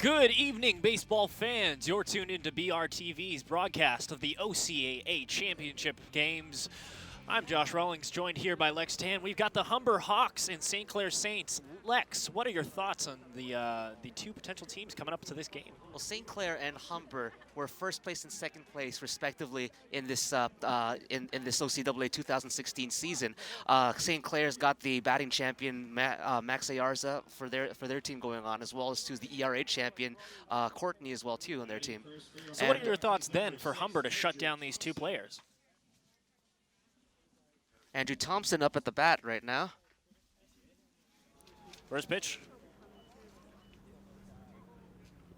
Good evening, baseball fans. You're tuned into BRTV's broadcast of the OCAA Championship games. I'm Josh Rawlings, joined here by Lex Tan. We've got the Humber Hawks and St. Clair Saints. Lex, what are your thoughts on the two potential teams coming up to this game? Well, St. Clair and Humber were first place and second place, respectively, in this this OCAA 2016 season. St. Clair's got the batting champion Max Ayarza for their team going on, as well as the ERA champion Courtney as well too on their team. So, what are your thoughts then for Humber to shut down these two players? Andrew Thompson up at the bat right now. First pitch.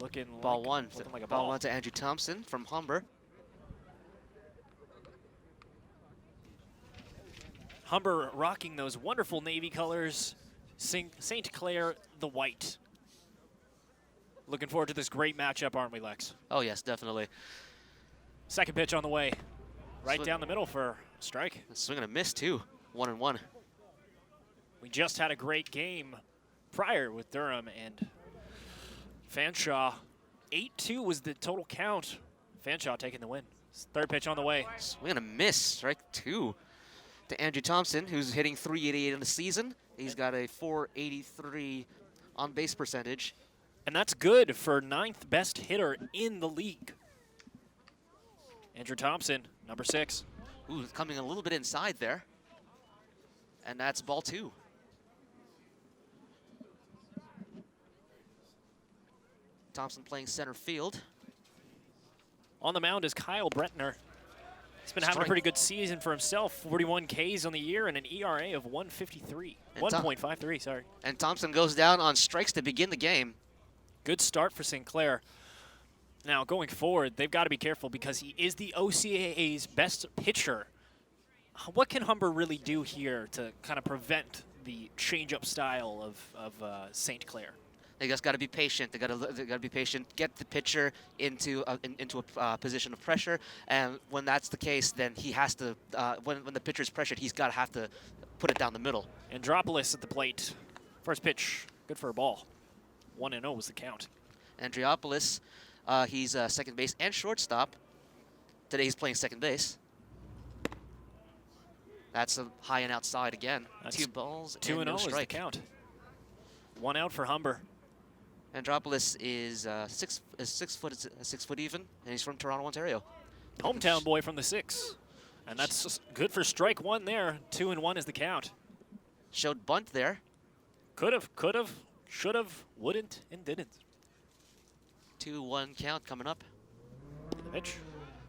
Looking like a ball one to Andrew Thompson from Humber. Humber rocking those wonderful navy colors. St. Clair the white. Looking forward to this great matchup, aren't we, Lex? Oh yes, definitely. Second pitch on the way. Right down the middle for a strike. Swing and a miss too. 1-1. We just had a great game prior with Durham and Fanshawe. 8-2 was the total count. Fanshawe taking the win. Third pitch on the way. Swing and a miss. Strike two to Andrew Thompson, who's hitting .388 in the season. He's got a .483 on base percentage. And that's good for 9th best hitter in the league. Andrew Thompson, number 6. Ooh, coming a little bit inside there. And that's ball 2. Thompson playing center field. On the mound is Kyle Brentner. He's been having a pretty good season for himself. 41 Ks on the year and an ERA of 1.53. 1.53, sorry. And Thompson goes down on strikes to begin the game. Good start for St. Clair. Now, going forward, they've got to be careful because he is the OCAA's best pitcher. What can Humber really do here to kind of prevent the change-up style of St. Clair? They just got to be patient. They got to be patient. Get the pitcher into a position of pressure, and when that's the case, then he has to. When the pitcher's pressured, he's got to have to put it down the middle. Andropoulos at the plate. First pitch, good for a ball. 1-0 was the count. Andropoulos, he's second base and shortstop. Today he's playing second base. That's a high and outside again. That's 2 balls, 2-0 no is strike. the count. 1 out for Humber. Andropoulos is 6 foot even, and he's from Toronto, Ontario. Hometown boy from the 6. And that's good for strike 1 there. 2-1 is the count. Showed bunt there. Could've, should've, wouldn't, and didn't. 2-1 count coming up. Pitch.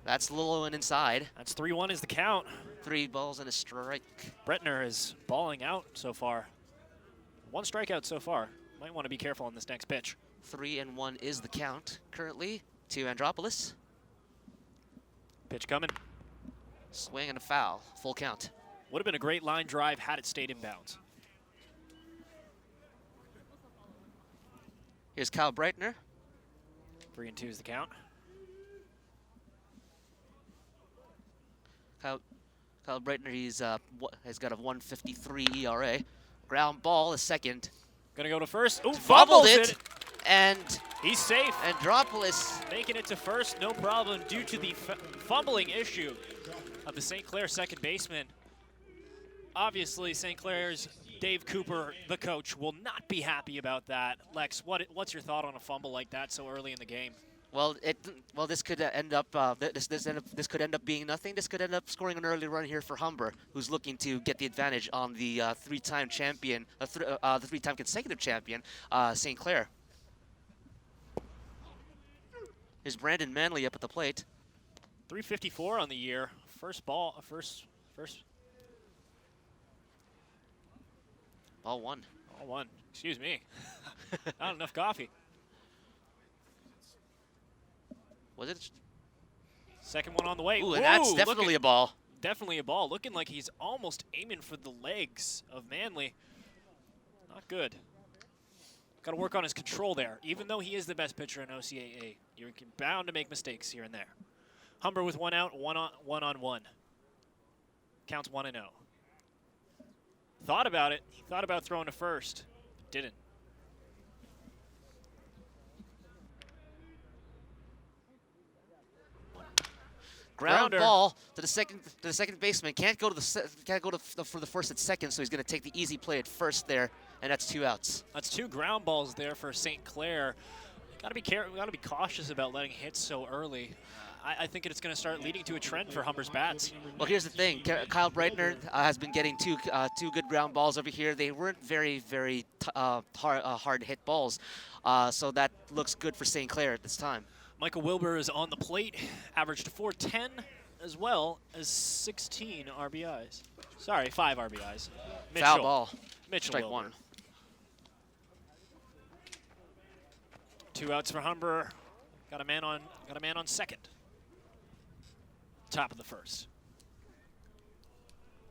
That's low and inside. That's 3-1 is the count. 3 balls and a strike. Brentner is balling out so far. 1 strikeout so far. Might want to be careful on this next pitch. 3-1 is the count currently to Andropoulos. Pitch coming. Swing and a foul. Full count. Would have been a great line drive had it stayed in bounds. Here's Kyle Breitner. 3-2 is the count. Kyle Breitner, has got a 1.53 ERA. Ground ball, a second. Gonna go to first. Ooh, Fumbled it, and he's safe. Andropoulos making it to first, no problem, due to the fumbling issue of the St. Clair second baseman. Obviously, St. Clair's Dave Cooper, the coach, will not be happy about that. Lex, what's your thought on a fumble like that so early in the game? Well, this could end up this could end up being nothing. This could end up scoring an early run here for Humber, who's looking to get the advantage on the 3-time champion, the 3-time consecutive champion, St. Clair. Here's Brandon Manley up at the plate. 354 on the year. First ball. Ball 1. Ball 1. Excuse me. Not enough coffee. Was it? Second one on the way. Ooh, and that's definitely a ball. Definitely a ball. Looking like he's almost aiming for the legs of Manley. Not good. Got to work on his control there. Even though he is the best pitcher in OCAA, you're bound to make mistakes here and there. Humber with 1 out, 1-on-1. Counts 1-0. Thought about it. He thought about throwing to first. Didn't. Ground Grounder. ball to the second baseman. Can't go for the first and second, so he's going to take the easy play at first there, and that's 2 outs. That's 2 ground balls there for St. Clair. Got to be careful. Got to be cautious about letting hits so early. I think it's going to start leading to a trend for Humber's bats. Well, here's the thing. Kyle Breitner has been getting two good ground balls over here. They weren't very hard hit balls, so that looks good for St. Clair at this time. Michael Wilbur is on the plate, averaged 410 as well as 16 RBIs. Sorry, 5 RBIs. Mitchell. Foul ball. Mitchell Strike Wilbur. 1. 2 outs for Humber. Got a man on second. Top of the first.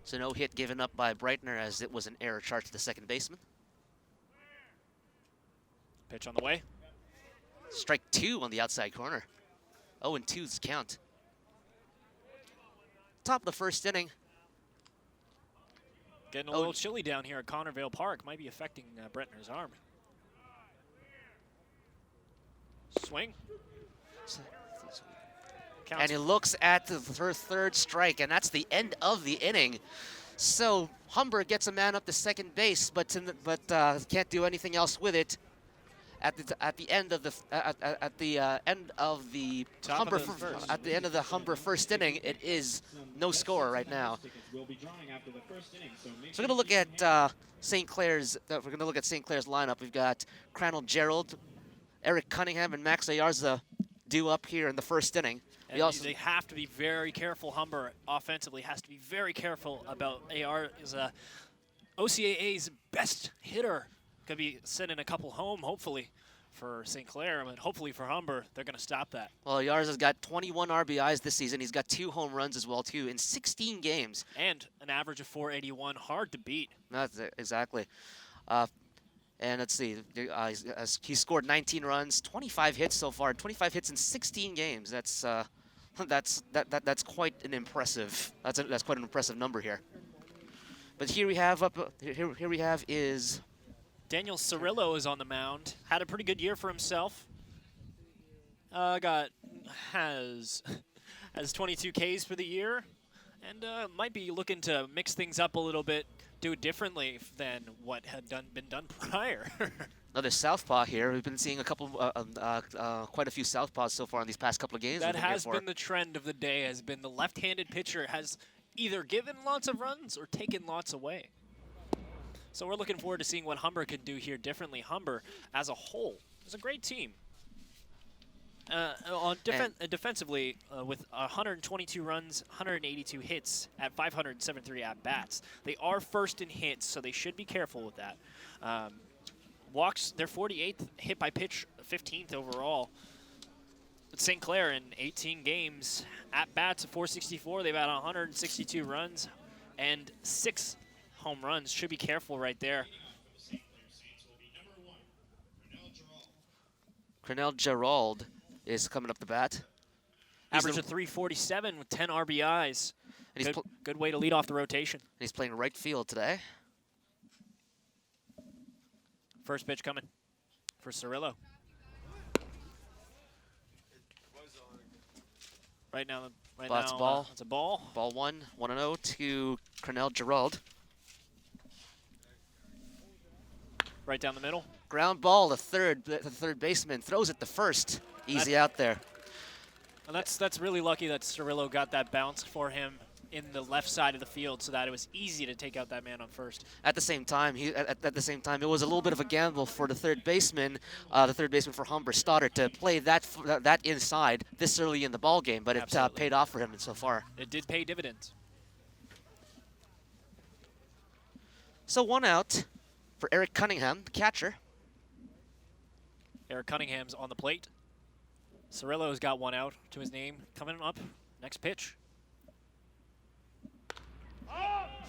So no hit given up by Breitner as it was an error charge to the second baseman. Pitch on the way. Strike 2 on the outside corner. 0-2's count. Top of the first inning. Getting a little chilly down here at Connervale Park. Might be affecting Breitner's arm. Swing. Counts. And he looks at the third strike, and that's the end of the inning. So Humber gets a man up to second base, but can't do anything else with it. At the end of the Humber first inning, it is no score right now. So we're going to look at St. Clair's. We're going to look at St. Clair's lineup. We've got Crandall Gerald, Eric Cunningham, and Max Ayarza due up here in the first inning. And they have to be very careful. Humber offensively has to be very careful about AR. Is OCAA's best hitter. Could be sending a couple home, hopefully, for St. Clair, but hopefully for Humber, they're going to stop that. Well, Ayarza's got 21 RBIs this season. He's got 2 home runs as well, too, in 16 games. And an average of 481, hard to beat. That's it, exactly. And let's see, he scored 19 runs, 25 hits so far, 25 hits in 16 games. That's quite an impressive. That's quite an impressive number here. But here we have is Daniel Cirillo is on the mound. Had a pretty good year for himself. Has 22 Ks for the year, and might be looking to mix things up a little bit, do it differently than what had been done prior. Another southpaw here. We've been seeing quite a few southpaws so far in these past couple of games. That has been the trend of the day. Has been the left-handed pitcher has either given lots of runs or taken lots away. So we're looking forward to seeing what Humber can do here differently. Humber, as a whole, is a great team. Defensively, with 122 runs, 182 hits at 573 at-bats. They are first in hits, so they should be careful with that. Walks, they're 48th, hit by pitch 15th overall. But St. Clair in 18 games, at-bats of 464, they've had 162 runs and 6 home runs. Should be careful right there. Cornell Gerald is coming up the bat. Average of 347 with 10 RBIs. And good way to lead off the rotation. And he's playing right field today. First pitch coming for Cirillo. Right now, That's a ball. It's a ball. Ball 1-0 to Cornell Gerald. Right down the middle. Ground ball, the third baseman throws it to first. Easy out there. And that's really lucky that Cirillo got that bounce for him in the left side of the field, so that it was easy to take out that man on first. At the same time, it was a little bit of a gamble for the third baseman for Humber, Stoddard, to play that inside this early in the ball game, but it paid off for him so far. It did pay dividends. So 1 out for Eric Cunningham, the catcher. Eric Cunningham's on the plate. Cirillo's got 1 out to his name. Coming up, next pitch.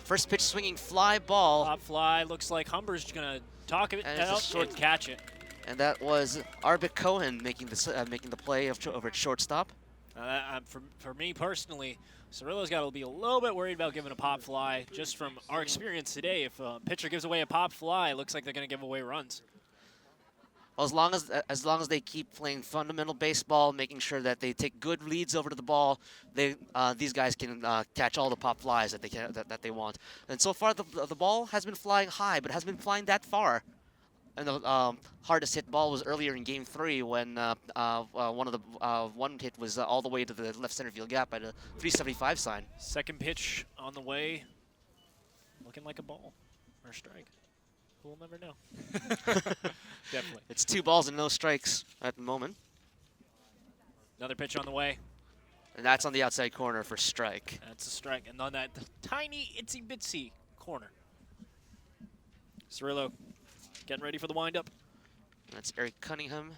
First pitch swinging fly ball. Pop fly. Looks like Humber's going to talk it out and catch it. And that was Arbit Cohen making the play over at shortstop. For me personally, Cirillo's got to be a little bit worried about giving a pop fly. Just from our experience today, if a pitcher gives away a pop fly, it looks like they're going to give away runs. Well, as long as they keep playing fundamental baseball, making sure that they take good leads over to the ball, these guys can catch all the pop flies that they want. And so far, the ball has been flying high, but hasn't been flying that far. And the hardest hit ball was earlier in Game 3 when one hit was all the way to the left center field gap at a 375 sign. Second pitch on the way, looking like a ball or a strike. We'll never know. Definitely. It's 2 balls and no strikes at the moment. Another pitch on the way. And that's on the outside corner for strike. That's a strike. And on that tiny, itsy-bitsy corner. Cirillo getting ready for the windup. That's Eric Cunningham.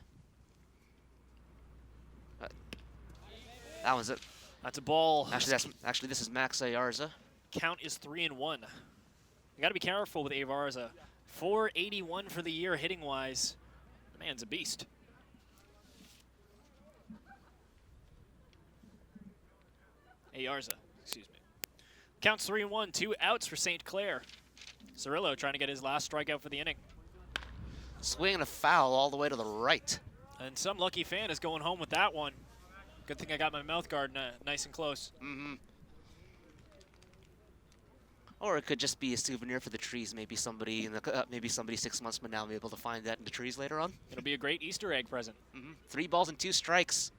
That was it. That's a ball. Actually, this is Max Ayarza. Count is 3-1. You got to be careful with Ayarza. 481 for the year hitting-wise. The man's a beast. Ayarza, excuse me. Counts 3-1, 2 outs for St. Clair. Cirillo trying to get his last strikeout for the inning. Swing and a foul all the way to the right. And some lucky fan is going home with that one. Good thing I got my mouth guard nice and close. Mm-hmm. Or it could just be a souvenir for the trees. Maybe somebody maybe somebody 6 months from now will be able to find that in the trees later on. It'll be a great Easter egg present. 3 balls and 2 strikes.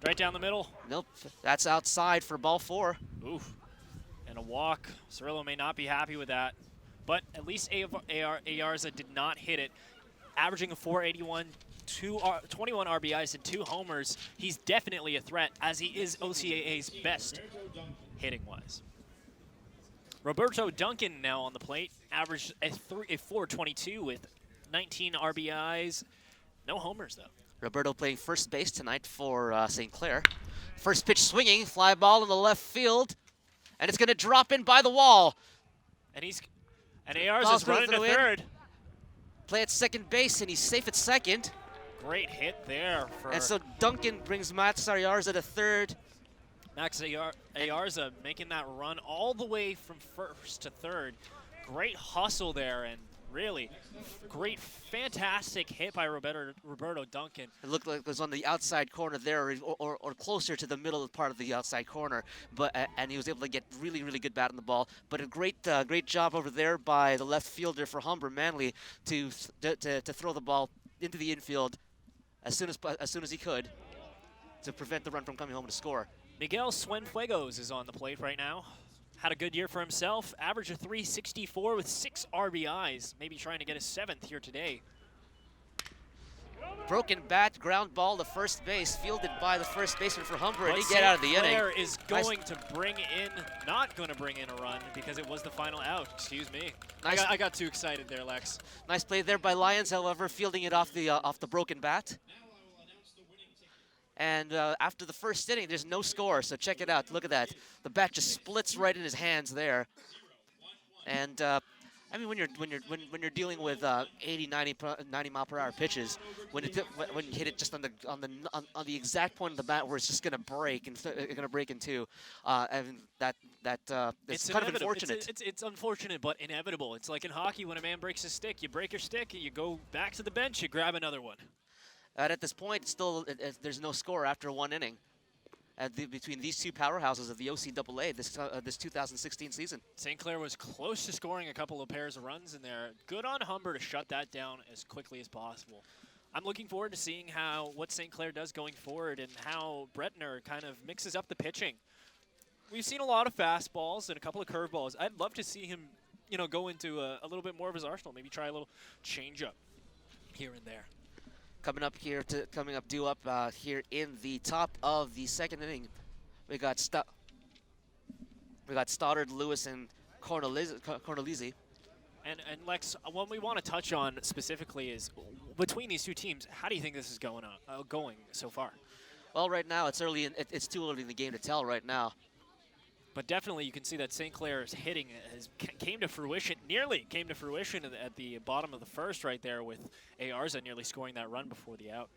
Right down the middle. Nope, that's outside for ball 4. Oof. And a walk. Cirillo may not be happy with that. But at least Ayarza did not hit it. Averaging a 481, 21 RBIs and 2 homers. He's definitely a threat, as he is OCAA's best hitting-wise. Roberto Duncan now on the plate. Averaged a 422 with 19 RBIs. No homers, though. Roberto playing first base tonight for St. Clair. First pitch swinging, fly ball in the left field. And it's going to drop in by the wall. And Ayarza's running to third. Play at second base, and he's safe at second. Great hit there. And so Duncan brings Max Ayarza to third. Max Ayarza making that run all the way from first to third. Great hustle there, and really great, fantastic hit by Roberto Duncan. It looked like it was on the outside corner there, or closer to the middle part of the outside corner. But and he was able to get really, really good bat on the ball. But a great job over there by the left fielder for Humber Manly to throw the ball into the infield as soon as he could to prevent the run from coming home to score. Miguel Cienfuegos is on the plate right now. Had a good year for himself. Average of 364 with 6 RBIs. Maybe trying to get his 7th here today. Broken bat, ground ball to first base, fielded by the first baseman for Humber, and he get out of the inning. Clair is going to bring in, not going to bring in a run because it was the final out. Excuse me. Nice. I got too excited there, Lex. Nice play there by Lyons, however, fielding it off the broken bat. And after the first inning, there's no score, so check it out. Look at that. The bat just splits right in his hands there. And I mean, when you're dealing with 80, 90 mile per hour pitches, when you hit it just on the exact point of the bat where it's just gonna break and gonna break in two, and it's kind of unfortunate. It's unfortunate, but inevitable. It's like in hockey when a man breaks his stick. You break your stick, you go back to the bench, you grab another one. At this point, still there's no score after one inning. Between these two powerhouses of the OCAA this 2016 season. St. Clair was close to scoring a couple of pairs of runs in there. Good on Humber to shut that down as quickly as possible. I'm looking forward to seeing what St. Clair does going forward and how Bretner kind of mixes up the pitching. We've seen a lot of fastballs and a couple of curveballs. I'd love to see him, go into a little bit more of his arsenal. Maybe try a little changeup here and there. Coming up here here in the top of the second inning, we got Stoddard, Lewis, and Cornelisi. And Lex, what we want to touch on specifically is between these two teams. How do you think this is going so far? Well, right now it's early. It's too early in the game to tell right now. But definitely you can see that St. Clair's hitting nearly came to fruition at the bottom of the first right there with Ayarza nearly scoring that run before the out.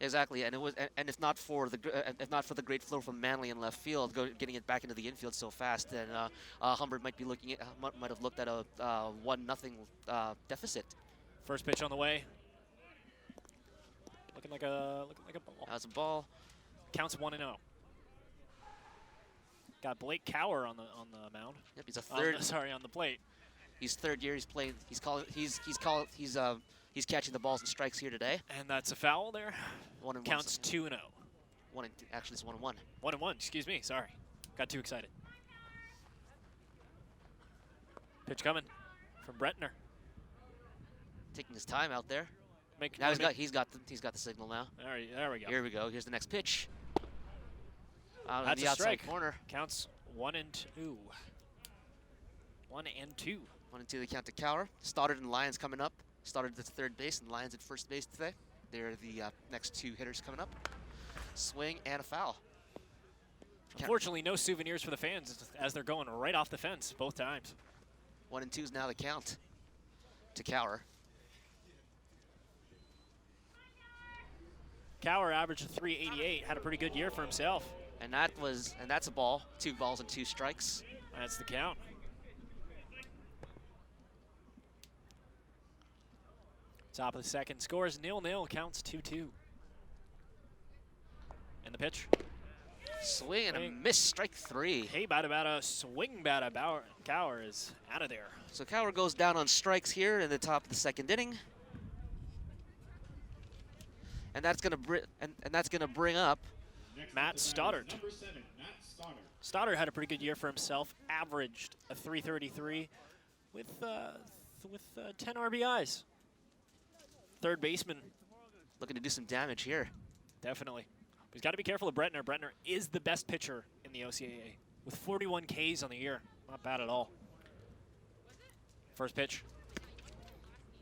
Exactly, and if not for the great flow from Manly in left field, getting it back into the infield so fast, then Humber might have looked at a 1-0 deficit. First pitch on the way. Looking like a ball. That's a ball. Counts 1-0. Got Blake Cower on the mound. Yep, he's a third. Sorry, on the plate. He's third year. He's playing. He's catching the balls and strikes here today. And that's a foul there. 1-1. Counts 2-0. Actually, it's 1-1. 1-1. Excuse me. Sorry, got too excited. Pitch coming from Bretner. Taking his time out there. Now he's got the signal now. There we go. Here we go. Here's the next pitch. That's the a outside strike. corner. Counts 1 and 2. 1 and 2. 1-2 the count to Cower. Stoddard and Lyons coming up. Stoddard at third base and Lyons at first base today. They're the next two hitters coming up. Swing and a foul. Unfortunately, no souvenirs for the fans as they're going right off the fence both times. 1-2 is now the count to Cower. Cower averaged a 388, had a pretty good year for himself. And that's a ball. 2 balls and 2 strikes. That's the count. Top of the second, scores 0-0, counts 2-2. And the pitch. Swing and a miss, strike 3. Hey, about a swing bat. Cower is out of there. So Cower goes down on strikes here in the top of the second inning. And that's gonna bring up Matt Stoddard. Stoddard had a pretty good year for himself. Averaged a 333 with 10 RBIs. Third baseman. Looking to do some damage here. Definitely. But he's got to be careful of Bretner. Bretner is the best pitcher in the OCAA with 41 Ks on the year. Not bad at all. First pitch.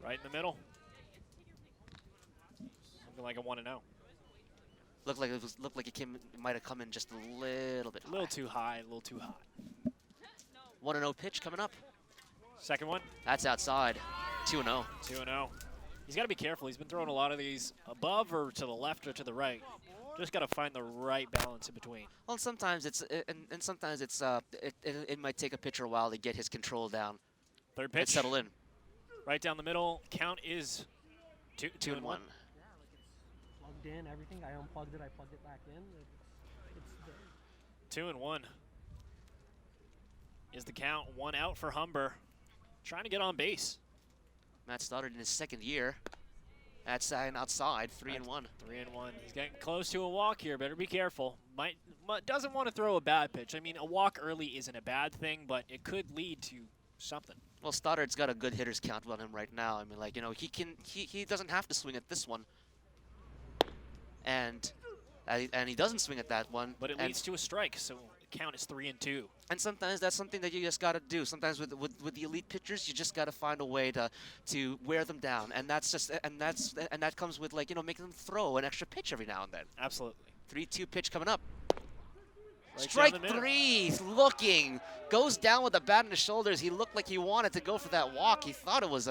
Right in the middle. Something like a 1-0. Looked like it might have come in just a little bit high. A little too high, a little too hot. 1-0 pitch coming up. Second one. That's outside. 2-0. 2-0. He's got to be careful. He's been throwing a lot of these above or to the left or to the right. Just got to find the right balance in between. Well, sometimes it might take a pitcher a while to get his control down. Third pitch. And settle in. Right down the middle. Count is 2-1. Plugged in everything. I unplugged it. I plugged it back in. It's there. 2-1 is the count. 1 out for Humber. Trying to get on base. Matt Stoddard in his second year. Outside, 3-1. 3-1. He's getting close to a walk here. Better be careful. Doesn't want to throw a bad pitch. I mean, a walk early isn't a bad thing, but it could lead to something. Well, Stoddard's got a good hitter's count on him right now. I mean, like, you know, he doesn't have to swing at this one. And he doesn't swing at that one. But it leads to a strike, so the count is 3-2. And sometimes that's something that you just got to do. Sometimes with the elite pitchers, you just got to find a way to wear them down, and that comes with, like, you know, making them throw an extra pitch every now and then. Absolutely. 3-2 pitch coming up. Right Strike 3. He's looking, goes down with the bat on his shoulders. He looked like he wanted to go for that walk. He thought it was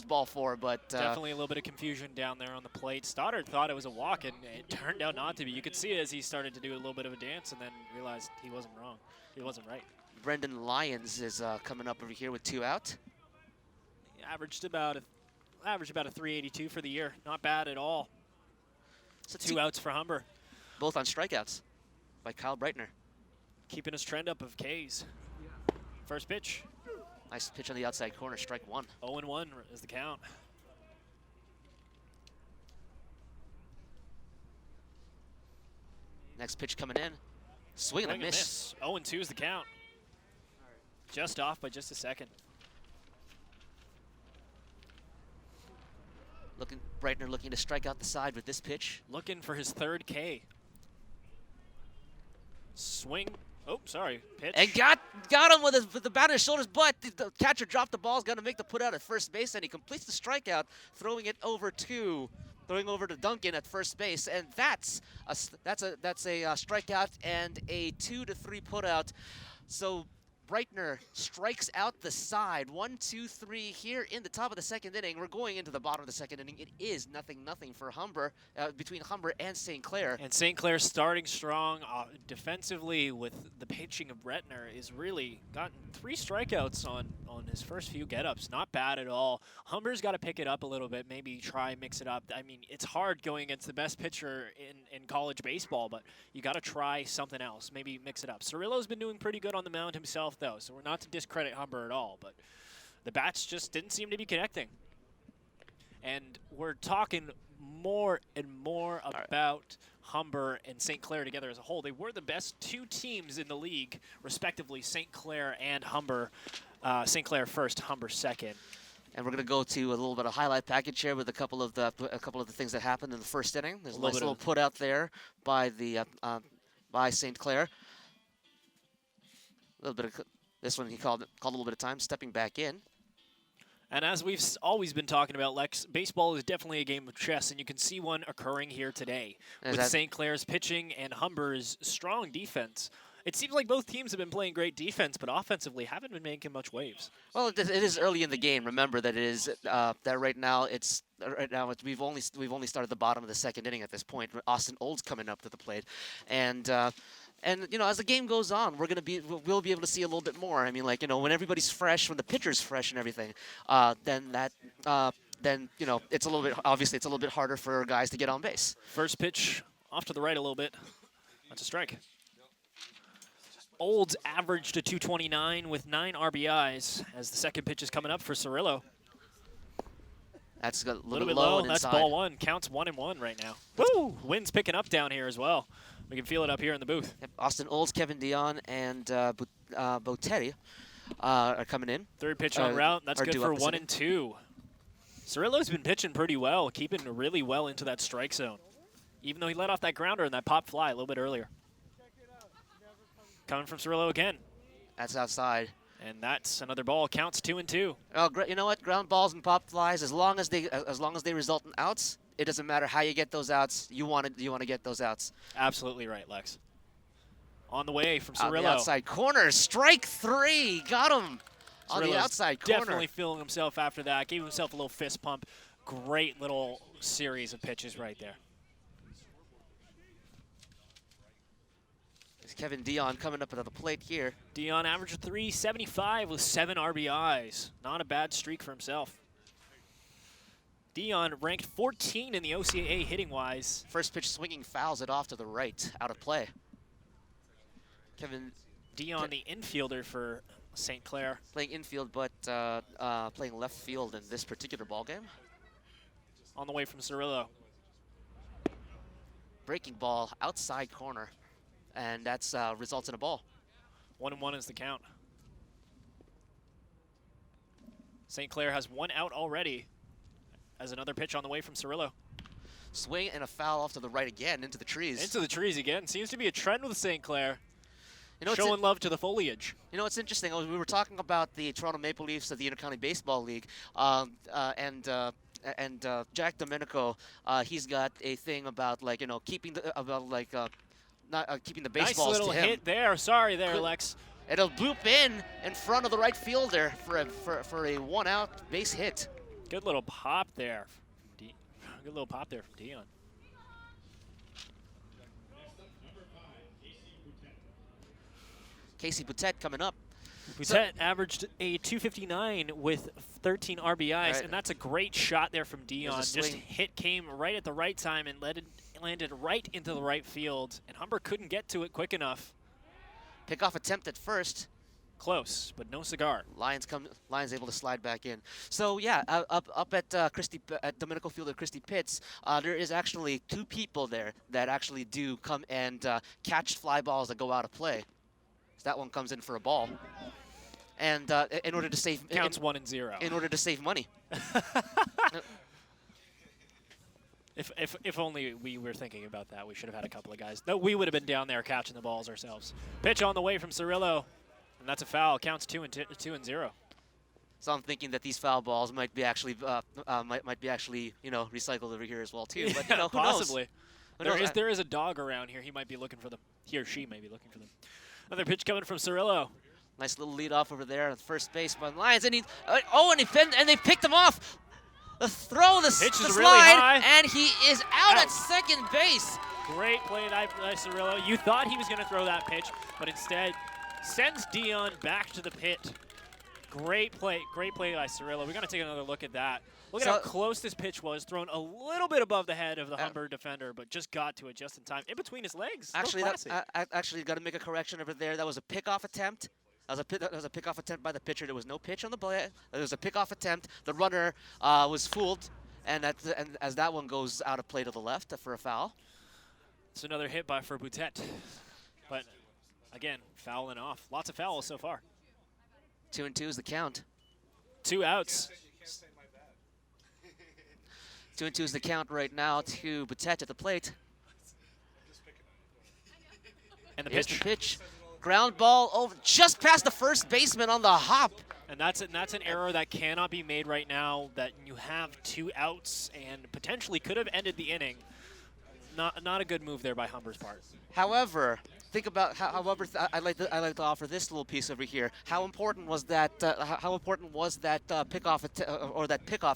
ball 4, but definitely a little bit of confusion down there on the plate. Stoddard thought it was a walk, and it turned out not to be. You could see it as he started to do a little bit of a dance, and then realized he wasn't wrong. He wasn't right. Brendan Lyons is coming up over here with 2 out. He averaged about a 382 for the year. Not bad at all. So 2 outs for Humber. Both on strikeouts by Kyle Breitner. Keeping his trend up of Ks. First pitch. Nice pitch on the outside corner, strike 1. 0-1 is the count. Next pitch coming in. Swing and a miss. 0-2 is the count. Just off by just a second. Breitner looking to strike out the side with this pitch. Looking for his 3rd K. Swing. Oh, sorry. Pitch. And got him with the bat on his shoulders, but the catcher dropped the ball. Is going to make the put out at first base, and he completes the strikeout, throwing over to Duncan at first base, and that's a strikeout and a 2-3 put out. So Breitner strikes out the side. 1-2-3 here in the top of the second inning. We're going into the bottom of the second inning. It is 0-0 for Humber, between Humber and St. Clair. And St. Clair starting strong defensively with the pitching of Breitner is really gotten 3 strikeouts on on his first few get-ups. Not bad at all. Humber's got to pick it up a little bit, maybe try mix it up. I mean, it's hard going against the best pitcher in college baseball, but you got to try something else, maybe mix it up. Cirillo's been doing pretty good on the mound himself, though, so we're not to discredit Humber at all, but the bats just didn't seem to be connecting. And we're talking more and more about Humber and St. Clair together as a whole. They were the best two teams in the league, respectively, St. Clair and Humber. St. Clair first, Humber second. And we're going to go to a little bit of highlight package here with a couple of the things that happened in the first inning. There's a nice little put out there by the by St. Clair. A little bit of this one he called a little bit of time, stepping back in. And as we've always been talking about, Lex, baseball is definitely a game of chess, and you can see one occurring here today with St. Clair's pitching and Humber's strong defense. It seems like both teams have been playing great defense, but offensively haven't been making much waves. Well, it is early in the game. Remember that it is that right now we've only started the bottom of the second inning at this point. Austin Old's coming up to the plate, and you know, as the game goes on, we'll be able to see a little bit more. I mean, like, you know, when everybody's fresh, when the pitcher's fresh and everything, then you know, it's a little bit harder for guys to get on base. First pitch off to the right a little bit. That's a strike. Olds averaged a 229 with 9 RBIs as the second pitch is coming up for Cirillo. That's a little bit low. That's ball one. Counts 1-1 right now. Woo! Wind's picking up down here as well. We can feel it up here in the booth. Yep. Austin Olds, Kevin Dion, and Botetti are coming in. Third pitch on route. That's good for 1-2. Cirillo's been pitching pretty well, keeping really well into that strike zone. Even though he let off that grounder and that pop fly a little bit earlier. Coming from Cirillo again. That's outside. And that's another ball. Counts 2-2. Oh, you know what? Ground balls and pop flies, as long as they result in outs, it doesn't matter how you get those outs. You want to get those outs. Absolutely right, Lex. On the way from Cirillo. On the outside corner, strike 3. Got him. On the outside corner. Definitely feeling himself after that. Gave himself a little fist pump. Great little series of pitches right there. Kevin Dion coming up to the plate here. Dion averaged 375 with 7 RBIs. Not a bad streak for himself. Dion ranked 14 in the OCAA hitting-wise. First pitch swinging, fouls it off to the right, out of play. Kevin Dion, the infielder for St. Clair. Playing infield, but playing left field in this particular ball game. On the way from Cirillo. Breaking ball, outside corner. And that's results in a ball. 1-1 is the count. St. Clair has 1 out already as another pitch on the way from Cirillo. Swing and a foul off to the right again, into the trees. Into the trees again. Seems to be a trend with St. Clair. You know, showing love to the foliage. You know, it's interesting. We were talking about the Toronto Maple Leafs of the Intercounty Baseball League, and Jack Domenico, he's got a thing about, like, you know, keeping the keeping the baseballs nice little to him. hit there. Sorry there, Lex. It'll bloop in front of the right fielder for a 1-out base hit. Good little pop there. Good little pop there from Dion. Casey Boutet coming up. Boutet averaged a 259 with 13 RBIs, right. And that's a great shot there from Dion. Just hit came right at the right time and landed right into the right field, and Humber couldn't get to it quick enough. Pickoff attempt at first. Close, but no cigar. Lions able to slide back in. So yeah, up at Domenico Field at Christie Pitts, there is actually 2 people there that actually do come and catch fly balls that go out of play. So that one comes in for a ball. And in order to save counts 1-0. In order to save money. If only we were thinking about that, we should have had a couple of guys. No, we would have been down there catching the balls ourselves. Pitch on the way from Cirillo, and that's a foul. Counts 2-0. So I'm thinking that these foul balls might be actually you know, recycled over here as well too. But you know, who possibly. knows? There is a dog around here. He might be looking for them. He or she may be looking for them. Another pitch coming from Cirillo. Nice little lead off over there at first base by Lions, and they picked him off. The throw, the pitch is slide, really high. And he is out at second base. Great play by Cirillo. You thought he was going to throw that pitch, but instead sends Dion back to the pit. Great play by Cirillo. We got to take another look at that. Look at So- how close this pitch was, thrown a little bit above the head of the Humber defender, but just got to it just in time, in between his legs. Actually, Real classy. actually got to make a correction over there. That was a pickoff attempt. That was a pickoff attempt by the pitcher. There was no pitch on the play. There was a pickoff attempt. The runner was fooled, and as that one goes out of play to the left for a foul. It's another hit for Boutet. But again, fouling off. Lots of fouls so far. 2-2 is the count. 2 outs. 2-2 is the count right now to Boutet at the plate. And the Here's pitch. the pitch. Ground ball over just past the first baseman on the hop. And that's an error that cannot be made right now, that you have 2 outs and potentially could have ended the inning. Not a good move there by Humber's part. However, think about I'd like to offer this little piece over here. How important was that? Pickoff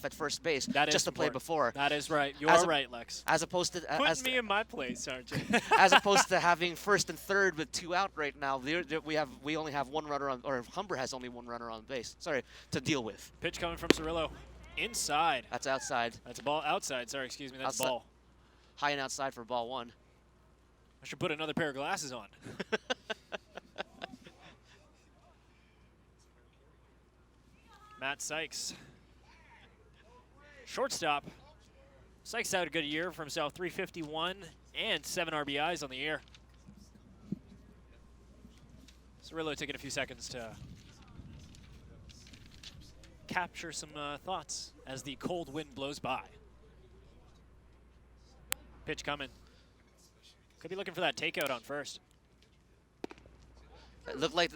at first base That is just the play important. before, That is right. You As are a- right, Lex. as opposed to Put me in my place, aren't you? as opposed to having first and third with 2 out right now. We only have 1 runner on, or Humber has only 1 runner on base. Sorry, to deal with. Pitch coming from Cirillo. Inside. That's outside, That's a ball outside. Sorry, excuse me. That's a Outside. ball. high and outside for ball 1. I should put another pair of glasses on. Matt Sykes. Shortstop. Sykes had a good year for himself. 351 and 7 RBIs on the year. Cirillo taking a few seconds to capture some thoughts as the cold wind blows by. Pitch coming. Could be looking for that takeout on first. It looked like,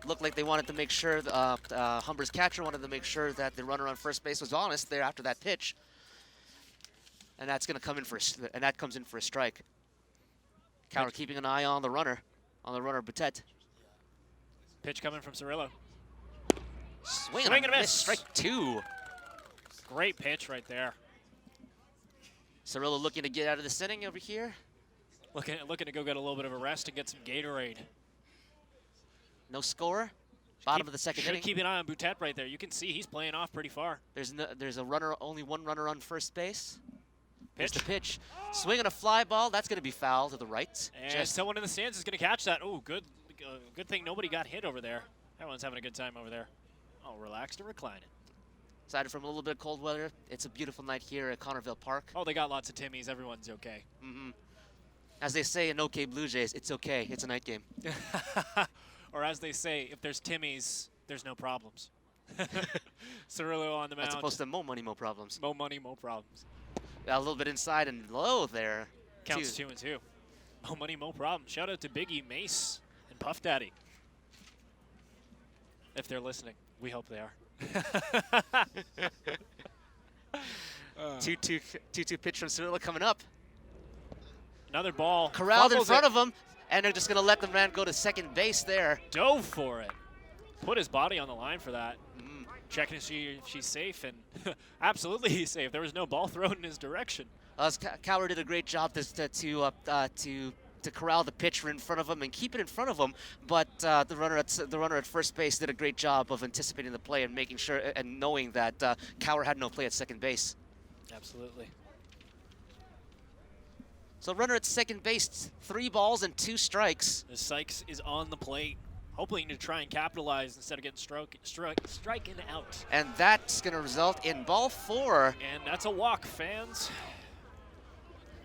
looked like they wanted to make sure, Humber's catcher wanted to make sure that the runner on first base was honest there after that pitch. And that's going to come in and that comes in for a strike. Cower keeping an eye on the runner Boutet. Pitch coming from Cirillo. Swing Swing and and a a miss. Strike 2. Great pitch right there. Cirillo looking to get out of this inning over here. Looking to go get a little bit of a rest and get some Gatorade. No score. Bottom of the second Should inning. keep an eye on Boutet right there. You can see he's playing off pretty far. There's a runner, only 1 runner on first base. Here's Pitch. the pitch. Swing and a fly ball. That's going to be foul to the right. And someone in the stands is going to catch that. Oh, good thing nobody got hit over there. Everyone's having a good time over there. Oh, relaxed and reclining. Aside from a little bit of cold weather, it's a beautiful night here at Connorville Park. Oh, they got lots of Timmies. Everyone's okay. As they say in OK Blue Jays, it's okay. It's a night game. Or as they say, if there's Timmies, there's no problems. Cirillo on the mound. As opposed to more money, more problems. More money, more problems. A little bit inside and low there. Counts 2-2. More money, more problems. Shout out to Biggie, Mace, and Puff Daddy. If they're listening, we hope they are. 2-2 pitch from Cirillo coming up. Another ball. Corralled in Fumbles front it. of him, and they're just going to let the man go to second base there. Dove for it. Put his body on the line for that. Checking if she's safe, and absolutely he's safe. There was no ball thrown in his direction. Cower did a great job to corral the pitcher in front of him and keep it in front of him, but the runner at first base did a great job of anticipating the play and making sure and knowing that Cower had no play at second base. Absolutely. So runner at second base, 3 balls and 2 strikes. The Sykes is on the plate, hoping to try and capitalize instead of getting striking out. And that's going to result in ball 4. And that's a walk, fans.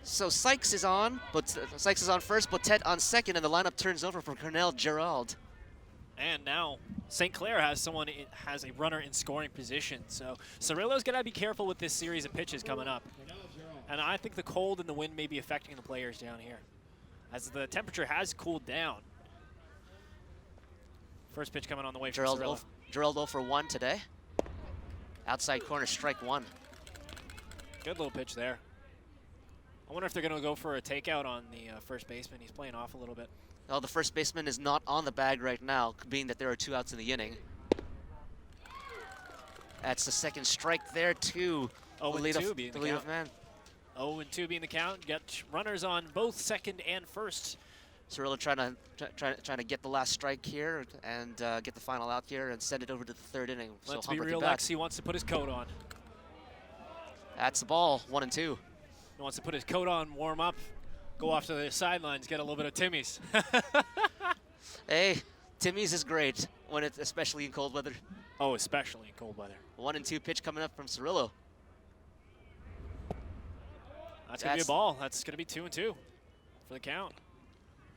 So Sykes is on, but Sykes is on first, Boutet on second, and the lineup turns over for Cornell Gerald. And now St. Clair has a runner in scoring position. So Cirillo's got to be careful with this series of pitches coming up. And I think the cold and the wind may be affecting the players down here, as the temperature has cooled down. First pitch coming on the way from Cirillo. Gerald 0 for 1 today. Outside corner, strike 1. Good little pitch there. I wonder if they're going to go for a takeout on the first baseman. He's playing off a little bit. Well, the first baseman is not on the bag right now, being that there are 2 outs in the inning. That's the second strike there, too. 0-2 being the count. Man. 0-2 being the count. Got runners on both second and first Cirillo trying to get the last strike here and get the final out here and send it over to the third inning. Let's so be real, Lex. He wants to put his coat on. That's the ball, 1-2. He wants to put his coat on, warm up, go off to the sidelines, get a little bit of Timmy's. Hey, Timmy's is great when it's especially in cold weather. Oh, especially in cold weather. 1-2 pitch coming up from Cirillo. That's going to be a ball. That's going to be 2-2 for the count.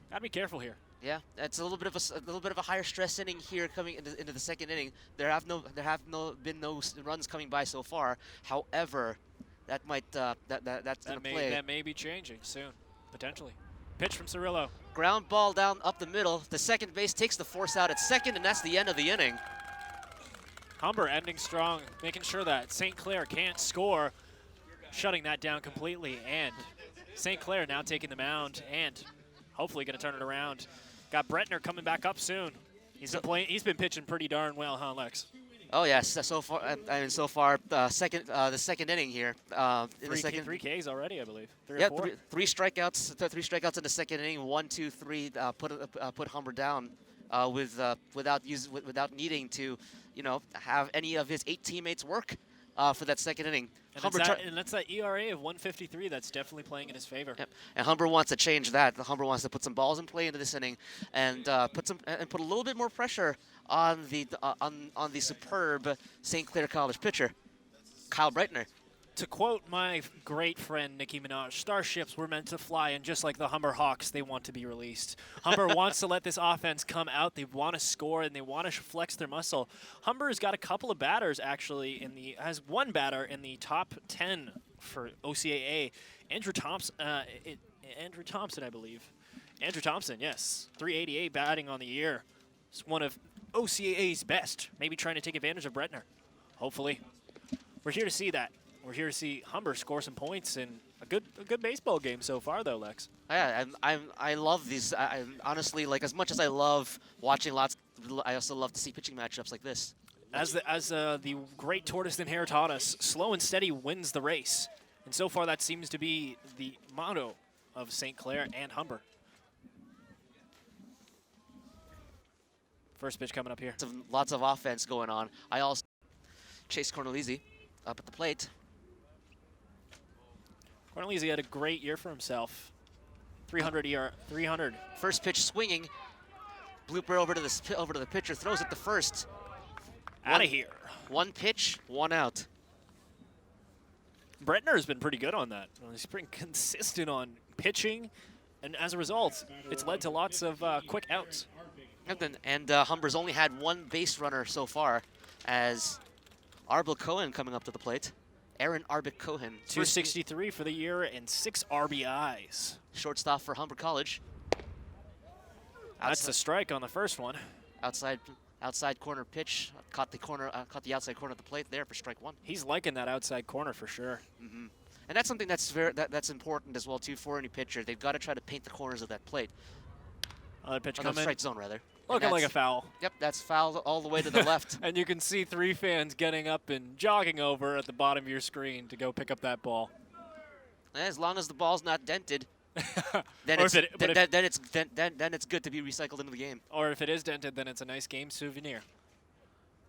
Got to be careful here. Yeah, it's a little bit of a higher stress inning here coming into the second inning. There have been no runs coming by so far. However, that might that's going to play. That may be changing soon, potentially. Pitch from Cirillo. Ground ball down up the middle. The second base takes the force out at second, and that's the end of the inning. Humber ending strong, making sure that St. Clair can't score, shutting that down completely. And St. Clair now taking the mound and hopefully going to turn it around. Got Bretner coming back up soon. He's been pitching pretty darn well, huh, Lex? Oh yes, so far the second inning here. Three Ks already, I believe. Three strikeouts. Three strikeouts in the second inning. 1, 2, 3. Put Humber down without needing to, have any of his 8 teammates work for that second inning. And that's that ERA of 153 that's definitely playing in his favor. Yep. And Humber wants to change that. Humber wants to put some balls in play into this inning and put a little bit more pressure on the superb St. Clair College pitcher, Kyle Breitner. To quote my great friend Nicki Minaj, starships were meant to fly, and just like the Humber Hawks, they want to be released. Humber wants to let this offense come out. They want to score, and they want to flex their muscle. Humber's got a couple of batters, actually, has one batter in the top 10 for OCAA. Andrew Thompson, I believe. Andrew Thompson, yes. 388 batting on the year. It's one of OCAA's best. Maybe trying to take advantage of Bretner. Hopefully. We're here to see that. We're here to see Humber score some points in a good baseball game so far, though, Lex. Yeah, I love these. I honestly, like, as much as I love watching lots, I also love to see pitching matchups like this. As the great tortoise and hare taught us, slow and steady wins the race, and so far that seems to be the motto of St. Clair and Humber. First pitch coming up here. Lots of offense going on. I also Chase Cornelisi up at the plate. Cornelisi had a great year for himself. 300 ER, 300. First pitch swinging. Blooper over to the pitcher. Throws it to first. Out of here. One pitch, 1 out. Bretner has been pretty good on that. He's pretty consistent on pitching, and as a result, it's led to lots of quick outs. And Humber's only had one base runner so far, as Arbel Cohen coming up to the plate. Aaron Arbit Cohen. 263 for the year and 6 RBIs. Shortstop for Humber College. That's the strike on the first one. Outside corner pitch. Caught the outside corner of the plate there for strike 1. He's liking that outside corner for sure. Mm-hmm. And that's something that's important as well too for any pitcher. They've got to try to paint the corners of that plate. Another pitch coming. coming. Strike zone rather. Looking like a foul. Yep, that's foul all the way to the left. And you can see 3 fans getting up and jogging over at the bottom of your screen to go pick up that ball. As long as the ball's not dented, then it's good to be recycled into the game. Or if it is dented, then it's a nice game souvenir.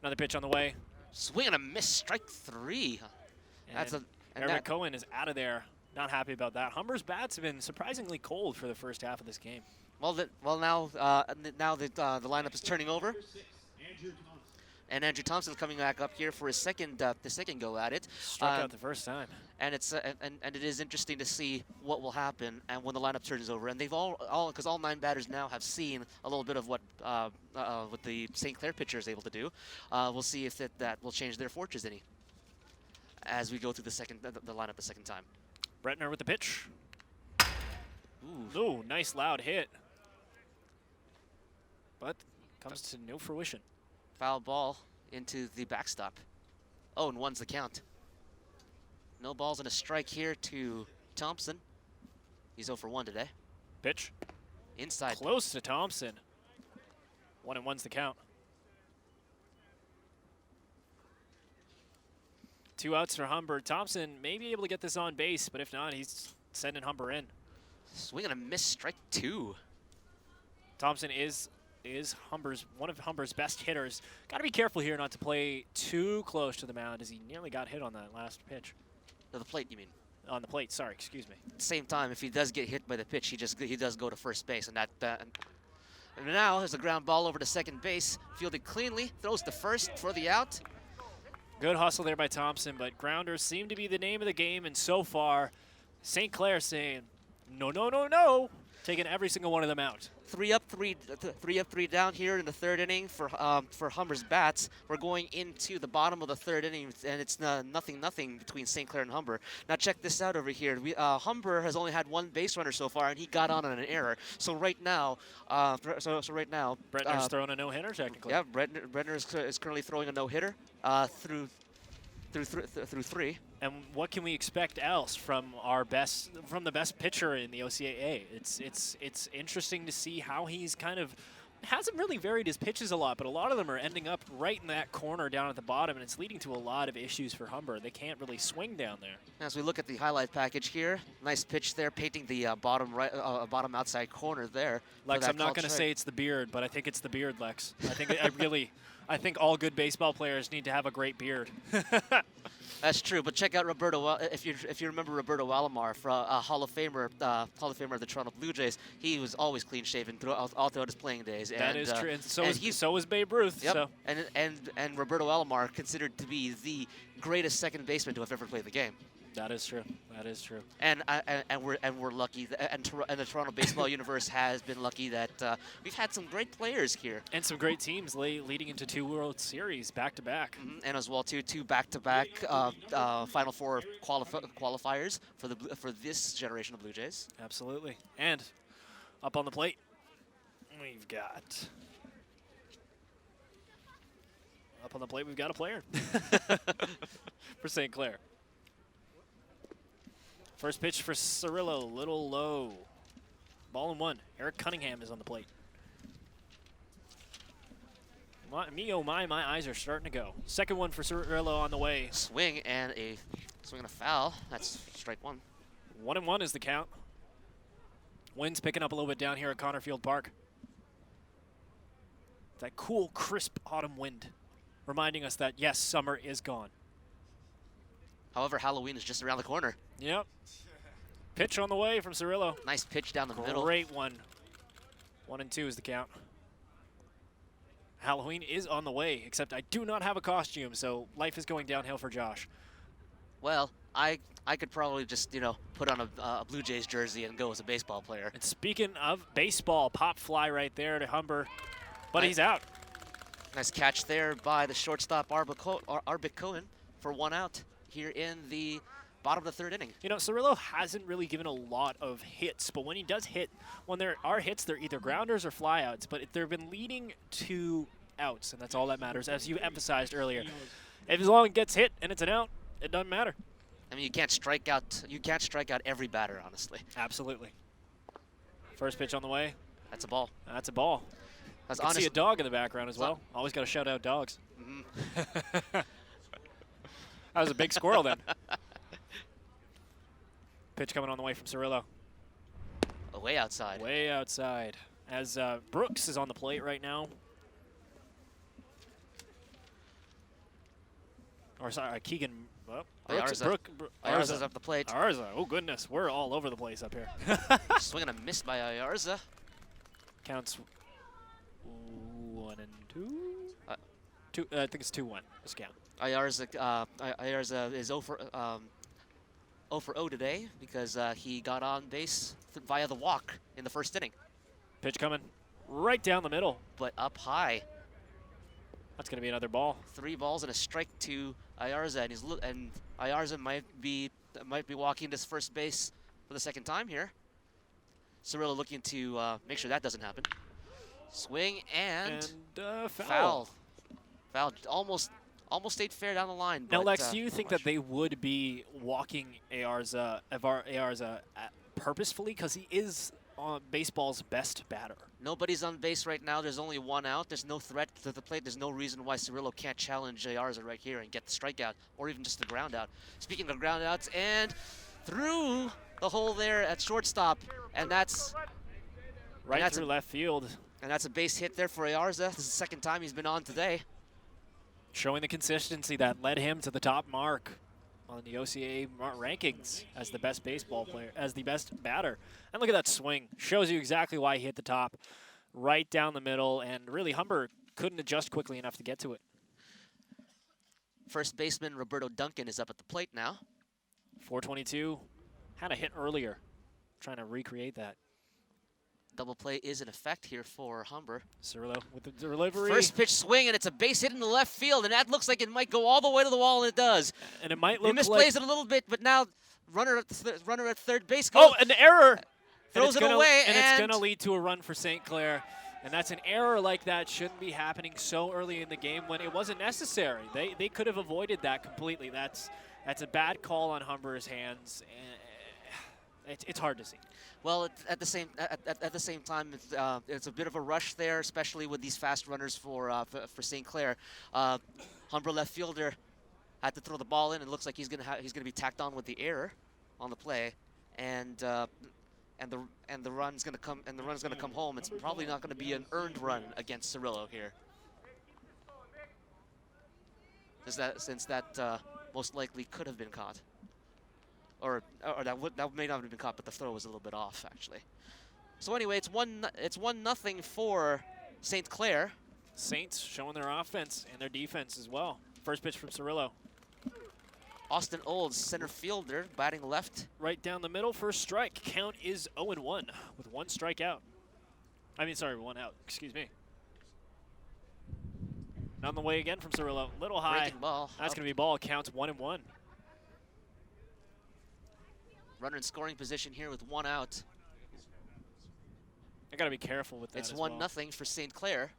Another pitch on the way. Swing and a miss, strike 3. Eric Cohen is out of there. Not happy about that. Humber's bats have been surprisingly cold for the first half of this game. Now the lineup is turning over, and Andrew Thompson's coming back up here for his second go at it. Struck out the first time. And it's and it is interesting to see what will happen and when the lineup turns over. And they've because all 9 batters now have seen a little bit of what the St. Clair pitcher is able to do. We'll see if that will change their fortunes any as we go through the lineup the second time. Bretner with the pitch. Ooh, nice loud hit. But comes to no fruition. Foul ball into the backstop. 0-1's the count. No balls and a strike here to Thompson. He's 0 for 1 today. Pitch. Inside. Close to Thompson. 1-1's the count. 2 outs for Humber. Thompson may be able to get this on base, but if not, he's sending Humber in. Swing and a miss, strike 2. Thompson is one of Humber's best hitters. Got to be careful here not to play too close to the mound, as he nearly got hit on that last pitch. To the plate, you mean? On the plate, sorry, excuse me. At the same time, if he does get hit by the pitch, he does go to first base, and and now there's a ground ball over to second base, fielded cleanly, throws to first for the out. Good hustle there by Thompson, but grounders seem to be the name of the game, and so far, St. Clair saying, no, no, no, no, taking every single one of them out. 3 up, 3 down here in the third inning for Humber's bats. We're going into the bottom of the third inning, and it's nothing between St. Clair and Humber. Now check this out over here. Humber has only had one base runner so far, and he got on an error. So right now, Bretner's throwing a no-hitter technically. Yeah, Bretner is currently throwing a no-hitter through 3. And what can we expect else from the best pitcher in the OCAA? It's interesting to see how he's kind of hasn't really varied his pitches a lot, but a lot of them are ending up right in that corner down at the bottom, and it's leading to a lot of issues for Humber. They can't really swing down there. As we look at the highlight package here, nice pitch there, painting the bottom outside corner there. Lex, I'm not going to say it's the beard, but I think it's the beard, Lex. I think all good baseball players need to have a great beard. That's true, but check out Roberto. If you remember Roberto Alomar, Hall of Famer of the Toronto Blue Jays, he was always clean shaven all throughout his playing days. That is true, and so is Babe Ruth. Yep. So. And Roberto Alomar considered to be the greatest second baseman to have ever played the game. That is true. That is true. And we're lucky, and the Toronto baseball universe has been lucky that we've had some great players here, and some great teams leading into 2 World Series back to back, and as well two back-to-back Final Four qualifiers for this generation of Blue Jays. Absolutely. And up on the plate, we've got a player for St. Clair. First pitch for Cirillo, little low. Ball and 1. Eric Cunningham is on the plate. My eyes are starting to go. Second one for Cirillo on the way. Swing and a foul. That's strike 1. 1-1 is the count. Wind's picking up a little bit down here at Connorfield Park. That cool, crisp autumn wind, reminding us that, yes, summer is gone. However, Halloween is just around the corner. Yep. Pitch on the way from Cirillo. Nice pitch down the middle. Great one. 1-2 is the count. Halloween is on the way, except I do not have a costume, so life is going downhill for Josh. Well, I could probably just, put on a Blue Jays jersey and go as a baseball player. And speaking of baseball, pop fly right there to Humber, but he's out. Nice catch there by the shortstop Arbit Cohen for 1 out here in the bottom of the third inning. Cirillo hasn't really given a lot of hits, but when he does hit, when there are hits, they're either grounders or flyouts, but they've been leading to outs, and that's all that matters, as you emphasized earlier. If as long as it gets hit and it's an out, it doesn't matter. I mean, you can't strike out every batter, honestly. Absolutely. First pitch on the way. That's a ball. That's a ball. I can see a dog in the background as well. Always got to shout out dogs. That was a big squirrel then. Pitch coming on the way from Cirillo. Way outside. Way outside. As Brooks is on the plate right now. Or sorry, Keegan. Well, Ayarza's up the plate. Ayarza. Oh, goodness. We're all over the place up here. Swing and a miss by Ayarza. Counts 1-2. I think it's 2-1. This count. Ayarza is 0 for 0 today because he got on base via the walk in the first inning. Pitch coming right down the middle. But up high. That's going to be another ball. 3 balls and a strike to Ayarza, and Ayarza might be walking to first base for the second time here. Cirillo looking to make sure that doesn't happen. Swing and foul. Foul. Almost stayed fair down the line. Now, Lex, do you think that they would be walking Ayarza purposefully because he is baseball's best batter? Nobody's on base right now. There's only 1 out. There's no threat to the plate. There's no reason why Cirillo can't challenge Ayarza right here and get the strikeout or even just the ground out. Speaking of ground outs, and through the hole there at shortstop, and that's right through left field. And that's a base hit there for Ayarza. This is the second time he's been on today. Showing the consistency that led him to the top mark on the OCAA rankings as the best baseball player, as the best batter. And look at that swing. Shows you exactly why he hit the top, right down the middle, and really Humber couldn't adjust quickly enough to get to it. First baseman Roberto Duncan is up at the plate now. 422, had a hit earlier, trying to recreate that. Double play is in effect here for Humber. Cirillo with the delivery. First pitch swing, and it's a base hit in the left field, and that looks like it might go all the way to the wall, and it does. And it might He look misplays like... it a little bit, but now runner at third base Oh, goes. an error! Throws it away, and it's and- going to lead to a run for St. Clair. And that's an error like that shouldn't be happening so early in the game when it wasn't necessary. They could have avoided that completely. That's a bad call on Humber's hands. It's hard to see. Well, at the same time, it's a bit of a rush there, especially with these fast runners for St. Clair. Humber left fielder had to throw the ball in, and it looks like he's gonna be tacked on with the error on the play, and the run's gonna come home. It's probably not gonna be an earned run against Cirillo here, since that most likely could have been caught. Or that may not have been caught, but the throw was a little bit off, actually. So anyway, it's 1-0 for St. Clair. Saints showing their offense and their defense as well. First pitch from Cirillo. Austin Olds, center fielder, batting left. Right down the middle, first strike. Count is 0-1 with one strikeout. One out. Excuse me. On the way again from Cirillo. Little high. Breaking ball. That's going to be ball. Counts 1-1. Runner in scoring position here with one out. I got to be careful with that. It's as 1-0 well. for St. Clair.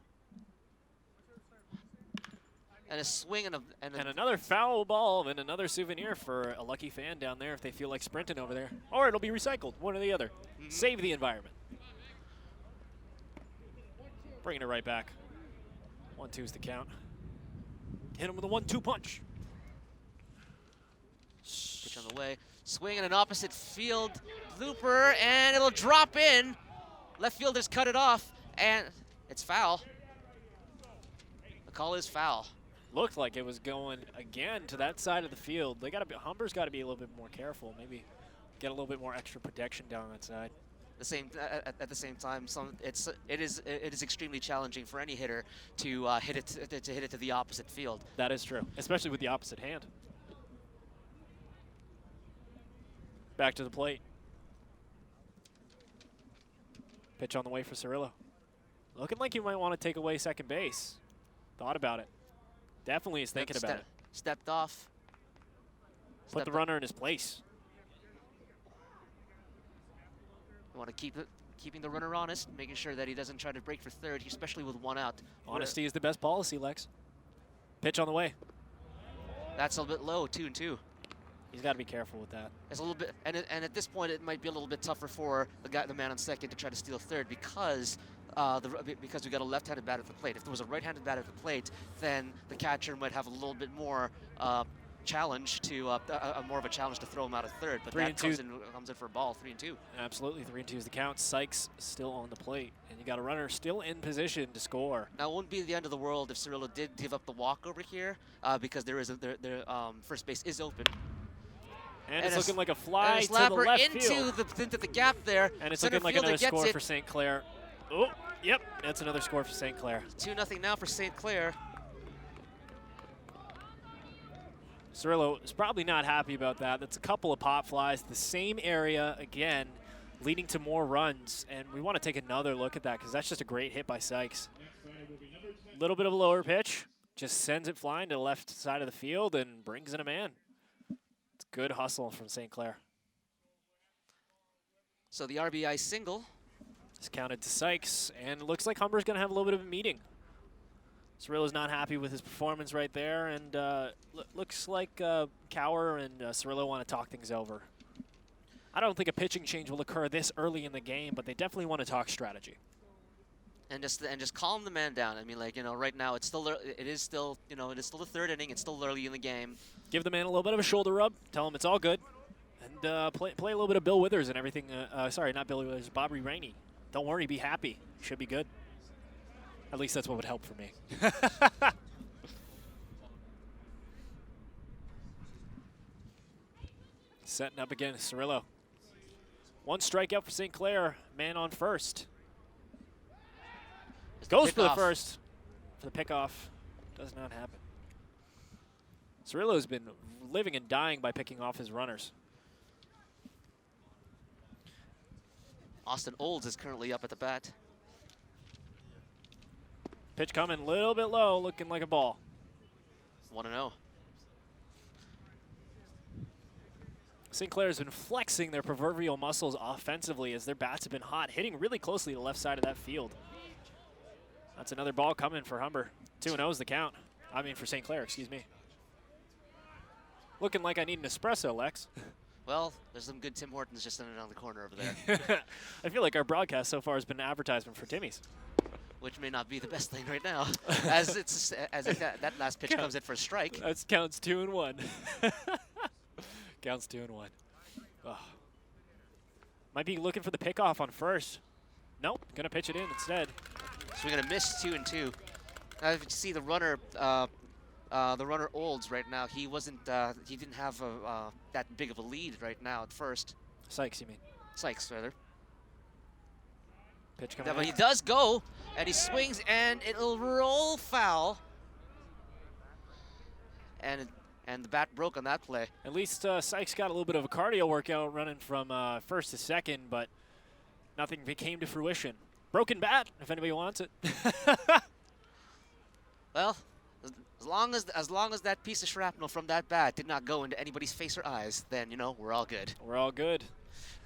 And a swing and another foul ball and another souvenir for a lucky fan down there if they feel like sprinting over there. Or it'll be recycled, one or the other. Save the environment. Bringing it right back. 1-2 is the count. Hit him with a 1-2 punch. pitch on the way. Swing in an opposite field looper, and it'll drop in. Left fielder's cut it off, and it's foul. The call is foul. Looked like it was going again to that side of the field. Humber's got to be a little bit more careful. Maybe get a little bit more extra protection down that side. At the same time, it is extremely challenging for any hitter to hit it to the opposite field. That is true, especially with the opposite hand. Back to the plate. Pitch on the way for Cirillo. Looking like you might want to take away second base. Thought about it. Definitely is thinking about it. Stepped off. Put the runner in his place. You want to keeping the runner honest, making sure that he doesn't try to break for third, especially with one out. Honesty is the best policy, Lex. Pitch on the way. That's a little bit low, 2-2. He's got to be careful with that. It's a little bit, and at this point, it might be a little bit tougher for the man on second to try to steal third because we got a left-handed batter at the plate. If there was a right-handed batter at the plate, then the catcher might have a little bit more challenge to more of a challenge to throw him out of third. But that comes in for a ball, 3-2. Absolutely, 3-2 is the count. Sykes still on the plate, and you got a runner still in position to score. Now, it wouldn't be the end of the world if Cirillo did give up the walk over here because their first base is open. And it's looking like a fly to the slapper left into field. into the gap there. And it's Center looking like another fielder score gets for St. Clair. Oh, yep, that's another score for St. Clair. 2-0 now for St. Clair. Cirillo is probably not happy about that. That's a couple of pop flies, the same area again, leading to more runs. And we want to take another look at that because that's just a great hit by Sykes. A little bit of a lower pitch, just sends it flying to the left side of the field and brings in a man. It's good hustle from St. Clair. So the RBI single. It's counted to Sykes, and it looks like Humber's going to have a little bit of a meeting. Cirillo's not happy with his performance right there, and looks like Cower and Cirillo want to talk things over. I don't think a pitching change will occur this early in the game, but they definitely want to talk strategy. And just calm the man down. I mean, like, right now it is still the third inning. It's still early in the game. Give the man a little bit of a shoulder rub. Tell him it's all good, and play a little bit of Bill Withers and everything. Sorry, not Bill Withers, Bobby Rainey. Don't worry, be happy. Should be good. At least that's what would help for me. Setting up again, Cirillo. One strikeout for St. Clair, man on first. Goes for the first. For the pickoff. Does not happen. Cirillo's been living and dying by picking off his runners. Austin Olds is currently up at the bat. Pitch coming a little bit low, looking like a ball. 1-0. St. Clair's been flexing their proverbial muscles offensively as their bats have been hot, hitting really closely to the left side of that field. That's another ball coming for Humber. 2-0 is the count. I mean for St. Clair, excuse me. Looking like I need an espresso, Lex. Well, there's some good Tim Hortons just in and on the corner over there. I feel like our broadcast so far has been an advertisement for Timmy's. Which may not be the best thing right now, as if that last pitch comes in for a strike. That counts 2-1. Counts 2-1. Oh. Might be looking for the pickoff on first. Nope, gonna pitch it in instead. So we're gonna miss 2-2. Now, if you see the runner Olds right now, he didn't have that big of a lead right now at first. Sykes, you mean? Sykes, rather. Pitch coming But he does go, and he swings, and it'll roll foul. And the bat broke on that play. At least Sykes got a little bit of a cardio workout running from first to second, but nothing came to fruition. Broken bat, if anybody wants it. Well, as long as that piece of shrapnel from that bat did not go into anybody's face or eyes, then, you know, we're all good. We're all good.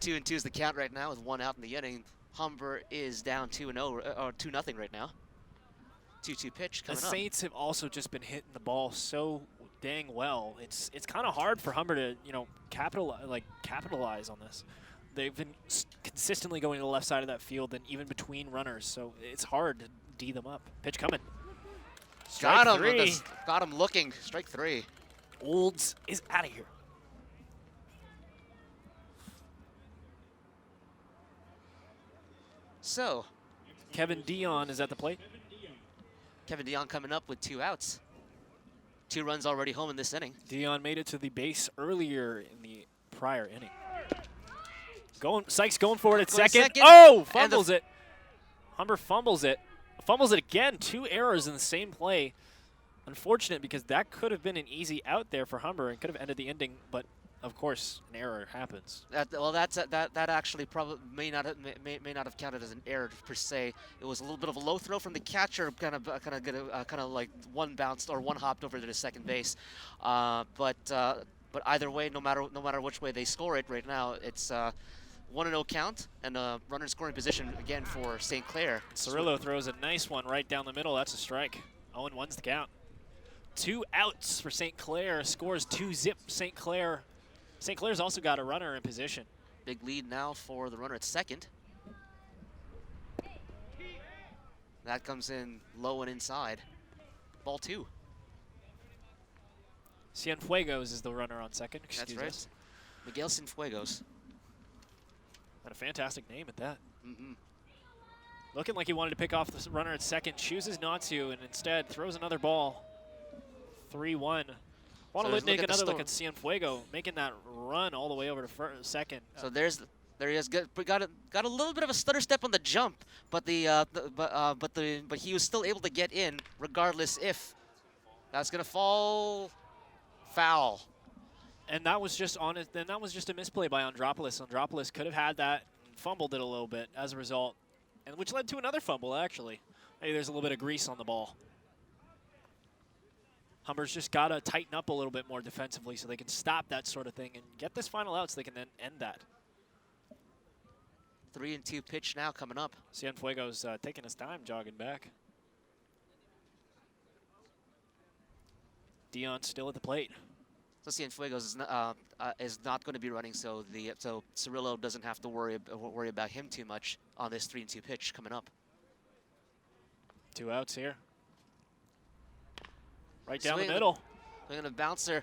2-2 is the count right now with 1 out in the inning. Humber is down 2-0 or 2-0 right now. 2-2 pitch coming up. The Saints have also just been hitting the ball so dang well. It's kind of hard for Humber to, you know, capitalize on this. They've been consistently going to the left side of that field and even between runners, so it's hard to D them up. Pitch coming. Got him. Three. Got him looking. Strike 3. Olds is out of here. So, Kevin Dion is at the plate. Kevin Dion coming up with 2 outs. 2 runs already home in this inning. Dion made it to the base earlier in the prior inning. Sykes going for it at second. Oh, fumbles it. Humber fumbles it. Fumbles it again. 2 errors in the same play. Unfortunate because that could have been an easy out there for Humber and could have ended the inning, but of course an error happens. That actually probably may not have counted as an error per se. It was a little bit of a low throw from the catcher, kind of like one bounced or one hopped over to the second base. But either way, no matter which way they score it right now, it's 1-0 count and a runner in scoring position again for St. Clair. Cirillo throws a nice one right down the middle. That's a strike. 0-1's the count. 2 outs for St. Clair. Scores 2-zip St. Clair. St. Clair's also got a runner in position. Big lead now for the runner at second. That comes in low and inside. Ball 2. Cienfuegos is the runner on second. That's right. Miguel Cienfuegos. Got a fantastic name at that. Mm-hmm. Looking like he wanted to pick off the runner at second, chooses not to, and instead throws another ball. 3-1. Want to take another look at Cienfuego, making that run all the way over to second. So there he is. Got a little bit of a stutter step on the jump, but he was still able to get in regardless if that's gonna fall foul. And that was just honest. Then that was just a misplay by Andropoulos. Andropoulos could have had that, and fumbled it a little bit as a result, and which led to another fumble actually. Hey, there's a little bit of grease on the ball. Humber's just got to tighten up a little bit more defensively so they can stop that sort of thing and get this final out so they can then end that. 3-2 pitch now coming up. Cienfuegos taking his time jogging back. Dion still at the plate. So Cienfuegos is not going to be running, so Cirillo doesn't have to worry about him too much on this 3-2 pitch coming up. 2 outs here. Right down the middle. Swinging a bouncer,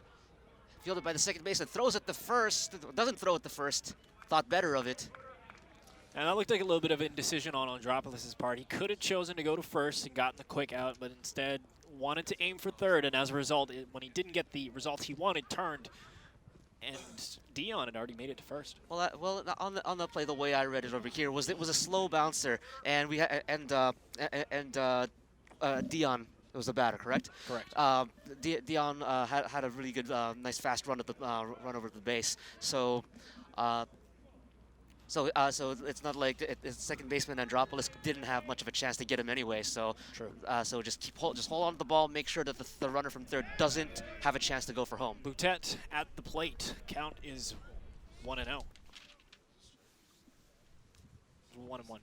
fielded by the second baseman, throws at the first. Doesn't throw at the first. Thought better of it. And that looked like a little bit of indecision on Andropoulos' part. He could have chosen to go to first and gotten the quick out, but instead wanted to aim for third, and as a result, when he didn't get the result he wanted, turned, and Dion had already made it to first. Well, on the play, the way I read it over here was it was a slow bouncer, and Dion was the batter, correct? Correct. Dion had a really good, nice fast run at the run over the base. So it's not like the second baseman Andropoulos didn't have much of a chance to get him anyway. So True. So just hold on to the ball, make sure that the runner from third doesn't have a chance to go for home. Boutet at the plate. Count is 1-0. 1-1.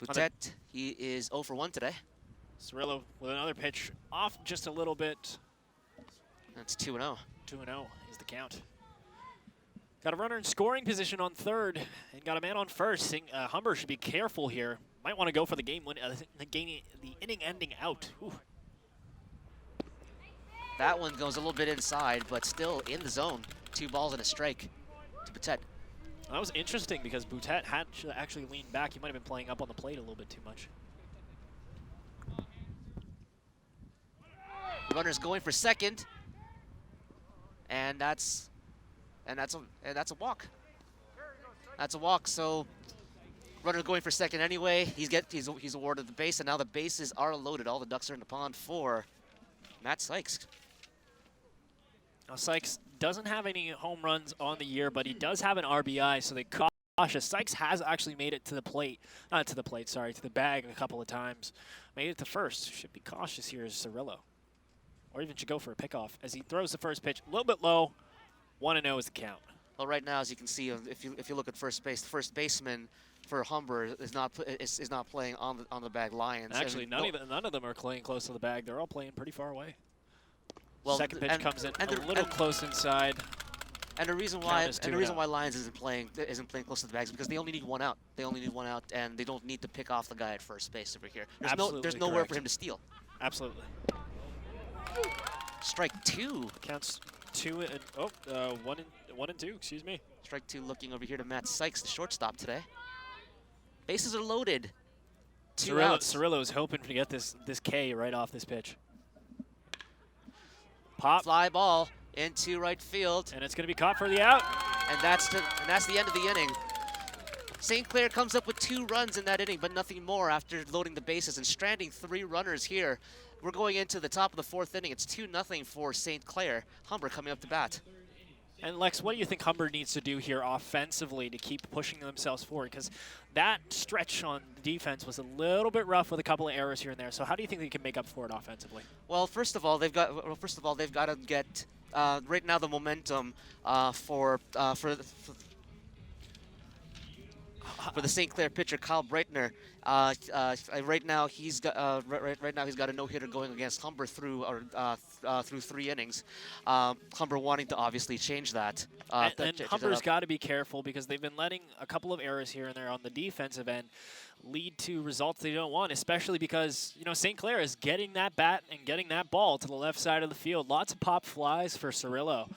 Boutet, he is 0 for 1 today. Cirillo with another pitch off just a little bit. That's 2-0. 2-0 is the count. Got a runner in scoring position on third and got a man on first. Humber should be careful here. Might want to go for the game win, the inning-ending out. Ooh. That one goes a little bit inside, but still in the zone. 2 balls and a strike to Boutet. That was interesting because Boutet had actually leaned back. He might have been playing up on the plate a little bit too much. Runner's going for second, and that's a walk. That's a walk. So runner going for second anyway. He's awarded the base, and now the bases are loaded. All the ducks are in the pond for Matt Sykes. Now Sykes doesn't have any home runs on the year, but he does have an RBI, so they cautious. Sykes has actually made it to the plate, not to the plate, sorry, to the bag a couple of times. Made it to first. Should be cautious here as Cirillo. Or even should go for a pickoff as he throws the first pitch a little bit low. 1-0 is the count. Well, right now, as you can see, if you look at first base, the first baseman for Humber is not playing on the bag Lions. Actually, none of them are playing close to the bag. They're all playing pretty far away. Well, second pitch comes in a little close inside. And the reason why Lions isn't playing close to the bags is because they only need 1 out. They only need 1 out, and they don't need to pick off the guy at first base over here. There's nowhere for him to steal. Absolutely. Strike 2. Counts 2 and 1 and 2. Excuse me. Strike 2. Looking over here to Matt Sykes, the shortstop today. Bases are loaded. 2 outs. Cirillo is hoping to get this K right off this pitch. Pop. Fly ball into right field. And it's going to be caught for the out. And that's the end of the inning. St. Clair comes up with 2 runs in that inning, but nothing more after loading the bases and stranding 3 runners here. We're going into the top of the 4th inning. It's 2-0 for St. Clair. Humber coming up to bat. And Lex, what do you think Humber needs to do here offensively to keep pushing themselves forward? Because that stretch on the defense was a little bit rough with a couple of errors here and there. So how do you think they can make up for it offensively? Well, first of all, they've got to get right now the momentum for the St. Clair pitcher Kyle Breitner. Right now he's got a no-hitter going against Humber through 3 innings. Humber wanting to obviously change that. And Humber's got to be careful because they've been letting a couple of errors here and there on the defensive end lead to results they don't want, especially because St. Clair is getting that bat and getting that ball to the left side of the field. Lots of pop flies for Cirillo.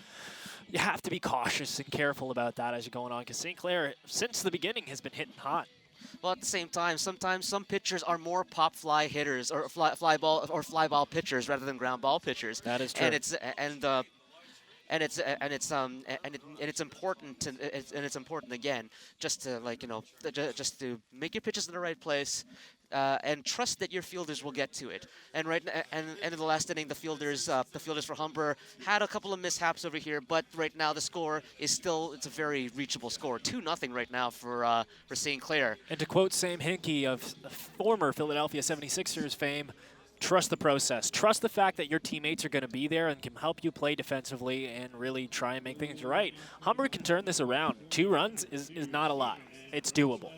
You have to be cautious and careful about that as you're going on because St. Clair, since the beginning, has been hitting hot. Well, at the same time, sometimes some pitchers are more pop fly hitters or fly ball pitchers rather than ground ball pitchers. That is true. And it's important again just to just to make your pitches in the right place. And trust that your fielders will get to it. And in the last inning, the fielders for Humber had a couple of mishaps over here, but right now the score is it's a very reachable score. 2-0 right now for St. Clair. And to quote Sam Hinkie of former Philadelphia 76ers fame, trust the process. Trust the fact that your teammates are going to be there and can help you play defensively and really try and make things right. Humber can turn this around. 2 runs is not a lot. It's doable.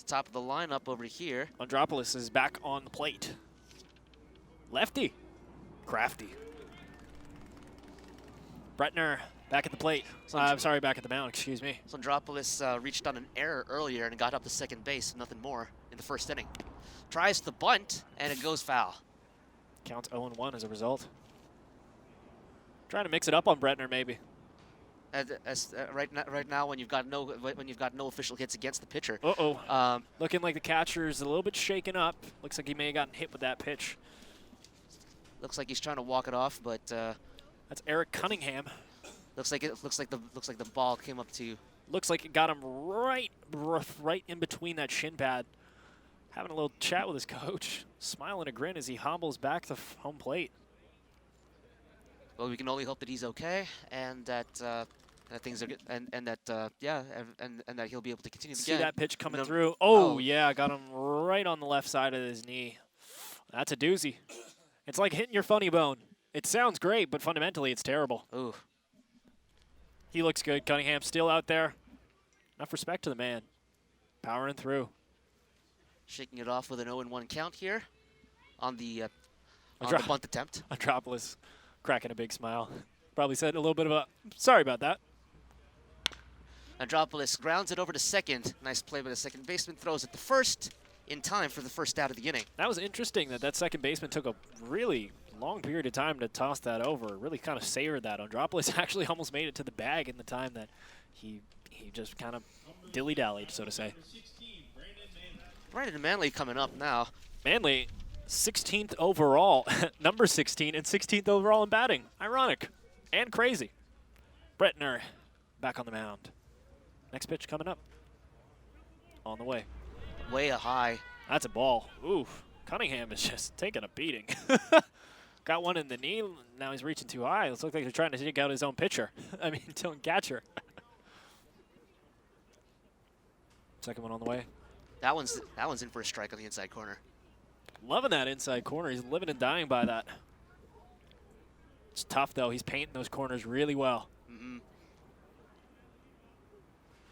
Top of the lineup over here. Andropoulos is back on the plate. Lefty. Crafty. Breitner back at the plate. I'm sorry, back at the mound, excuse me. So Andropoulos reached on an error earlier and got up to second base, nothing more in the 1st inning. Tries the bunt, and it goes foul. Counts 0-1 as a result. Trying to mix it up on Bretner, maybe. Right now, when you've got no official hits against the pitcher. Looking like the catcher's a little bit shaken up. Looks like he may have gotten hit with that pitch. Looks like he's trying to walk it off, but that's Eric Cunningham. Looks like the ball came up to. Looks like it got him right in between that shin pad. Having a little chat with his coach, smiling a grin as he hobbles back to home plate. Well, we can only hope that he's okay, and that things are good, and that that he'll be able to continue. See that pitch coming through? Oh yeah, got him right on the left side of his knee. That's a doozy. It's like hitting your funny bone. It sounds great, but fundamentally it's terrible. Ooh. He looks good. Cunningham still out there. Enough respect to the man. Powering through. Shaking it off with an 0-1 count here on the bunt attempt. Andropoulos cracking a big smile. Probably said a little bit of a, sorry about that. Andropoulos grounds it over to second. Nice play by the second baseman. Throws it to first in time for the first out of the inning. That was interesting that second baseman took a really long period of time to toss that over. Really kind of savored that. Andropoulos actually almost made it to the bag in the time that he just kind of dilly-dallied, so to say. Brandon Manley coming up now. Manley, 16th overall, number 16, and 16th overall in batting. Ironic and crazy. Bretner back on the mound. Next pitch coming up. On the way. Way high. That's a ball. Oof. Cunningham is just taking a beating. Got one in the knee. Now he's reaching too high. It looks like he's trying to take out his own pitcher. I mean, his own catcher. Second one on the way. That one's in for a strike on the inside corner. Loving that inside corner. He's living and dying by that. It's tough, though. He's painting those corners really well.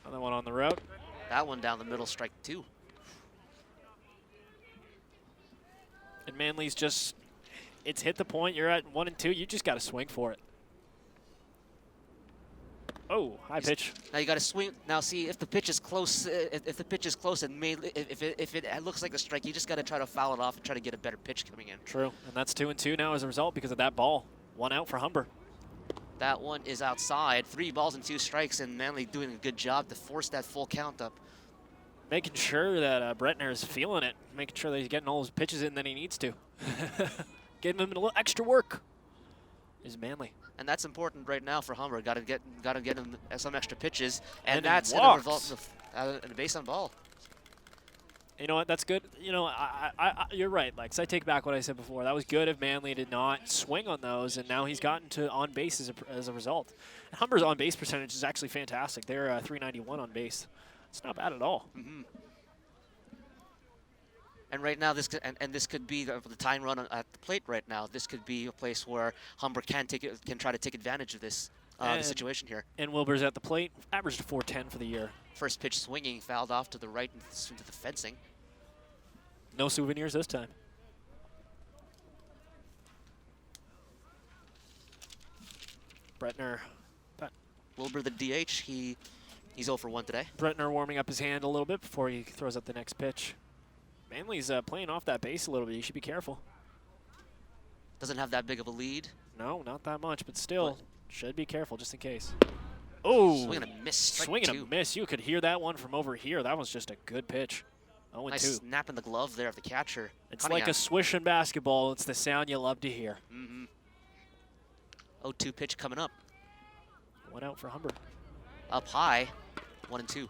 Another one on the road. That one down the middle, strike 2. And Manley's just, it's hit the point. You're at 1 and 2. You just got to swing for it. Oh, high pitch. Now you got to swing. Now see if the pitch is close. If the pitch is close, and if it looks like a strike, you just got to try to foul it off and try to get a better pitch coming in. True, and that's 2 and 2 now as a result because of that ball. 1 out for Humber. That one is outside. 3 balls and 2 strikes, and Manley doing a good job to force that full count up. Making sure that Bretner is feeling it, making sure that he's getting all his pitches in that he needs to. Giving him a little extra work. Is Manley. And that's important right now for Humber. Got to get him some extra pitches, and that's going to result in a base on ball. You know what? That's good. You know, you're right, Lex. I take back what I said before. That was good if Manley did not swing on those, and now he's gotten to on base as a result. And Humber's on base percentage is actually fantastic. They're 391 on base. It's not bad at all. And right now, this could be the tying run at the plate. Right now, this could be a place where Humber can try to take advantage of this the situation here. And Wilbur's at the plate, averaged a 410 for the year. First pitch swinging, fouled off to the right into the fencing. No souvenirs this time. Bretner. Wilbur, the DH, he's 0 for 1 today. Bretner warming up his hand a little bit before he throws up the next pitch. Manley's playing off that base a little bit. You should be careful. Doesn't have that big of a lead. No, not that much, but still, should be careful just in case. Oh! Swing and a miss. Swing and a miss. You could hear that one from over here. That was just a good pitch. 0-2. Nice snap in the glove there of the catcher. It's Cunningham. like a swish in basketball. It's the sound you love to hear. 0-2 pitch coming up. 1 out for Humber. Up high, 1 and 2.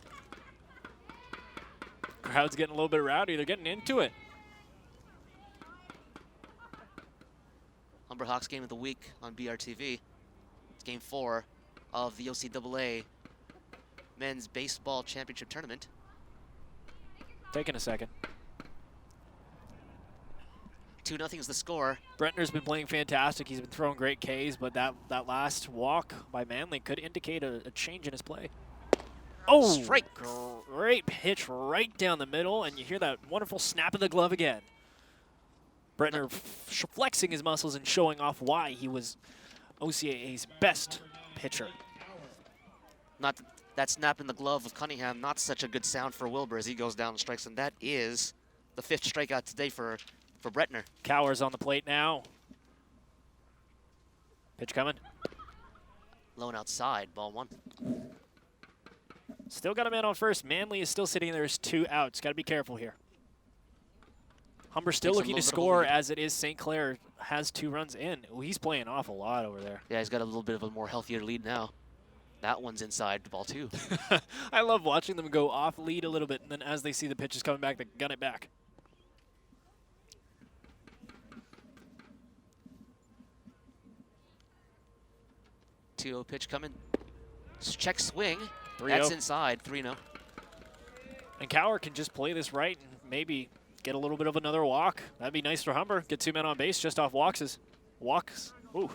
Crowd's getting a little bit rowdy. They're getting into it. Humber Hawks game of the week on BRTV. It's game 4 of the OCAA Men's Baseball Championship Tournament. Taking a second. 2-0 is the score. Bretner's been playing fantastic. He's been throwing great Ks, but that last walk by Manley could indicate a change in his play. Oh, strike. Great pitch right down the middle, and you hear that wonderful snap of the glove again. Bretner flexing his muscles and showing off why he was OCAA's best pitcher. Not that snap in the glove of Cunningham, not such a good sound for Wilbur as he goes down and strikes, and that is the 5th strikeout today for Bretner. Cowers on the plate now. Pitch coming. Low and outside, ball 1. Still got a man on first. Manly is still sitting there. There's 2 outs. Got to be careful here. Humber still Takes a looking to little bit of a score lead. as it is. St. Clair has 2 runs in. Ooh, he's playing an awful lot over there. Yeah, he's got a little bit of a more healthier lead now. That one's inside, ball 2. I love watching them go off lead a little bit, and then as they see the pitches coming back, they gun it back. Two-0 pitch coming. Check swing. 3-0. That's inside, 3-0. And Cower can just play this right and maybe get a little bit of another walk. That'd be nice for Humber. Get 2 men on base just off walks. Ooh.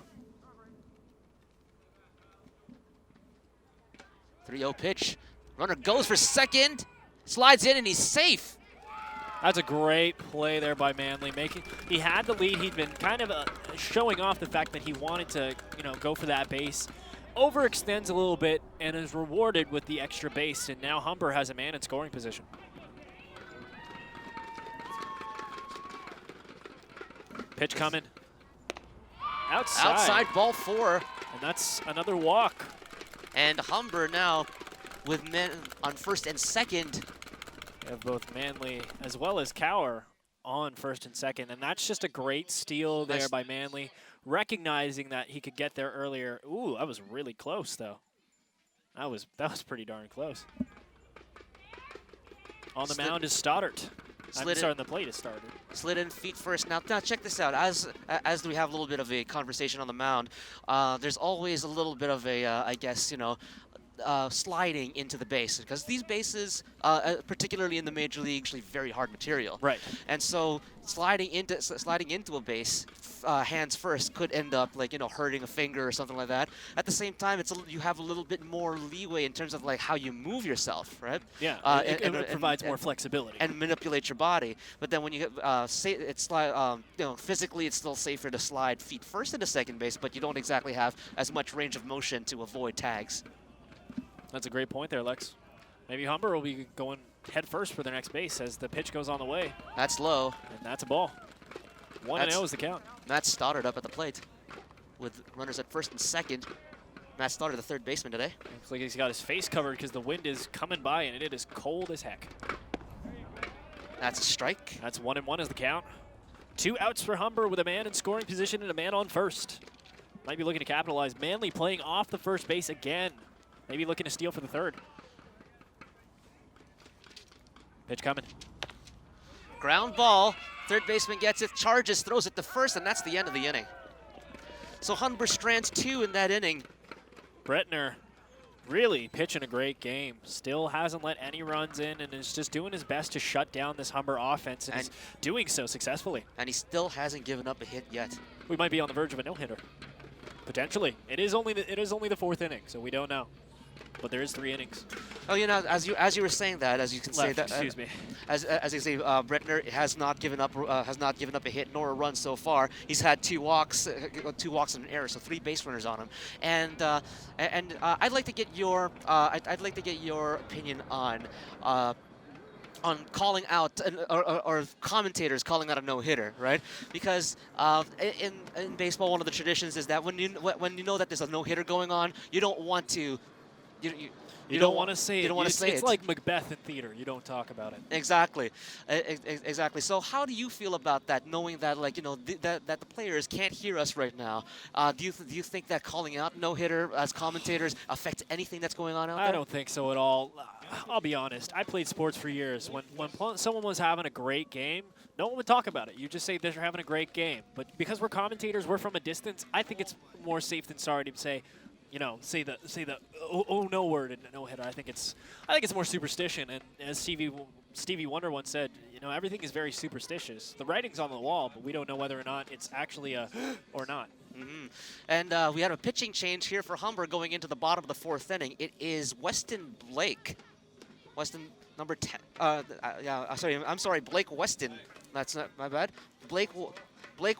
3-0 pitch. Runner goes for second. Slides in and he's safe. That's a great play there by Manly. He had the lead. He'd been kind of showing off the fact that he wanted to, go for that base. Overextends a little bit and is rewarded with the extra base. And now Humber has a man in scoring position. Pitch coming. Outside. Outside, ball 4. And that's another walk. And Humber now with men on first and second. We have both Manly as well as Cower on first and second. And that's just a great steal there by Manly, recognizing that he could get there earlier. Ooh, that was really close, though. That was pretty darn close. On the mound is Stoddart. On the plate is Stoddart. Slid in feet first. Now check this out. As we have a little bit of a conversation on the mound, there's always a little bit of a, I guess, sliding into the base, because these bases, particularly in the major league, actually very hard material. Right. And so sliding into a base, hands first, could end up hurting a finger or something like that. At the same time, you have a little bit more leeway in terms of how you move yourself, right? Yeah. It provides more flexibility and manipulate your body. But then when you physically, it's still safer to slide feet first into second base, but you don't exactly have as much range of motion to avoid tags. That's a great point there, Lex. Maybe Humber will be going head first for their next base as the pitch goes on the way. That's low. And that's a ball. 1-0 is the count. Matt Stoddard up at the plate with runners at first and second. Matt Stoddard, the third baseman today. Looks like he's got his face covered because the wind is coming by and it is cold as heck. That's a strike. That's 1-1 is the count. 2 outs for Humber with a man in scoring position and a man on first. Might be looking to capitalize. Manly playing off the first base again. Maybe looking to steal for the third. Pitch coming. Ground ball. Third baseman gets it, charges, throws it to first, and that's the end of the inning. So Humber strands 2 in that inning. Bretner really pitching a great game. Still hasn't let any runs in and is just doing his best to shut down this Humber offense and is doing so successfully. And he still hasn't given up a hit yet. We might be on the verge of a no-hitter. Potentially. It is only the 4th inning, so we don't know. But there is 3 innings. Oh, as you were saying that, as you can say that. Excuse me. As you say, Bretner has not given up a hit nor a run so far. He's had 2 walks and an error, so 3 base runners on him. And I'd like to get your opinion on calling out or commentators calling out a no-hitter, right? Because in baseball, one of the traditions is that when you know that there's a no-hitter going on, you don't want to. You don't want to say it. You don't want to say it. It's like Macbeth in theater. You don't talk about it. Exactly. Exactly. So how do you feel about that, knowing that that the players can't hear us right now? Do you think that calling out no-hitter as commentators affects anything that's going on out there? I don't think so at all. I'll be honest. I played sports for years. When someone was having a great game, no one would talk about it. You just say they're having a great game. But because we're commentators, we're from a distance. I think it's more safe than sorry to say. Say the oh no word in no hitter. I think it's more superstition. And as Stevie Wonder once said, everything is very superstitious. The writing's on the wall, but we don't know whether or not it's actually a or not. Mm-hmm. And we had a pitching change here for Humber going into the bottom of the 4th inning. It is Weston Blake. Weston number 10. I'm sorry, Blake Weston. That's not my bad. Blake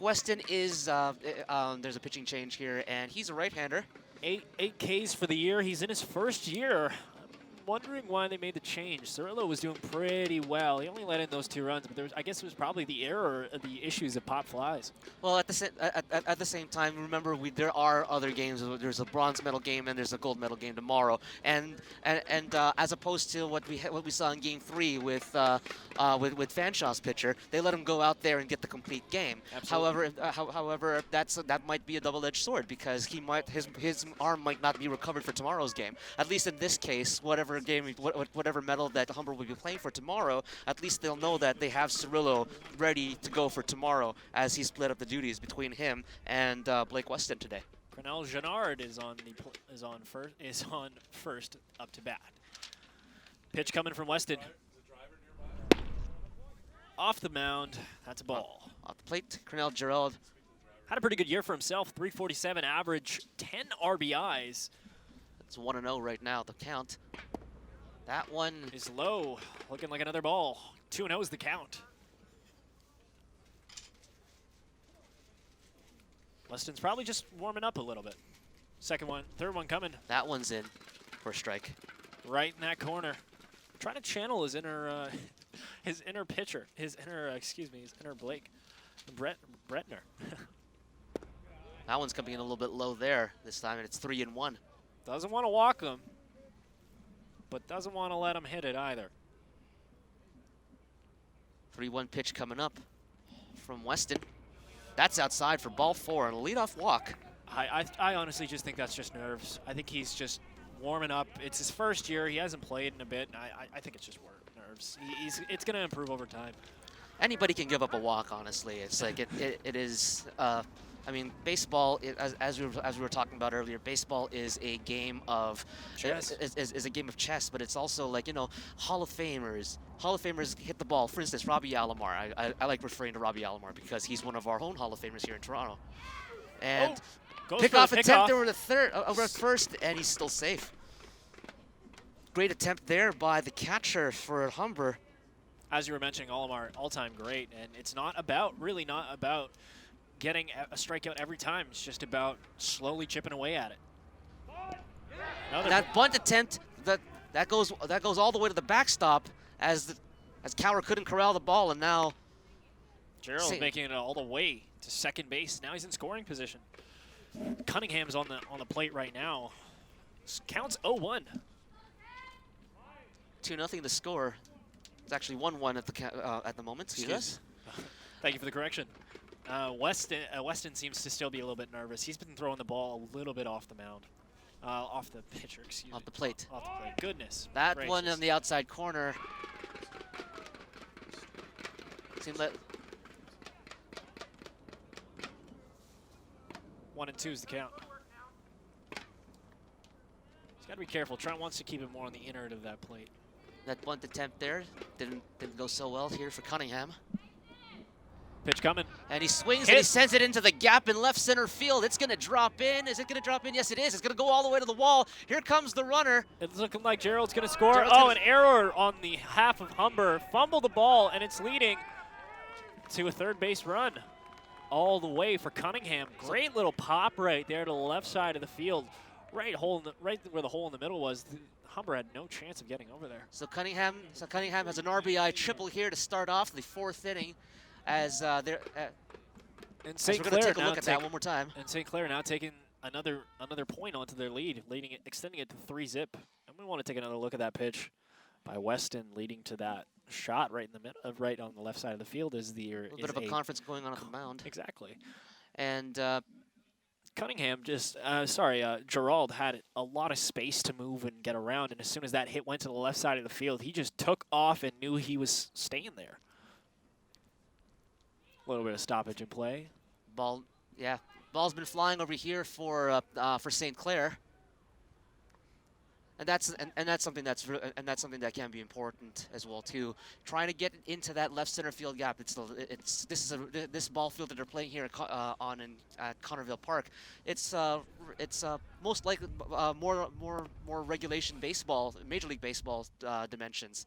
Weston is. There's a pitching change here, and he's a right-hander. 8 Ks for the year. He's in his first year. I'm wondering why they made the change. Cirillo was doing pretty well. He only let in those 2 runs, but there was, I guess it was probably the error of the issues of pop flies. Well, at the same time, remember there are other games. There's a bronze medal game and there's a gold medal game tomorrow. And as opposed to what we saw in Game 3 with Fanshaw's pitcher, they let him go out there and get the complete game. Absolutely. However, that might be a double-edged sword because his arm might not be recovered for tomorrow's game. At least in this case, whatever medal that Humber will be playing for tomorrow, at least they'll know that they have Cirillo ready to go for tomorrow as he split up the duties between him and Blake Weston today. Cornell Genard is on first up to bat. Pitch coming from Weston. Off the mound, that's a ball. Off the plate, Cornell Gerald. Had a pretty good year for himself, 347 average, 10 RBIs. It's 1-0 right now, the count. That one is low, looking like another ball. 2-0 is the count. Weston's probably just warming up a little bit. Third one coming. That one's in for a strike. Right in that corner. Trying to channel his inner pitcher, his inner Blake, Bretner. That one's coming in a little bit low there this time, and it's 3-1. Doesn't want to walk him, but doesn't want to let him hit it either. 3-1 pitch coming up from Weston. That's outside for ball 4 and a leadoff walk. I honestly just think that's just nerves. I think he's just warming up. It's his first year. He hasn't played in a bit. And I think it's just nerves. It's going to improve over time. Anybody can give up a walk, honestly. It's like it is. I mean, baseball, as we were talking about earlier, baseball is a game of chess. Is a game of chess, but it's also like, you know, Hall of Famers. Hall of Famers hit the ball. For instance, Robbie Alomar. I like referring to Robbie Alomar because he's one of our own Hall of Famers here in Toronto. And pickoff attempt over the first, and he's still safe. Great attempt there by the catcher for Humber. As you were mentioning, Alomar, all-time great, and it's really not about getting a strikeout every time. It's just about slowly chipping away at it. That bunt attempt, that goes all the way to the backstop as Cowher couldn't corral the ball, and now Gerald's making it all the way to second base. Now he's in scoring position. Cunningham's on the plate right now. Counts 0-1. 2-0 the score. It's actually 1-1 at the moment. Excuse us. Thank you for the correction. Weston seems to still be a little bit nervous. He's been throwing the ball a little bit off the mound. Off the pitcher, excuse me. Off the plate. Off the plate. Goodness. That gracious. one on the outside corner. Seemed like 1-2 is the count. He's got to be careful. Trent wants to keep it more on the inner of that plate. That bunt attempt there didn't go so well here for Cunningham. Pitch coming. And he swings and he sends it into the gap in left center field. It's going to drop in. Is it going to drop in? Yes, it is. It's going to go all the way to the wall. Here comes the runner. It's looking like Gerald's going to score. An error on the half of Humber. Fumble the ball, and it's leading to a third base run all the way for Cunningham. Great little pop right there to the left side of the field. Right where the hole in the middle was. Humber had no chance of getting over there. So Cunningham has an RBI triple here to start off the 4th inning. As we're going to take a look at that one more time. And St. Clair now taking another point onto their lead, extending it to 3-zip. And we want to take another look at that pitch by Weston, leading to that shot right in the middle, right on the left side of the field. Is a little bit of a conference going on at the mound. Exactly. And Cunningham Gerald had a lot of space to move and get around, and as soon as that hit went to the left side of the field, he just took off and knew he was staying there. A little bit of stoppage in play. Ball's been flying over here for St. Clair, and that's something that can be important as well too. Trying to get into that left center field gap. This ball field that they're playing here at Connorville Park. It's most likely more regulation baseball, Major League Baseball dimensions,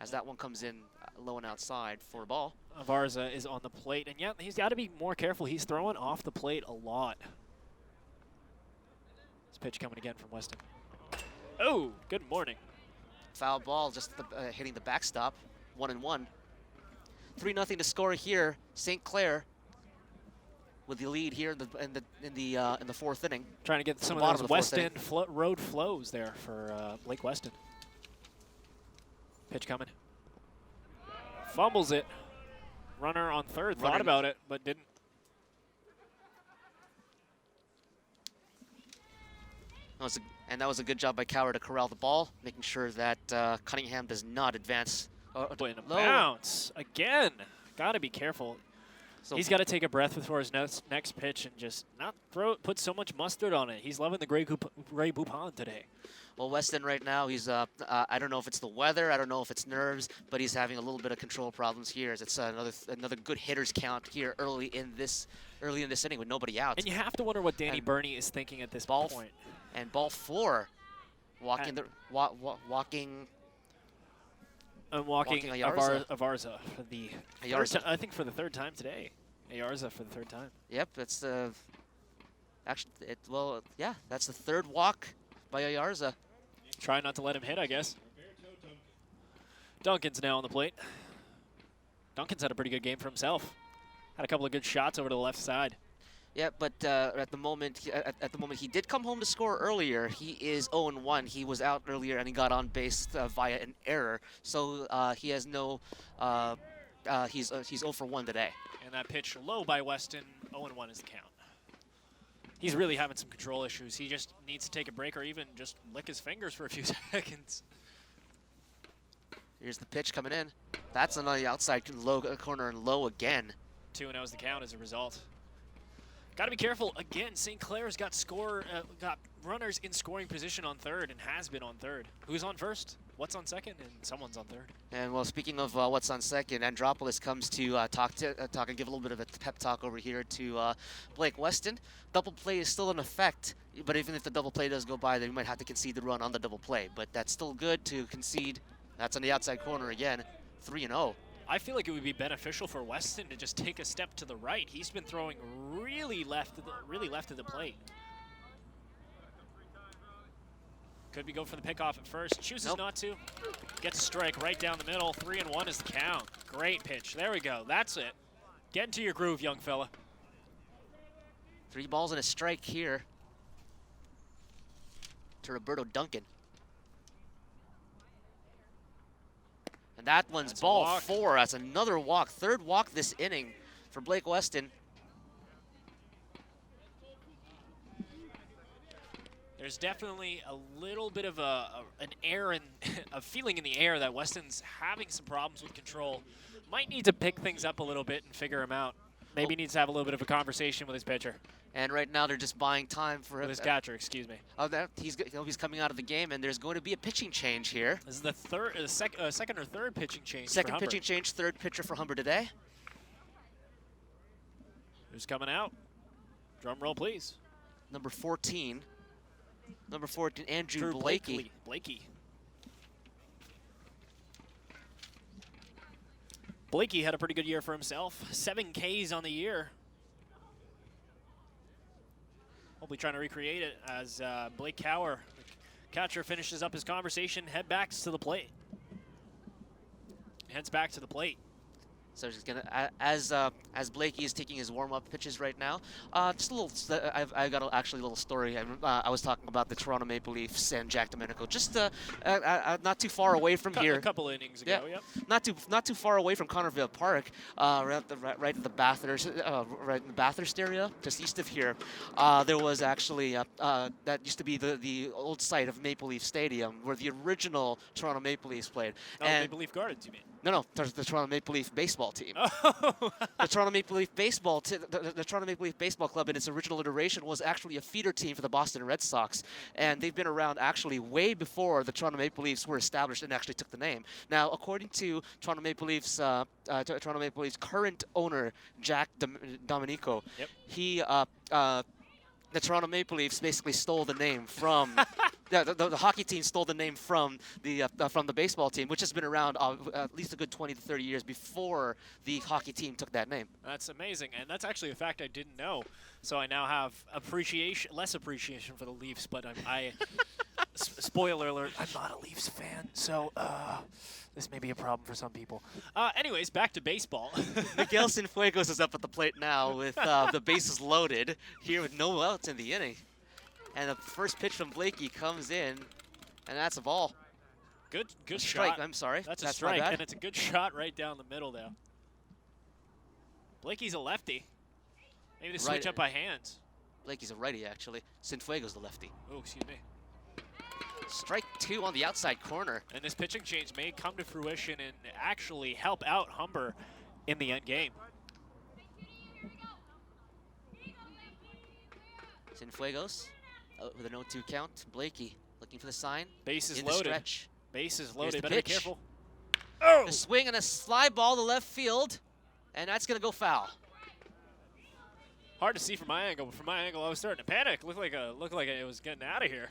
as that one comes in low and outside for a ball. Avarza is on the plate, and yeah, he's got to be more careful. He's throwing off the plate a lot. This pitch coming again from Weston. Oh, good morning. foul ball just hitting the backstop. 1-1. 3-0 to score here. St. Clair with the lead here in the fourth inning. Trying to get some of those West End road flows there for Blake Weston. Pitch coming. Fumbles it. Runner on third. Thought about it, but didn't. That was a good job by Cower to corral the ball, making sure that Cunningham does not advance. In a bounce again. Got to be careful. So he's got to take a breath before his next pitch and just not put so much mustard on it. He's loving the Grey Poupon today. Well, Weston right now, he's I don't know if it's the weather, I don't know if it's nerves, but he's having a little bit of control problems here. As it's another good hitters count here early in this inning with nobody out. And you have to wonder what Danny Burney is thinking at this point. And ball 4, walking Avarza for the I think for the third time today. Ayarza for the third time. Yep, that's that's the third walk by Ayarza. Try not to let him hit, I guess. Duncan's now on the plate. Duncan's had a pretty good game for himself. Had a couple of good shots over to the left side. Yeah, but at the moment he did come home to score earlier. He is 0-1. He was out earlier and he got on base via an error. So he has no. He's 0 for 1 today. And that pitch low by Weston. 0-1 is the count. He's really having some control issues. He just needs to take a break or even just lick his fingers for a few seconds. Here's the pitch coming in. That's on the outside corner and low again. 2-0 is the count as a result. Got to be careful. Again, St. Clair's got runners in scoring position on third and has been on third. Who's on first? What's on second? And someone's on third. And well, speaking of what's on second, Andropoulos comes to talk and give a little bit of a pep talk over here to Blake Weston. Double play is still in effect, but even if the double play does go by, then we might have to concede the run on the double play. But that's still good to concede. That's on the outside corner again, 3-0. I feel like it would be beneficial for Weston to just take a step to the right. He's been throwing really left of the plate. Could be go for the pickoff at first. Chooses not to. Gets a strike right down the middle. 3-1 is the count. Great pitch. There we go. That's it. Get into your groove, young fella. 3 balls and a strike here to Roberto Duncan. And that one's ball 4. That's another walk. Third walk this inning for Blake Weston. There's definitely a little bit of an air and a feeling in the air that Weston's having some problems with control. Might need to pick things up a little bit and figure him out. Maybe needs to have a little bit of a conversation with his pitcher. And right now they're just buying time for his catcher. Excuse me. Oh, he's coming out of the game, and there's going to be a pitching change here. This is the second or third pitching change. Second pitching change, third pitcher for Humber today. Who's coming out? Drum roll, please. Number 14. Number 14, Andrew Blakey. Blakey had a pretty good year for himself. 7 Ks on the year. Hopefully trying to recreate it as Blake Cower, the catcher, finishes up his conversation, heads back to the plate. So he's gonna, as Blakey is taking his warm-up pitches right now. Just a little, I got actually a little story. I was talking about the Toronto Maple Leafs and Jack Domenico. Just not too far away from here. A couple innings ago, yep. Not too far away from Connorville Park. Right at the Bathurst, right in the Bathurst area, just east of here. There was actually that used to be the old site of Maple Leaf Stadium, where the original Toronto Maple Leafs played. Oh, Maple Leaf Gardens, you mean? No, the Toronto Maple Leaf baseball team. Oh. The Toronto Maple Leaf baseball, the Toronto Maple Leaf baseball club in its original iteration was actually a feeder team for the Boston Red Sox, and they've been around actually way before the Toronto Maple Leafs were established and actually took the name. Now, according to Toronto Maple Leafs current owner Jack Domenico, yep. He the Toronto Maple Leafs basically stole the name from. Yeah, the hockey team stole the name from the baseball team, which has been around at least a good 20 to 30 years before the hockey team took that name. That's amazing, and that's actually a fact I didn't know. So I now have less appreciation for the Leafs, but I Spoiler alert, I'm not a Leafs fan, so this may be a problem for some people. Anyways, back to baseball. Miguel Cienfuegos is up at the plate now with the bases loaded here with no outs in the inning. And the first pitch from Blakey comes in, and that's a ball. Good strike, shot. I'm sorry. That's a my strike, bad. and it's a good shot right down the middle there. Blakey's a lefty. Maybe they switch up by hands. Blakey's a righty, actually. Cienfuegos the lefty. Oh, excuse me. Strike 2 on the outside corner. And this pitching change may come to fruition and actually help out Humber in the end game. Cienfuegos with a 0-2 count. Blakey looking for the sign. Bases in the loaded. stretch. Bases the loaded. Better be pitch. careful. Oh! A swing and a fly ball to left field, and that's going to go foul. Hard to see from my angle, but from my angle, I was starting to panic. Looked like it was getting out of here.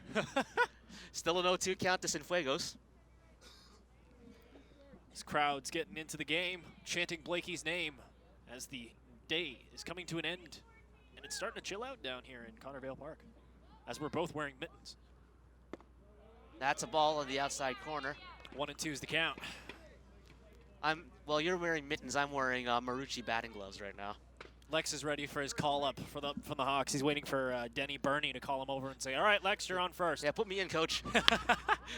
Still a 0-2 count to Cienfuegos. This crowd's getting into the game, chanting Blakey's name as the day is coming to an end. And it's starting to chill out down here in Connervale Park as we're both wearing mittens. That's a ball on the outside corner. 1 and 2 is the count. Well, you're wearing mittens. I'm wearing Marucci batting gloves right now. Lex is ready for his call up from the Hawks. He's waiting for Denny Burney to call him over and say, "All right, Lex, you're on first." Yeah, put me in, coach.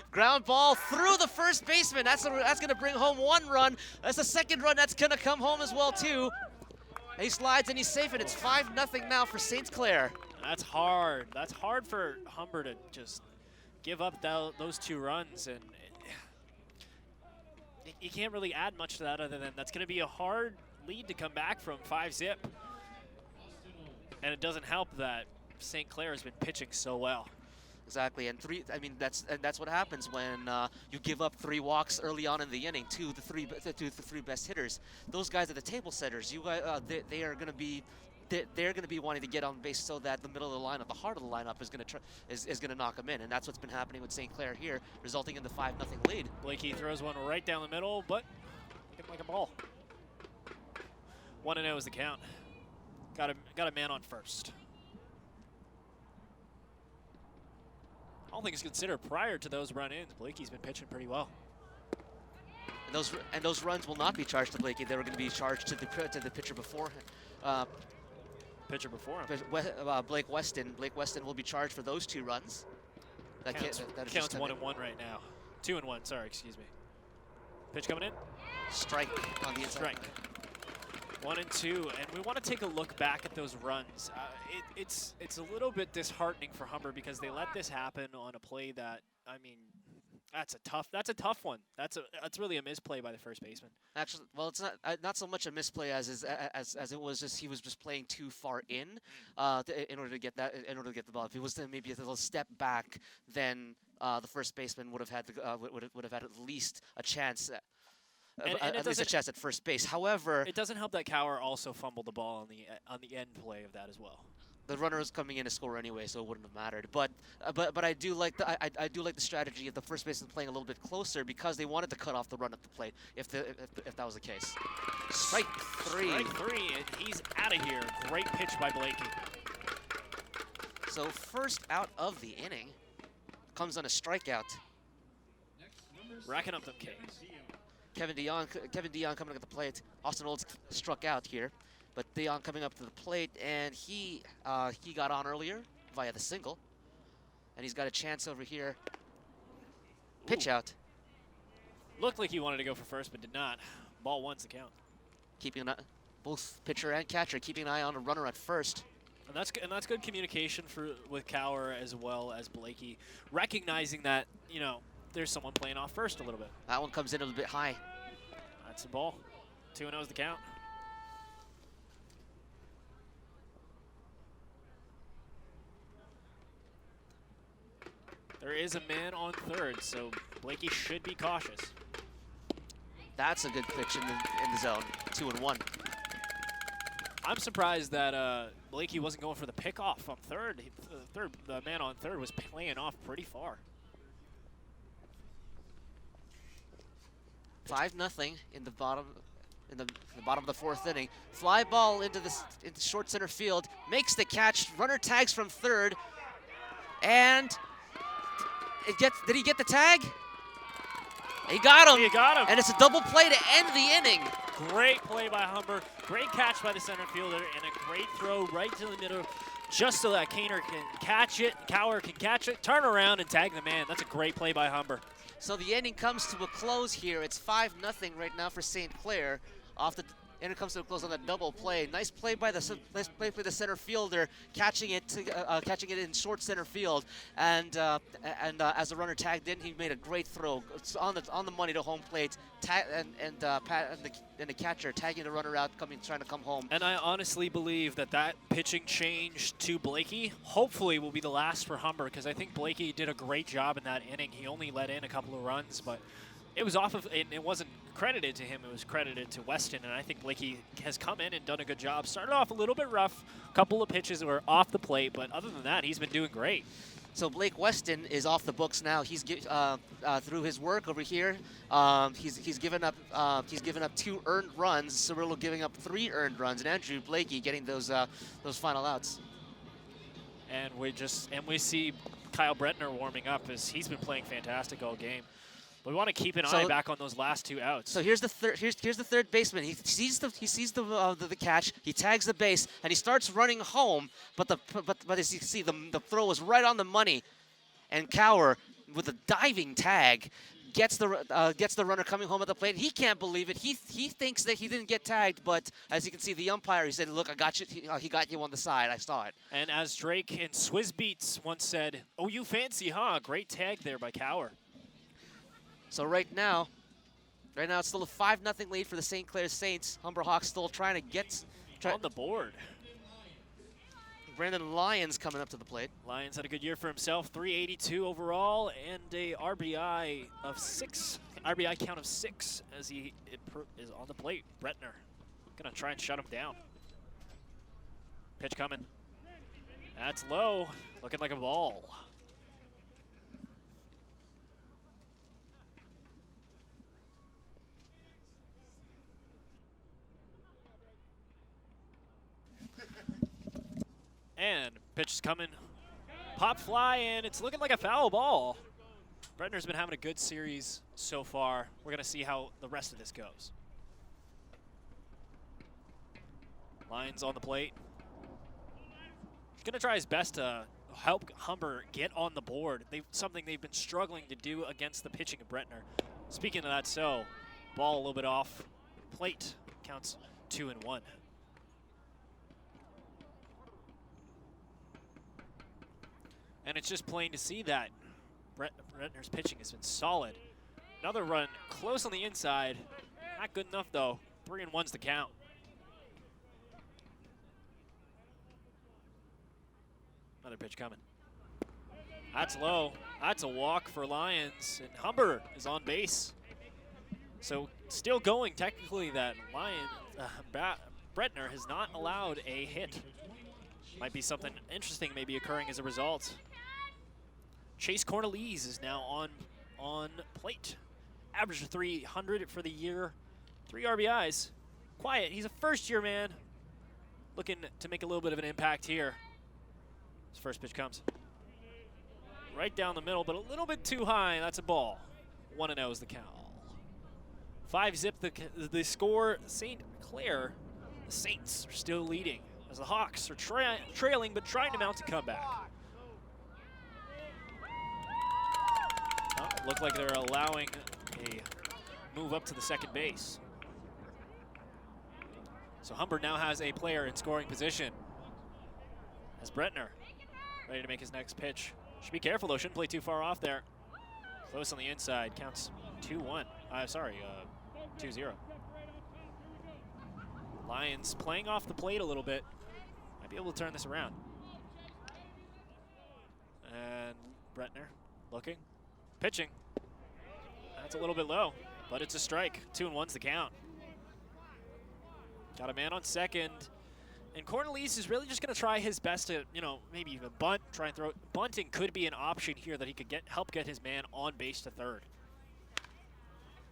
Ground ball through the first baseman. That's going to bring home 1 run. That's the second run that's going to come home as well, too. He slides and he's safe, and it's 5-0 now for St. Clair. That's hard. That's hard for Humber to just give up those 2 runs, and you can't really add much to that other than that's going to be a hard lead to come back from 5-zip. And it doesn't help that St. Clair has been pitching so well. Exactly, and that's what happens when you give up 3 walks early on in the inning to the three best hitters. Those guys are the table setters. You guys, they are going to be. They're going to be wanting to get on base so that the middle of the lineup, the heart of the lineup, is going to knock them in, and that's what's been happening with St. Clair here, resulting in the 5-0 lead. Blakey throws one right down the middle, but looking like a ball. 1-0 is the count. Got a man on first. All things considered, prior to those run-ins, Blakey's been pitching pretty well. And those runs will not be charged to Blakey. They were going to be charged to the pitcher before. Pitcher before him. Blake Weston. Blake Weston will be charged for those 2 runs. That counts 1 and 1 right now. 2 and 1. Sorry, excuse me. Pitch coming in. Strike on the inside. Strike. 1 and 2, and we want to take a look back at those runs. It's a little bit disheartening for Humber because they let this happen on a play that, I mean, that's a tough one. That's really a misplay by the first baseman. Actually, well, it's not so much a misplay as it was just he was just playing too far in order to get the ball. If he was to maybe a little step back, then the first baseman would have had at least a chance. At least a chance at first base. However, it doesn't help that Cower also fumbled the ball on the end play of that as well. The runner was coming in to score anyway, so it wouldn't have mattered. But I do like the strategy of the first baseman playing a little bit closer because they wanted to cut off the run at the plate if that was the case. Strike 3. Strike 3, and he's out of here. Great pitch by Blakey. So first out of the inning comes on a strikeout. Racking up them Ks. Kevin Dion coming up at the plate. Austin Olds struck out here, but Dion coming up to the plate, and he got on earlier via the single, and he's got a chance over here. Pitch out. Looked like he wanted to go for first, but did not. Ball 1's the count. Keeping both pitcher and catcher keeping an eye on a runner at first. And that's good communication with Cower as well as Blakey, recognizing that there's someone playing off first a little bit. That one comes in a little bit high. That's the ball. 2-0 is the count. There is a man on third, so Blakey should be cautious. That's a good pitch in the zone. 2-1. I'm surprised that Blakey wasn't going for the pickoff on third. The man on third was playing off pretty far. 5-0 in the bottom of the 4th inning. Fly ball into short center field, makes the catch. Runner tags from third, and Did he get the tag? He got him. He got him. And it's a double play to end the inning. Great play by Humber. Great catch by the center fielder, and a great throw right to the middle, just so that Kaner can catch it, Cower can catch it, turn around, and tag the man. That's a great play by Humber. So the inning comes to a close here. It's 5-0 right now for St. Clair. Inning comes to a close on that double play. Nice play by the center fielder, catching it in short center field, and as the runner tagged in, he made a great throw. It's on the money to home plate, and the catcher tagging the runner out, trying to come home. And I honestly believe that pitching change to Blakey hopefully will be the last for Humber, because I think Blakey did a great job in that inning. He only let in a couple of runs, but it was off of, it wasn't credited to him, it was credited to Weston, and I think Blakey has come in and done a good job. Started off a little bit rough, a couple of pitches were off the plate, but other than that, he's been doing great. So Blake Weston is off the books now. He's through his work over here. He's given up 2 earned runs. Cirillo giving up 3 earned runs, and Andrew Blakey getting those final outs. And we see Kyle Brentner warming up, as he's been playing fantastic all game. But we want to keep an eye back on those last 2 outs. So here's the third baseman. He sees the catch. He tags the base and he starts running home. But as you can see, the throw was right on the money, and Cower with a diving tag gets the runner coming home at the plate. He can't believe it. He thinks that he didn't get tagged, but as you can see, the umpire, he said, "Look, I got you." He got you on the side. I saw it. And as Drake in Swizz Beats once said, "Oh, you fancy, huh?" Great tag there by Cower. So right now it's still a 5-0 lead for the St. Clair Saints. Humber Hawks still trying to get on the board. Brandon Lyons coming up to the plate. Lyons had a good year for himself, 382 overall, and a RBI count of 6 as he is on the plate. Brentner gonna try and shut him down. Pitch coming. That's low, looking like a ball. And pitch is coming, pop fly, and it's looking like a foul ball. Brentner's been having a good series so far. We're gonna see how the rest of this goes. Lyons on the plate. He's gonna try his best to help Humber get on the board. Something they've been struggling to do against the pitching of Brentner. Speaking of that, so ball a little bit off plate, counts 2-1. And it's just plain to see that Brentner's pitching has been solid. Another run close on the inside. Not good enough, though. 3-1's the count. Another pitch coming. That's low. That's a walk for Lyons. And Humber is on base. So still going. Technically, that Brentner has not allowed a hit. Might be something interesting maybe occurring as a result. Chase Cornelise is now on plate. Average of 300 for the year. 3 RBIs. Quiet. He's a first-year man. Looking to make a little bit of an impact here. His first pitch comes. Right down the middle, but a little bit too high. That's a ball. 1-0 is the count. 5-zip the score. St. Clair, the Saints are still leading, as the Hawks are trailing but trying to mount a comeback. Look like they're allowing a move up to the second base. So Humber now has a player in scoring position. As Brentner ready to make his next pitch. Should be careful though, shouldn't play too far off there. Close on the inside, counts 2-1. 2-0. Lyons playing off the plate a little bit. Might be able to turn this around. And Brentner looking. Pitching. That's a little bit low, but it's a strike. 2-1's the count. Got a man on second. And Cornelise is really just going to try his best to, maybe even bunt, try and throw. Bunting could be an option here that he could help get his man on base to third.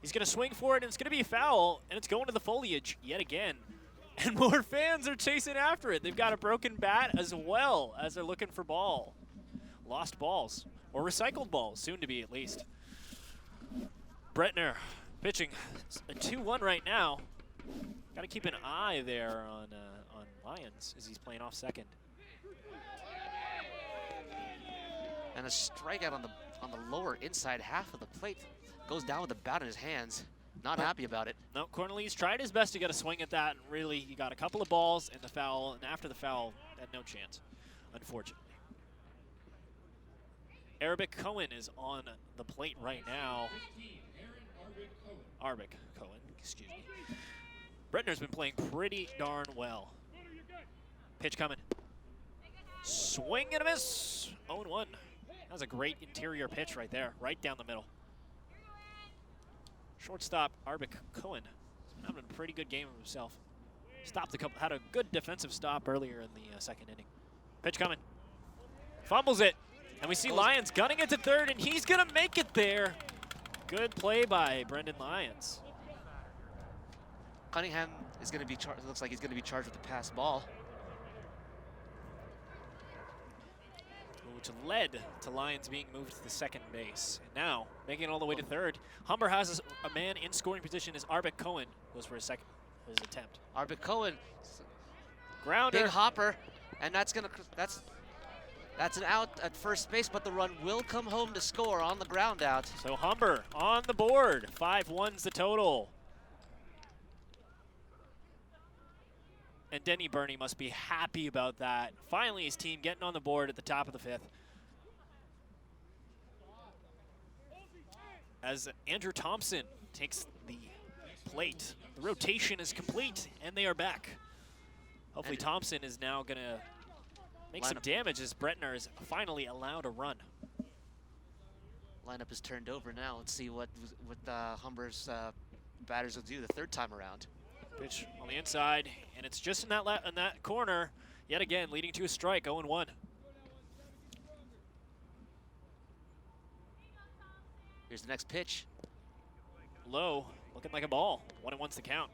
He's going to swing for it, and it's going to be a foul, and it's going to the foliage yet again. And more fans are chasing after it. They've got a broken bat as well as they're looking for lost balls. Or or recycled balls, soon to be at least. Bretner pitching a 2-1 right now. Got to keep an eye there on Lyons as he's playing off second. And a strikeout on the lower inside half of the plate. Goes down with the bat in his hands. Not happy about it. No, Cornelius tried his best to get a swing at that, and really he got a couple of balls and the foul, and after the foul, had no chance, unfortunately. Arabic Cohen is on the plate right now. Arabic Cohen, excuse me. Bretner's been playing pretty darn well. Pitch coming. Swing and a miss. 0-1. That was a great interior pitch right there, right down the middle. Shortstop Arabic Cohen has been having a pretty good game of himself. Stopped had a good defensive stop earlier in the second inning. Pitch coming. Fumbles it. And we see Lyons gunning it to third, and he's going to make it there. Good play by Brendan Lyons. Cunningham is going to be charged. Looks like he's going to be charged with the pass ball. Which led to Lyons being moved to the second base. And now, making it all the way to third, Humber has a man in scoring position as Arabic Cohen goes for his attempt. Arabic Cohen, Grounder. big hopper, and that's an out at first base, but the run will come home to score on the ground out. So Humber on the board. 5-1's the total. And Denny Burney must be happy about that. Finally, his team getting on the board at the top of the fifth. As Andrew Thompson takes the plate. The rotation is complete, and they are back. Hopefully Thompson is now going to make some damage as Bretner is finally allowed a run. Lineup is turned over now. Let's see what Humber's batters will do the third time around. Pitch on the inside, and it's just in that corner, yet again, leading to a strike, 0-1. Here's the next pitch. Low, looking like a ball. 1-1's the count.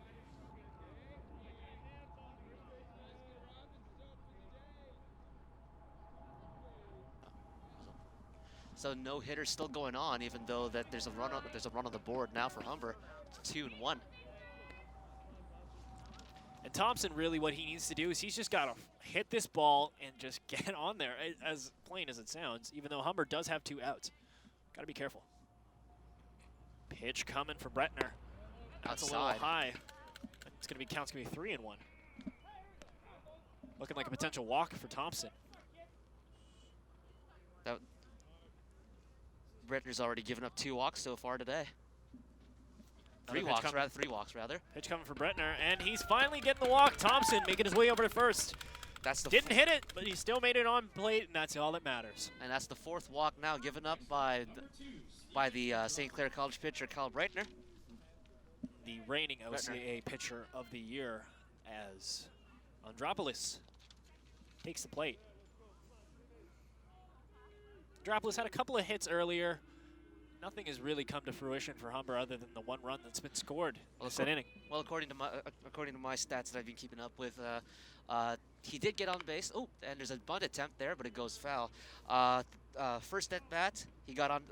So no hitter still going on, even though that there's a run on the board now for Humber. It's 2-1. And Thompson, really what he needs to do is he's just got to hit this ball and just get on there, as plain as it sounds, even though Humber does have 2 outs. Got to be careful. Pitch coming for Bretner. That's a little high. It's going to be, count's going to be 3-1. Looking like a potential walk for Thompson. Bretner's already given up 2 walks so far today. Three walks rather. Pitch coming for Bretner, and he's finally getting the walk. Thompson making his way over to first. Didn't hit it, but he still made it on plate, and that's all that matters. And that's the 4th walk now given up by the St. Clair College pitcher, Kyle Breitner. The reigning OCAA pitcher of the year, as Andropoulos takes the plate. Andropoulos had a couple of hits earlier. Nothing has really come to fruition for Humber other than the 1 run that's been scored in this inning. Well, according to my stats that I've been keeping up with, he did get on base. Oh, and there's a bunt attempt there, but it goes foul. First at bat, he got on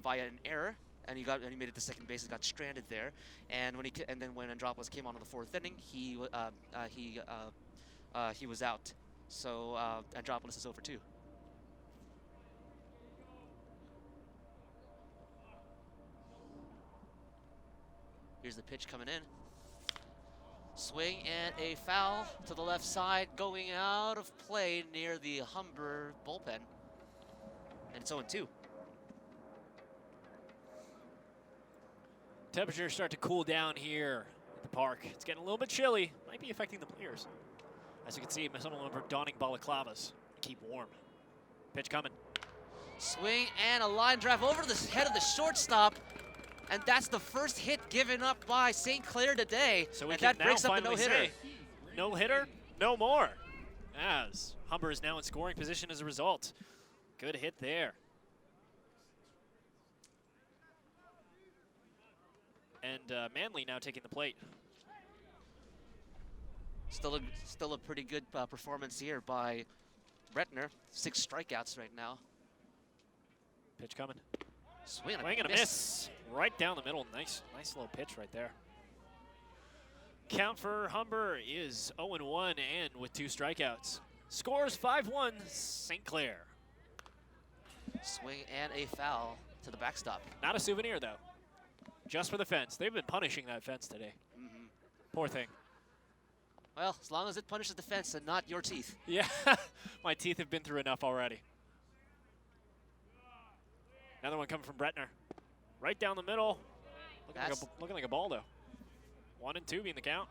via an error, and he made it to second base and got stranded there. And then when Andropoulos came on in the 4th inning, he was out. So Andropoulos is over 2. Here's the pitch coming in. Swing and a foul to the left side, going out of play near the Humber bullpen. And it's 0-2. Temperatures start to cool down here at the park. It's getting a little bit chilly. Might be affecting the players. As you can see, some of them are donning balaclavas to keep warm. Pitch coming. Swing and a line drive over the head of the shortstop. And that's the first hit given up by St. Clair today. So and that breaks up the no-hitter. No hitter, no more. As Humber is now in scoring position as a result. Good hit there. And Manley now taking the plate. Still a pretty good performance here by Bretner. 6 strikeouts right now. Pitch coming. Swing and a miss. Right down the middle. Nice little pitch right there. Count for Humber is 0-1 and with 2 strikeouts. Scores 5-1 St. Clair. Swing and a foul to the backstop. Not a souvenir though. Just for the fence. They've been punishing that fence today. Poor thing. Well, as long as it punishes the fence and not your teeth. Yeah, my teeth have been through enough already. Another one coming from Bretner. Right down the middle. Looking like a ball though. 1 and 2 being the count.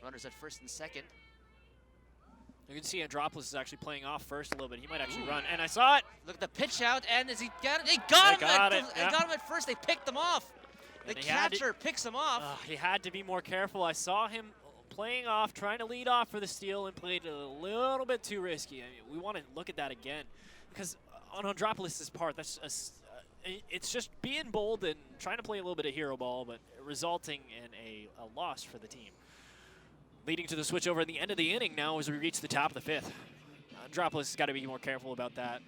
Runners at first and second. You can see Andropoulos is actually playing off first a little bit. He might actually run, and I saw it. Look at the pitch out, and as he got it, they got him. They yeah. got him at first. They picked him off. The catcher picks him off. He had to be more careful. I saw him playing off, trying to lead off for the steal, and played a little bit too risky. I mean, we want to look at that again, because on Andropoulos' part, it's just being bold and trying to play a little bit of hero ball, but resulting in a loss for the team. Leading to the switch over at the end of the inning now as we reach the top of the 5th. Andropoulos has got to be more careful about that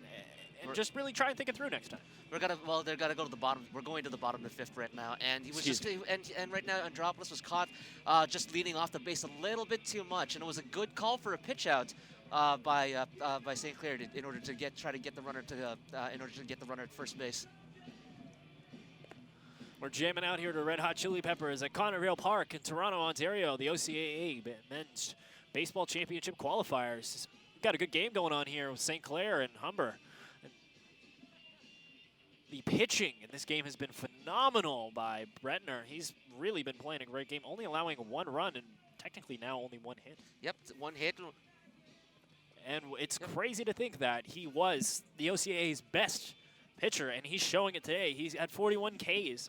and just really try and think it through next time. They're gotta go to the bottom. We're going to the bottom of the 5th right now, and he was and right now Andropoulos was caught just leading off the base a little bit too much, and it was a good call for a pitch out by St. Clair in order to try to get the runner at first base. We're jamming out here to Red Hot Chili Peppers at Connervale Park in Toronto, Ontario, the OCAA Men's Baseball Championship qualifiers. We've got a good game going on here with St. Clair and Humber. And the pitching in this game has been phenomenal by Bretner. He's really been playing a great game, only allowing 1 run and technically now only 1 hit. Yep, 1 hit. And it's crazy to think that he was the OCAA's best pitcher, and he's showing it today. He's at 41 Ks.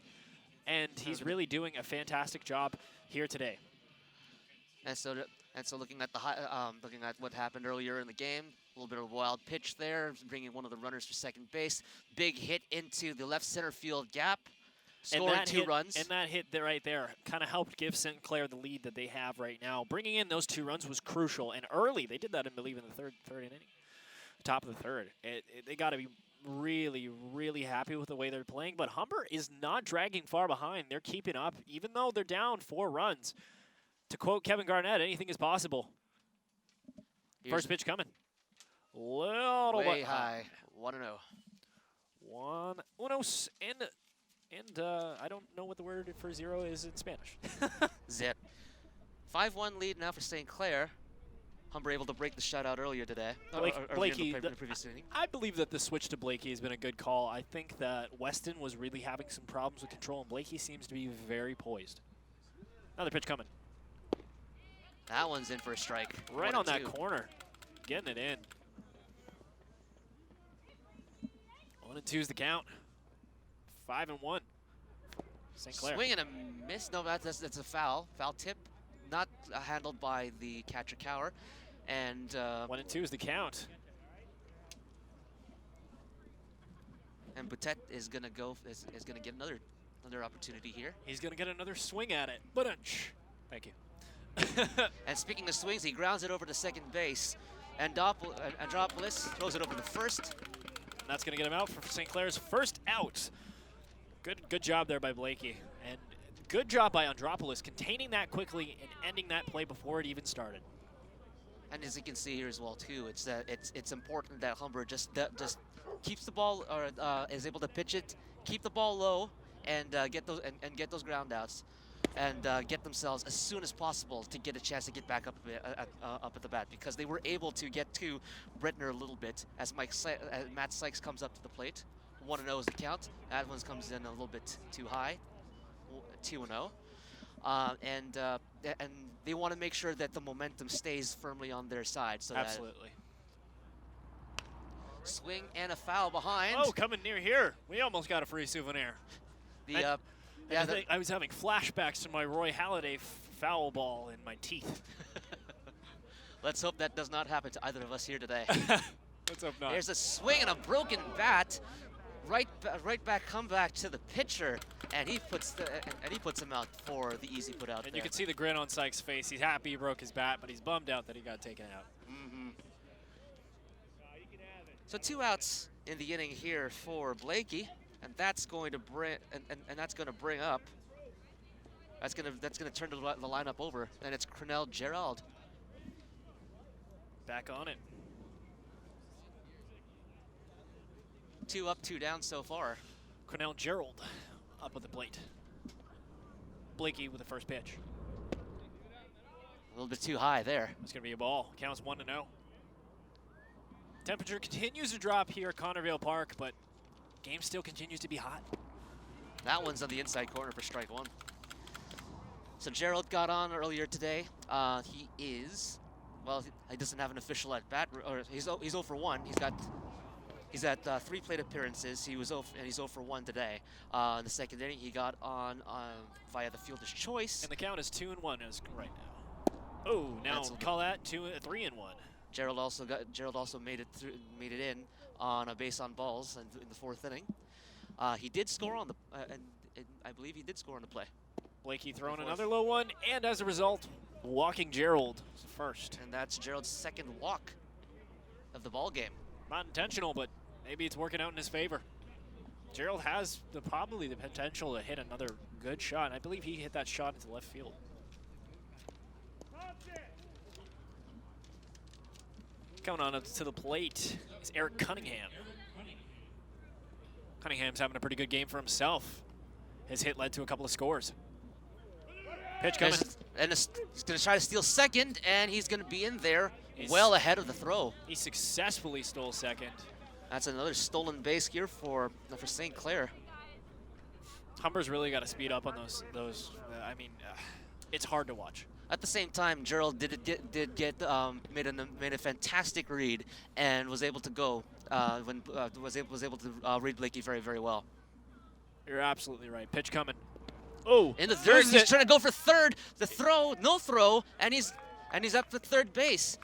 And he's really doing a fantastic job here today. And so looking at what happened earlier in the game, a little bit of a wild pitch there, bringing one of the runners for second base. Big hit into the left center field gap, scoring 2 runs. And that hit right there kind of helped give St. Clair the lead that they have right now. Bringing in those 2 runs was crucial, and early they did that, I believe, in the third inning, top of the 3rd. They got to be really happy with the way they're playing, but Humber is not dragging far behind. They're keeping up, even though they're down 4 runs. To quote Kevin Garnett, anything is possible. First pitch coming. Little way high. 1-0. 1-0, and I don't know what the word for 0 is in Spanish. Zip. 5-1 lead now for St. Clair. Humber able to break the shutout earlier today. Blakey, in the previous inning. I believe that the switch to Blakey has been a good call. I think that Weston was really having some problems with control, and Blakey seems to be very poised. Another pitch coming. That one's in for a strike. Right on that corner. Getting it in. 1-2 is the count. 5-1. St. Clair. Swing and a miss. No, that's a foul. Foul tip. Not handled by the catcher Cower. And 1-2 is the count. And Boutet is gonna get another opportunity here. He's gonna get another swing at it. Bunch. Thank you. And speaking of swings, he grounds it over to second base. Andropoulos throws it over to first. And that's gonna get him out for St. Clair's first out. Good job there by Blakey. And good job by Andropoulos containing that quickly and ending that play before it even started. And as you can see here as well too, it's important that Humber just keeps the ball, or is able to pitch it, keep the ball low, and get those ground outs, and get themselves as soon as possible to get a chance to get back up at the bat, because they were able to get to Bretner a little bit as Matt Sykes comes up to the plate. 1-0 is the count. That one comes in a little bit too high. 2-0. And they want to make sure that the momentum stays firmly on their side. So absolutely. Swing and a foul behind. Oh, coming near here. We almost got a free souvenir. I was having flashbacks to my Roy Halladay foul ball in my teeth. Let's hope that does not happen to either of us here today. Let's hope not. There's a swing and a broken bat. Right back comeback to the pitcher, and he puts him out for the easy put out. And you can see the grin on Sykes' face. He's happy he broke his bat, but he's bummed out that he got taken out. So 2 outs in the inning here for Blakey, and that's going to bring and that's going to bring up. That's going to turn the lineup over, and it's Cornell Gerald. Back on it. 2 up, 2 down so far. Cornell Gerald up at the plate. Blakey with the first pitch. A little bit too high there. It's going to be a ball. Counts 1-0. Temperature continues to drop here at Connervale Park, but game still continues to be hot. That one's on the inside corner for strike 1. So Gerald got on earlier today. He is, well, he doesn't have an official at bat, or he's 0 for 1. He's at 3 plate appearances. He was 0 and he's 0 for 1 today. In the second inning, he got on via the fielder's choice. And the count is 2-1 as right now. Oh, now call that 3-1. Gerald also made it in on a base on balls in the 4th inning. He did score on the, and I believe he did score on the play. Blakey throwing another low one, and as a result, walking Gerald first. And that's Gerald's 2nd walk of the ball game. Not intentional, but maybe it's working out in his favor. Gerald has probably the potential to hit another good shot. I believe he hit that shot into left field. Coming on up to the plate is Eric Cunningham. Cunningham's having a pretty good game for himself. His hit led to a couple of scores. Pitch coming. And he's going to try to steal second, and he's going to be in there well ahead of the throw. He successfully stole second. That's another stolen base here for St. Clair. Humber's really got to speed up on those. I mean, it's hard to watch. At the same time, Gerald made a fantastic read and was able to go was able to read Blakey very, very well. You're absolutely right. Pitch coming. Oh, in the third, he's trying to go for third. The throw, no throw, and he's up to third base.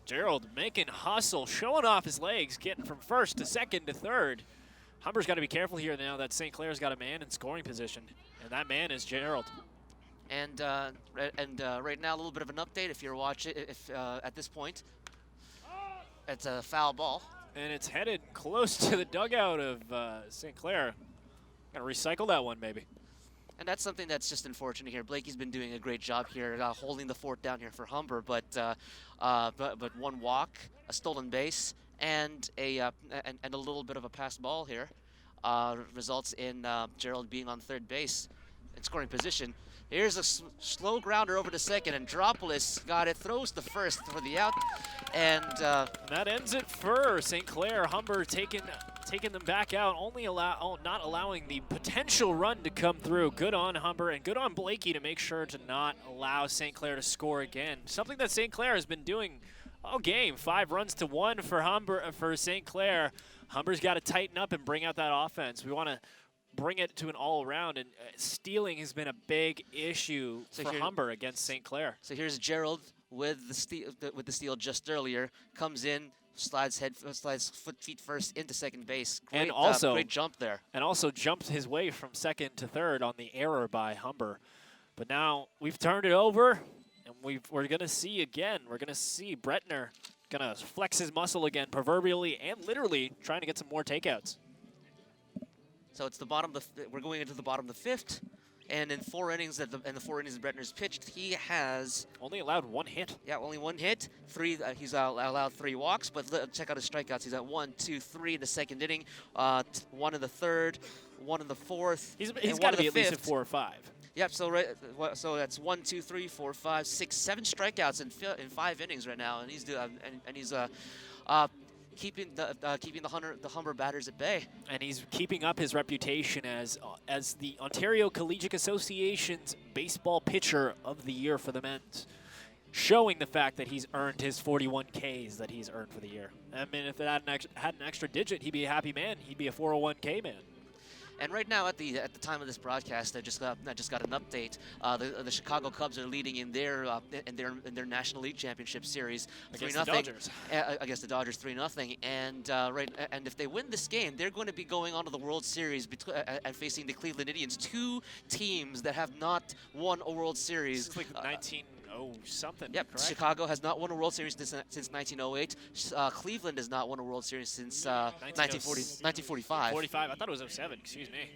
Gerald making hustle, showing off his legs, getting from first to second to third. Humber's got to be careful here now that St. Clair's got a man in scoring position, and that man is Gerald. And right now, a little bit of an update. If you're watching, at this point, it's a foul ball, and it's headed close to the dugout of St. Clair. Gotta recycle that one, maybe. And that's something that's just unfortunate here. Blakey's been doing a great job here, holding the fort down here for Humber, but 1 walk, a stolen base, and a little bit of a passed ball here results in Gerald being on third base in scoring position. Here's a slow grounder over to second, and Andropoulos got it, throws to first for the out, and that ends it for St. Clair. Humber taking them back out, not allowing the potential run to come through. Good on Humber and good on Blakey to make sure to not allow St. Clair to score again. Something that St. Clair has been doing all game. 5 runs to 1 for St. Clair. Humber's got to tighten up and bring out that offense. We want to bring it to an all-around, and stealing has been a big issue for Humber against St. Clair. So here's Gerald with the steal just earlier, comes in, slides feet first into second base. Great, and also great jump there. And also jumped his way from second to third on the error by Humber. But now we've turned it over, and we're going to see again. We're going to see Bretner going to flex his muscle again, proverbially and literally, trying to get some more takeouts. So it's the bottom of we're going into the bottom of the 5th, and in 4 innings that Bretner's pitched, he has only allowed 1 hit. Yeah, only 1 hit. 3. He's allowed 3 walks, but check out his strikeouts. He's at 1, 2, 3 in the second inning, 1 in the third, 1 in the 4th. He's got to be at least at 4 or 5. Yep. So that's 1, 2, 3, 4, 5, 6, 7 strikeouts in 5 innings right now, and he's keeping the Humber batters at bay. And he's keeping up his reputation as the Ontario Collegiate Association's baseball pitcher of the year for the men's, showing the fact that he's earned his 41 Ks that he's earned for the year. I mean, if it had an extra digit, he'd be a happy man. He'd be a 401K man. And right now, at the time of this broadcast, I just got an update. The Chicago Cubs are leading in their National League Championship Series 3-0 against the Dodgers 3-0. And if they win this game, they're going to be going on to the World Series and facing the Cleveland Indians, 2 teams that have not won a World Series. This is like Oh, something. Yep, correct? Chicago has not won a World Series since 1908. Cleveland has not won a World Series since 1945. 45. I thought it was 07. Excuse me.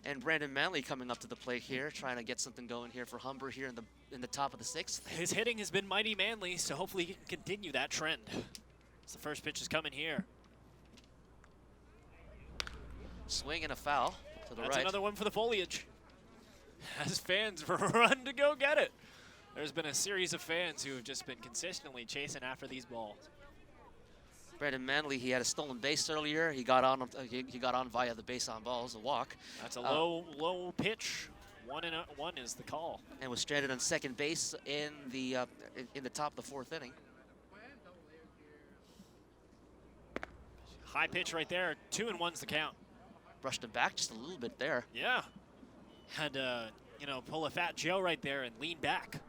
And Brandon Manley coming up to the plate here, trying to get something going here for Humber here in the top of the 6th. His hitting has been mighty manly, so hopefully he can continue that trend. As the first pitch is coming here. Swing and a foul to the That's right. another one for the foliage. As fans run to go get it. There's been a series of fans who have just been consistently chasing after these balls. Brandon Manley, he had a stolen base earlier. He got on via the base on balls, a walk. That's a low pitch. 1-1 is the call. And was stranded on second base in the top of the 4th inning. High pitch right there. 2-1's the count. Brushed him back just a little bit there. Yeah. Had to, pull a fat Joe right there and lean back.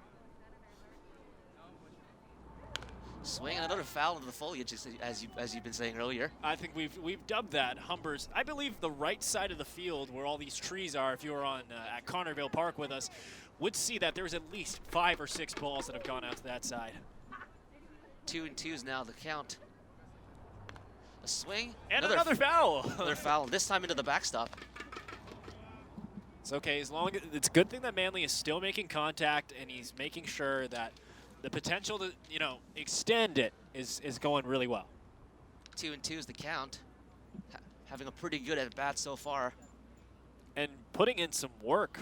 Swing and another foul into the foliage, as you've been saying earlier. I think we've dubbed that Humber's. I believe the right side of the field where all these trees are, if you were on at Connerville Park with us, would see that there's at least 5 or 6 balls that have gone out to that side. 2-2 now the count. A swing And another foul. Another foul. This time into the backstop. It's okay as long as it's a good thing that Manley is still making contact and he's making sure that the potential to, extend it is going really well. 2-2 is the count. Having a pretty good at bat so far. And putting in some work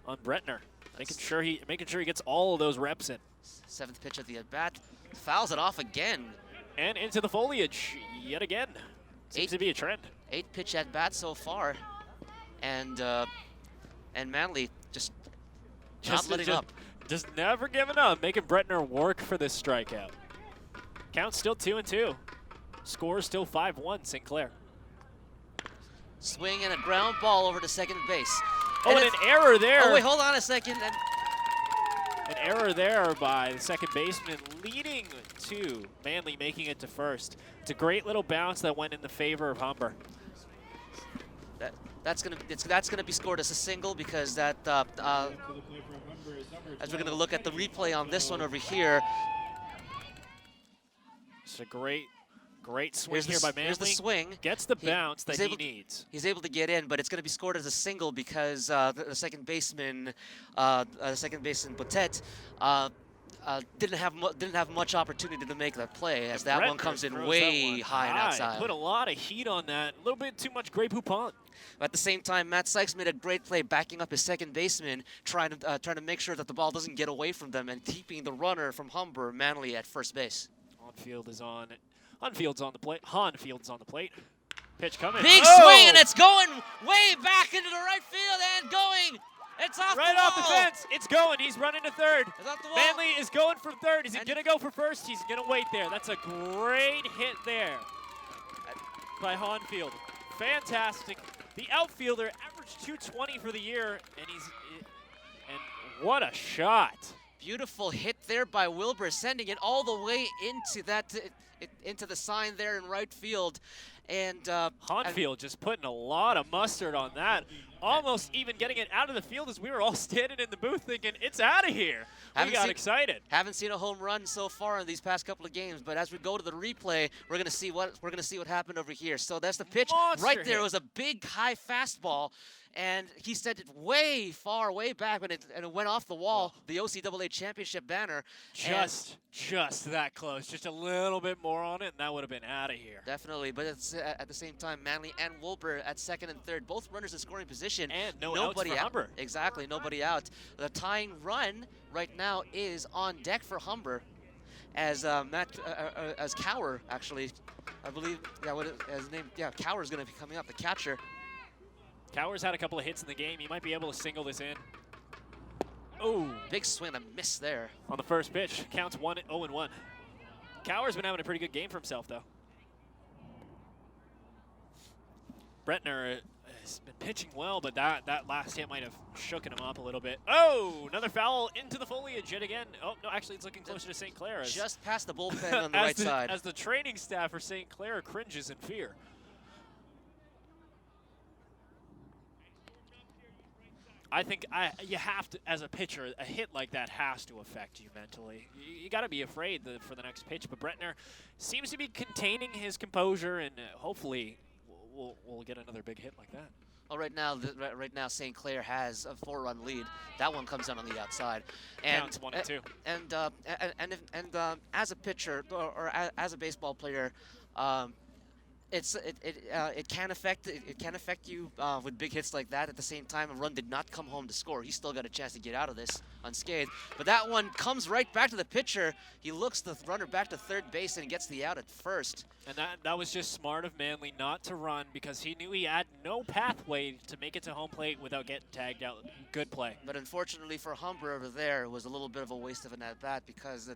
on Bretner, making sure he gets all of those reps in. 7th pitch at the at bat, fouls it off again. And into the foliage yet again. Seems to be a trend. 8th pitch at bat so far, and Manley just not letting up. Just never giving up, making Bretner work for this strikeout. Count still 2-2. Score still 5-1, St. Clair. Swing and a ground ball over to second base. Oh, and an error there. Oh, wait, hold on a second. An error there by the second baseman, leading to Manley making it to first. It's a great little bounce that went in the favor of Humber. That's gonna be scored as a single because that as we're gonna look at the replay on this one over here. It's a great swing here by Manley. Here's the swing. Gets the bounce that he needs. He's able to get in, but it's going to be scored as a single because the second baseman, Botet, didn't have much opportunity to make that play as that one comes in way high and outside. Put a lot of heat on that. A little bit too much Grey Poupon. At the same time, Matt Sykes made a great play backing up his second baseman, trying to make sure that the ball doesn't get away from them and keeping the runner from Humber, Manley, at first base. Onfield's on the plate. Hanfield's on the plate. Pitch coming. Big swing, and it's going way back into the right field and going. It's off right the wall. off the fence. It's going. He's running to third. It's off the wall. Manley is going for third. Is he going to go for first? He's going to wait there. That's a great hit there by Hanfield. Fantastic. The outfielder averaged 220 for the year, and what a shot. Beautiful hit there by Wilbur, sending it all the way into the sign there in right field. And Hanfield just putting a lot of mustard on that. Almost even getting it out of the field as we were all standing in the booth thinking, it's out of here. We got excited. Haven't seen a home run so far in these past couple of games, but as we go to the replay, we're gonna see what happened over here. So that's the pitch. Monster right there hit. Was a big high fastball. And he sent it way back when it went off the wall, the OCAA championship banner. Just that close. Just a little bit more on it, and that would have been out of here. Definitely, but it's at the same time, Manley and Wilbur at second and third, both runners in scoring position. And nobody outs for out. Humber. Exactly, nobody out. The tying run right now is on deck for Humber, as as Cower actually, I believe, his name, Cower is going to be coming up, the catcher. Cower's had a couple of hits in the game. He might be able to single this in. Oh, big swing, a miss there. On the first pitch, counts 0-1. Cower's been having a pretty good game for himself, though. Bretner has been pitching well, but that last hit might have shooken him up a little bit. Oh, another foul into the foliage yet again. Oh, no, actually it's looking closer to St. Clair. Just past the bullpen on the right side. As the training staff for St. Clair cringes in fear. I think you have to, as a pitcher, a hit like that has to affect you mentally. You got to be afraid for the next pitch. But Bretner seems to be containing his composure, and hopefully we'll get another big hit like that. Well, right now, St. Clair has a 4-run lead. That one comes down on the outside, and Counts 1 and 2. And as a pitcher or as a baseball player, it can affect you with big hits like that. At the same time, a run did not come home to score. He still got a chance to get out of this unscathed. But that one comes right back to the pitcher. He looks the runner back to third base and gets the out at first. And that was just smart of Manly not to run because he knew he had no pathway to make it to home plate without getting tagged out. Good play. But unfortunately for Humber over there, it was a little bit of a waste of an at-bat because the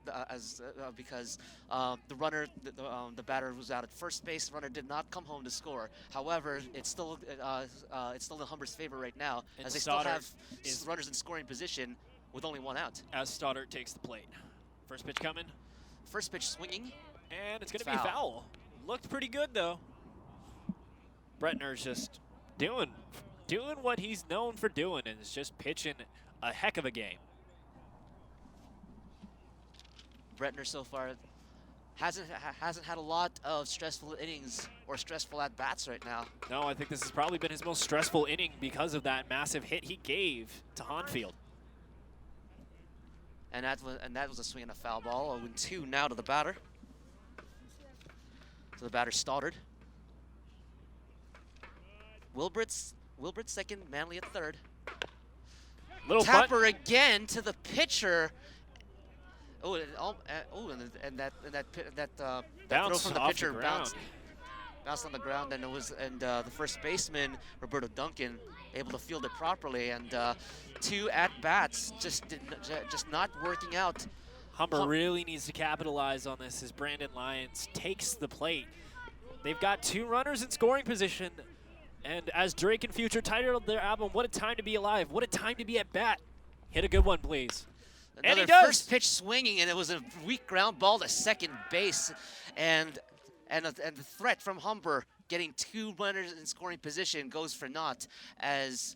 batter was out at first base. The runner did not come home to score. However, it's still in Humber's favor right now, And as they Stoddard still have runners in scoring position with only one out. As Stoddard takes the plate. First pitch coming. First pitch swinging. And it's going to be a foul. Looked pretty good, though. Bretner's just doing what he's known for doing, and is just pitching a heck of a game. Bretner so far hasn't had a lot of stressful innings or stressful at-bats right now. No, I think this has probably been his most stressful inning because of that massive hit he gave to Honfield. And that was a swing and a foul ball. 0-2 now to the batter. So the batter Stoddard. Wilbert's second, Manley at third. Little Tapper again to the pitcher. Oh, and that throw from the pitcher bounced on the ground, and the first baseman Roberto Duncan able to field it properly, and 2 at-bats just not working out. Humber really needs to capitalize on this as Brandon Lyons takes the plate. They've got 2 runners in scoring position, and as Drake and Future titled their album, "What a Time to Be Alive," what a time to be at bat. Hit a good one, please. Another and he does. First pitch swinging, and it was a weak ground ball to second base, and the threat from Humber getting 2 runners in scoring position goes for naught as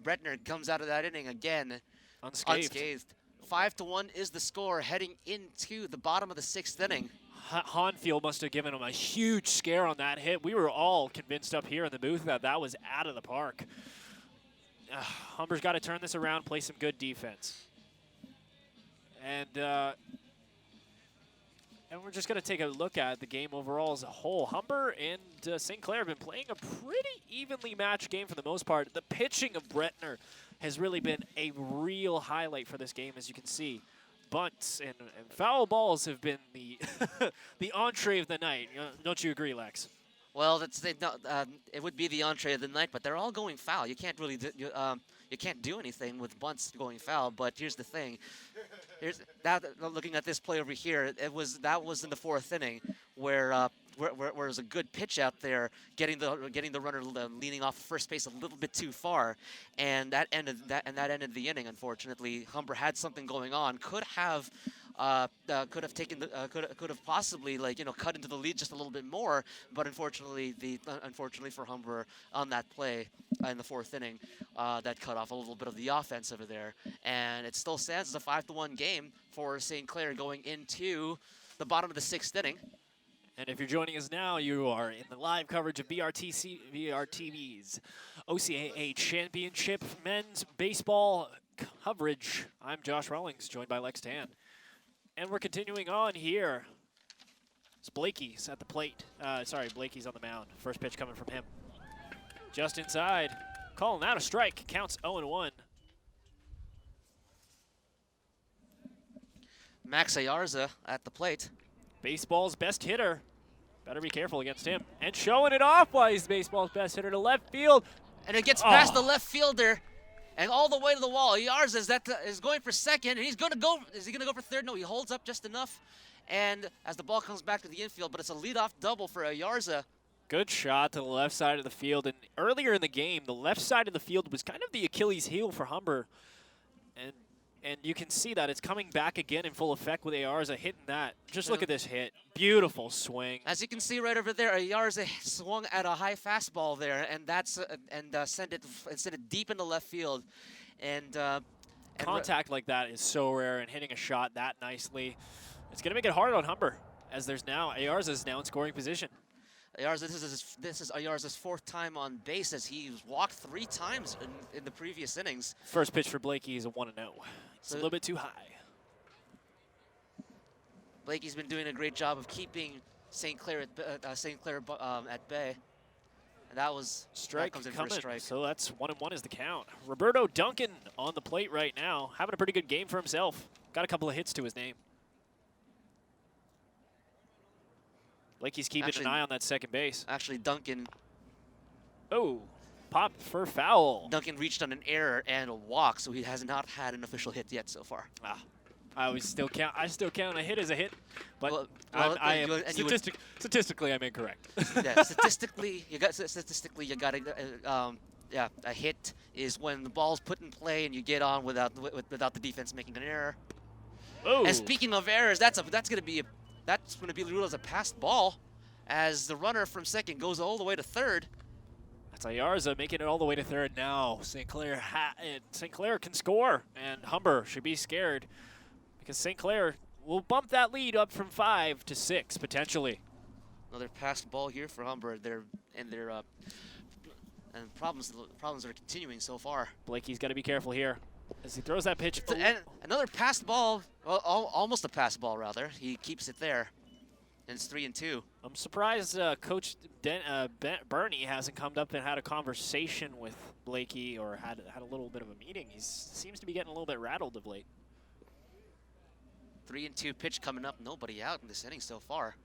Bretner comes out of that inning again unscathed. 5-1 is the score heading into the bottom of the 6th inning. Honfield must have given him a huge scare on that hit. We were all convinced up here in the booth that was out of the park. Humber's got to turn this around, play some good defense. And we're just going to take a look at the game overall as a whole. Humber and St. Clair have been playing a pretty evenly matched game for the most part. The pitching of Bretner has really been a real highlight for this game, as you can see. Bunts and foul balls have been the the entree of the night. Don't you agree, Lex? Well, it would be the entree of the night, but they're all going foul. You can't really you can't do anything with bunts going foul. But here's the thing: looking at this play over here, that was in the 4th inning where there was a good pitch out there, getting the runner leaning off first base a little bit too far, and that ended the inning. Unfortunately, Humber had something going on. Could have possibly cut into the lead just a little bit more, but unfortunately for Humber on that play in the 4th inning, that cut off a little bit of the offense over there, and it still stands as a 5-1 game for St. Clair going into the bottom of the 6th inning. And if you're joining us now, you are in the live coverage of BRTV's OCAA Championship Men's Baseball coverage. I'm Josh Rawlings, joined by Lex Tan. And we're continuing on here. It's Blakey's at the plate. Blakey's on the mound. First pitch coming from him. Just inside. Calling out a strike. Counts 0-1. Max Ayarza at the plate. Baseball's best hitter. Better be careful against him. And showing it off while he's baseball's best hitter to left field. And it gets past the left fielder and all the way to the wall. Ayarza is going for second, and he's going to go. Is he going to go for third? No, he holds up just enough. And as the ball comes back to the infield, but it's a leadoff double for Ayarza. Good shot to the left side of the field. And earlier in the game, the left side of the field was kind of the Achilles heel for Humber. And you can see that it's coming back again in full effect with Ayarza hitting that. Just look at this hit. Beautiful swing. As you can see right over there, Ayarza swung at a high fastball there, and sent it deep into left field. and Contact like that is so rare, and hitting a shot that nicely, it's going to make it hard on Humber, as there's now, Ayarza's now in scoring position. Ayarza, this is Ayarza's 4th time on base, as he walked 3 times in the previous innings. First pitch for Blakey is a 1-0. It's a little bit too high. Blakey's been doing a great job of keeping St. Clair at bay. And that was Strike that comes in coming, for a strike. so that's 1-1 is the count. Roberto Duncan on the plate right now, having a pretty good game for himself. Got a couple of hits to his name. Blakey's keeping an eye on that second base. Actually, Duncan Popped for foul. Duncan reached on an error and a walk, so he has not had an official hit yet so far. I still count a hit as a hit, but well, statistically I'm incorrect. Yeah, statistically you got a hit is when the ball's put in play and you get on without the defense making an error. Oh. And speaking of errors, that's going to be ruled as a passed ball, as the runner from second goes all the way to third. That's Ayarza making it all the way to third now. St. Clair can score, and Humber should be scared, because St. Clair will bump that lead up from 5 to 6 potentially. Another passed ball here for Humber. And problems are continuing so far. Blakey's got to be careful here as he throws that pitch. And another passed ball, well, almost a passed ball rather. He keeps it there, and it's 3-2. I'm surprised Coach Bernie hasn't come up and had a conversation with Blakey, or had a little bit of a meeting. He seems to be getting a little bit rattled of late. 3-2 pitch coming up. Nobody out in this inning so far.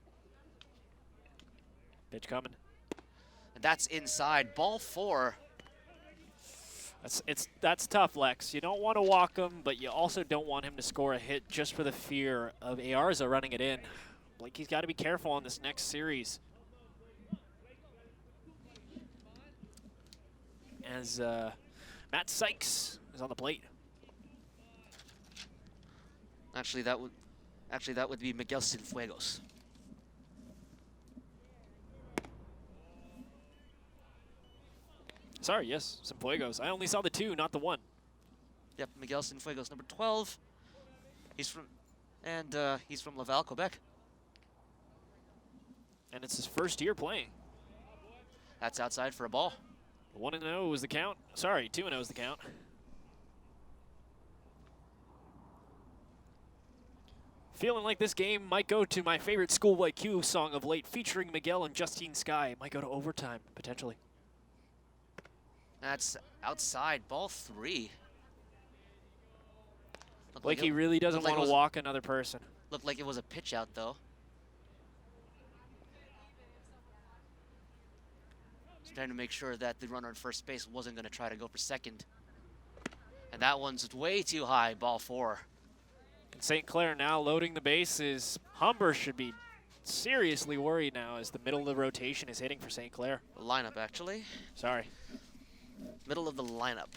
Pitch coming. And that's inside. Ball 4. That's tough, Lex. You don't want to walk him, but you also don't want him to score a hit just for the fear of Ayarza running it in. Blakey's got to be careful on this next series. As Matt Sykes is on the plate. Actually, that would be Miguel Cienfuegos. Sorry, yes, some Fuegos. I only saw the 2, not the 1. Yep, Miguel Cienfuegos, number 12. He's from Laval, Quebec. And it's his first year playing. That's outside for a ball. 1-0 is the count. Sorry, 2-0 is the count. Feeling like this game might go to my favorite Schoolboy Q song of late, featuring Miguel and Justine Skye. It might go to overtime, potentially. That's outside, ball 3. Blakey really doesn't want to walk another person. Looked like it was a pitch out, though. Just trying to make sure that the runner on first base wasn't going to try to go for second. And that one's way too high, ball 4. And St. Clair now loading the bases. Humber should be seriously worried now, as the middle of the rotation is hitting for St. Clair. The lineup, actually. Sorry. Middle of the lineup.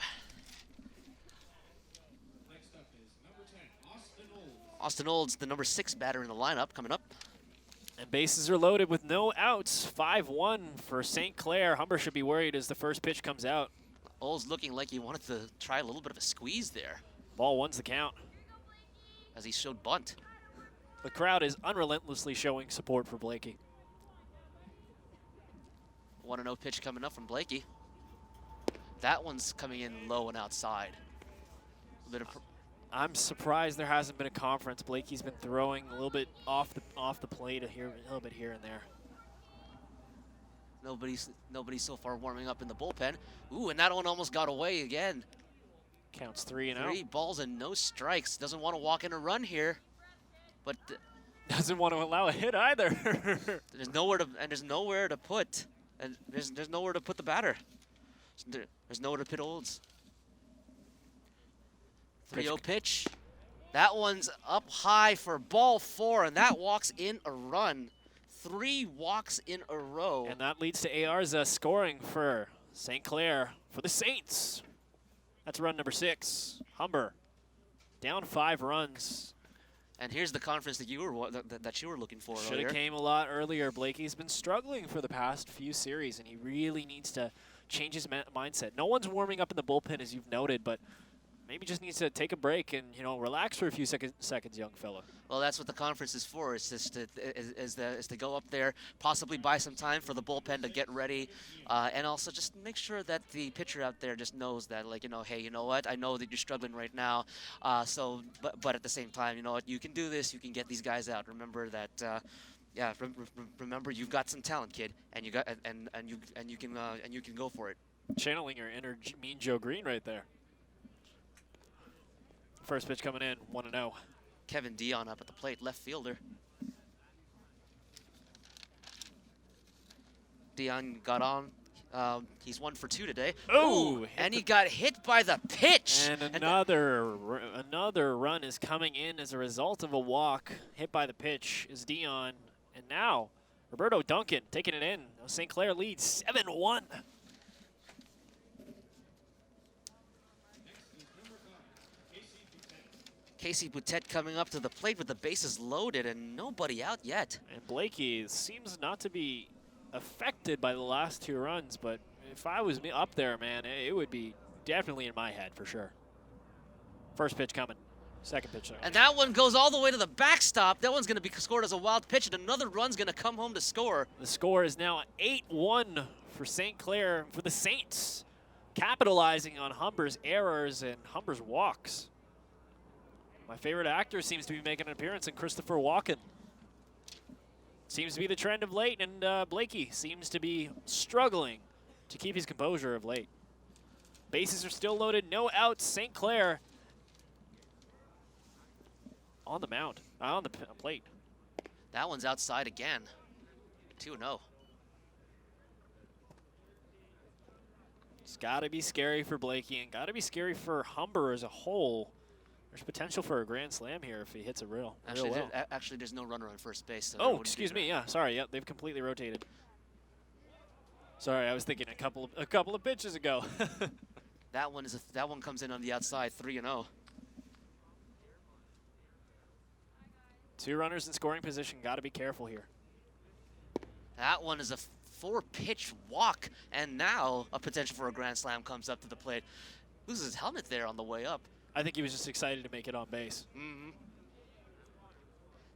Next up is number 10, Austin Olds. Austin Olds, the number 6 batter in the lineup, coming up. And bases are loaded with no outs. 5-1 for St. Clair. Humber should be worried as the first pitch comes out. Olds looking like he wanted to try a little bit of a squeeze there, Ball 1's the count. as he showed bunt. The crowd is unrelentlessly showing support for Blakey. 1-0 pitch coming up from Blakey. That one's coming in low and outside. A bit of I'm surprised there hasn't been a conference. Blakey's been throwing a little bit off the plate here, a little bit here and there. Nobody's so far warming up in the bullpen. Ooh, and that one almost got away again. Counts 3-0. 3 balls and no strikes. Doesn't want to walk in a run here, but Doesn't want to allow a hit either. there's nowhere to put the batter. There's nowhere to put Olds. 3-0 pitch. That one's up high for ball 4, and that walks in a run. 3 walks in a row. And that leads to Ayarza scoring for St. Clair for the Saints. That's run number 6. Humber down 5 runs. And here's the conference that you were looking for Should earlier. have came a lot earlier. Blakey's been struggling for the past few series, and he really needs to change his mindset. No one's warming up in the bullpen, as you've noted, but maybe just needs to take a break and, you know, relax for a few seconds, young fella. Well, that's what the conference is for. It's just to go up there, possibly buy some time for the bullpen to get ready, and also just make sure that the pitcher out there just knows that, like, you know, hey, you know what? I know that you're struggling right now, but at the same time, you know what? You can do this. You can get these guys out. Remember that. Yeah, remember you've got some talent, kid, and you got and you can go for it. Channeling your inner Mean Joe Green right there. First pitch coming in, 1-0. Kevin Dion up at the plate, left fielder. Dion got on. He's 1 for 2 today. Oh, and he got hit by the pitch. And another run is coming in as a result of a walk. Hit by the pitch is Dion. And now, Roberto Duncan taking it in. St. Clair leads 7-1. Casey Boutet coming up to the plate with the bases loaded and nobody out yet. And Blakey seems not to be affected by the last 2 runs, but if I was up there, man, it would be definitely in my head for sure. First pitch coming. Second pitch. And that one goes all the way to the backstop. That one's going to be scored as a wild pitch, and another run's going to come home to score. The score is now 8-1 for St. Clair, for the Saints, capitalizing on Humber's errors and Humber's walks. My favorite actor seems to be making an appearance in Christopher Walken. Seems to be the trend of late, and Blakey seems to be struggling to keep his composure of late. Bases are still loaded, no outs. St. Clair on the mound, on the plate. That one's outside again. 2-0. It's got to be scary for Blakey and got to be scary for Humber as a whole. There's potential for a grand slam here if he hits it real well. Actually, there's no runner on first base. So oh, excuse me. Yeah, sorry. Yep, they've completely rotated. Sorry, I was thinking a couple of pitches ago. that one comes in on the outside, 3-0. 2 runners in scoring position. Got to be careful here. That one is a 4-pitch walk, and now a potential for a grand slam comes up to the plate. Loses his helmet there on the way up. I think he was just excited to make it on base. Mm-hmm.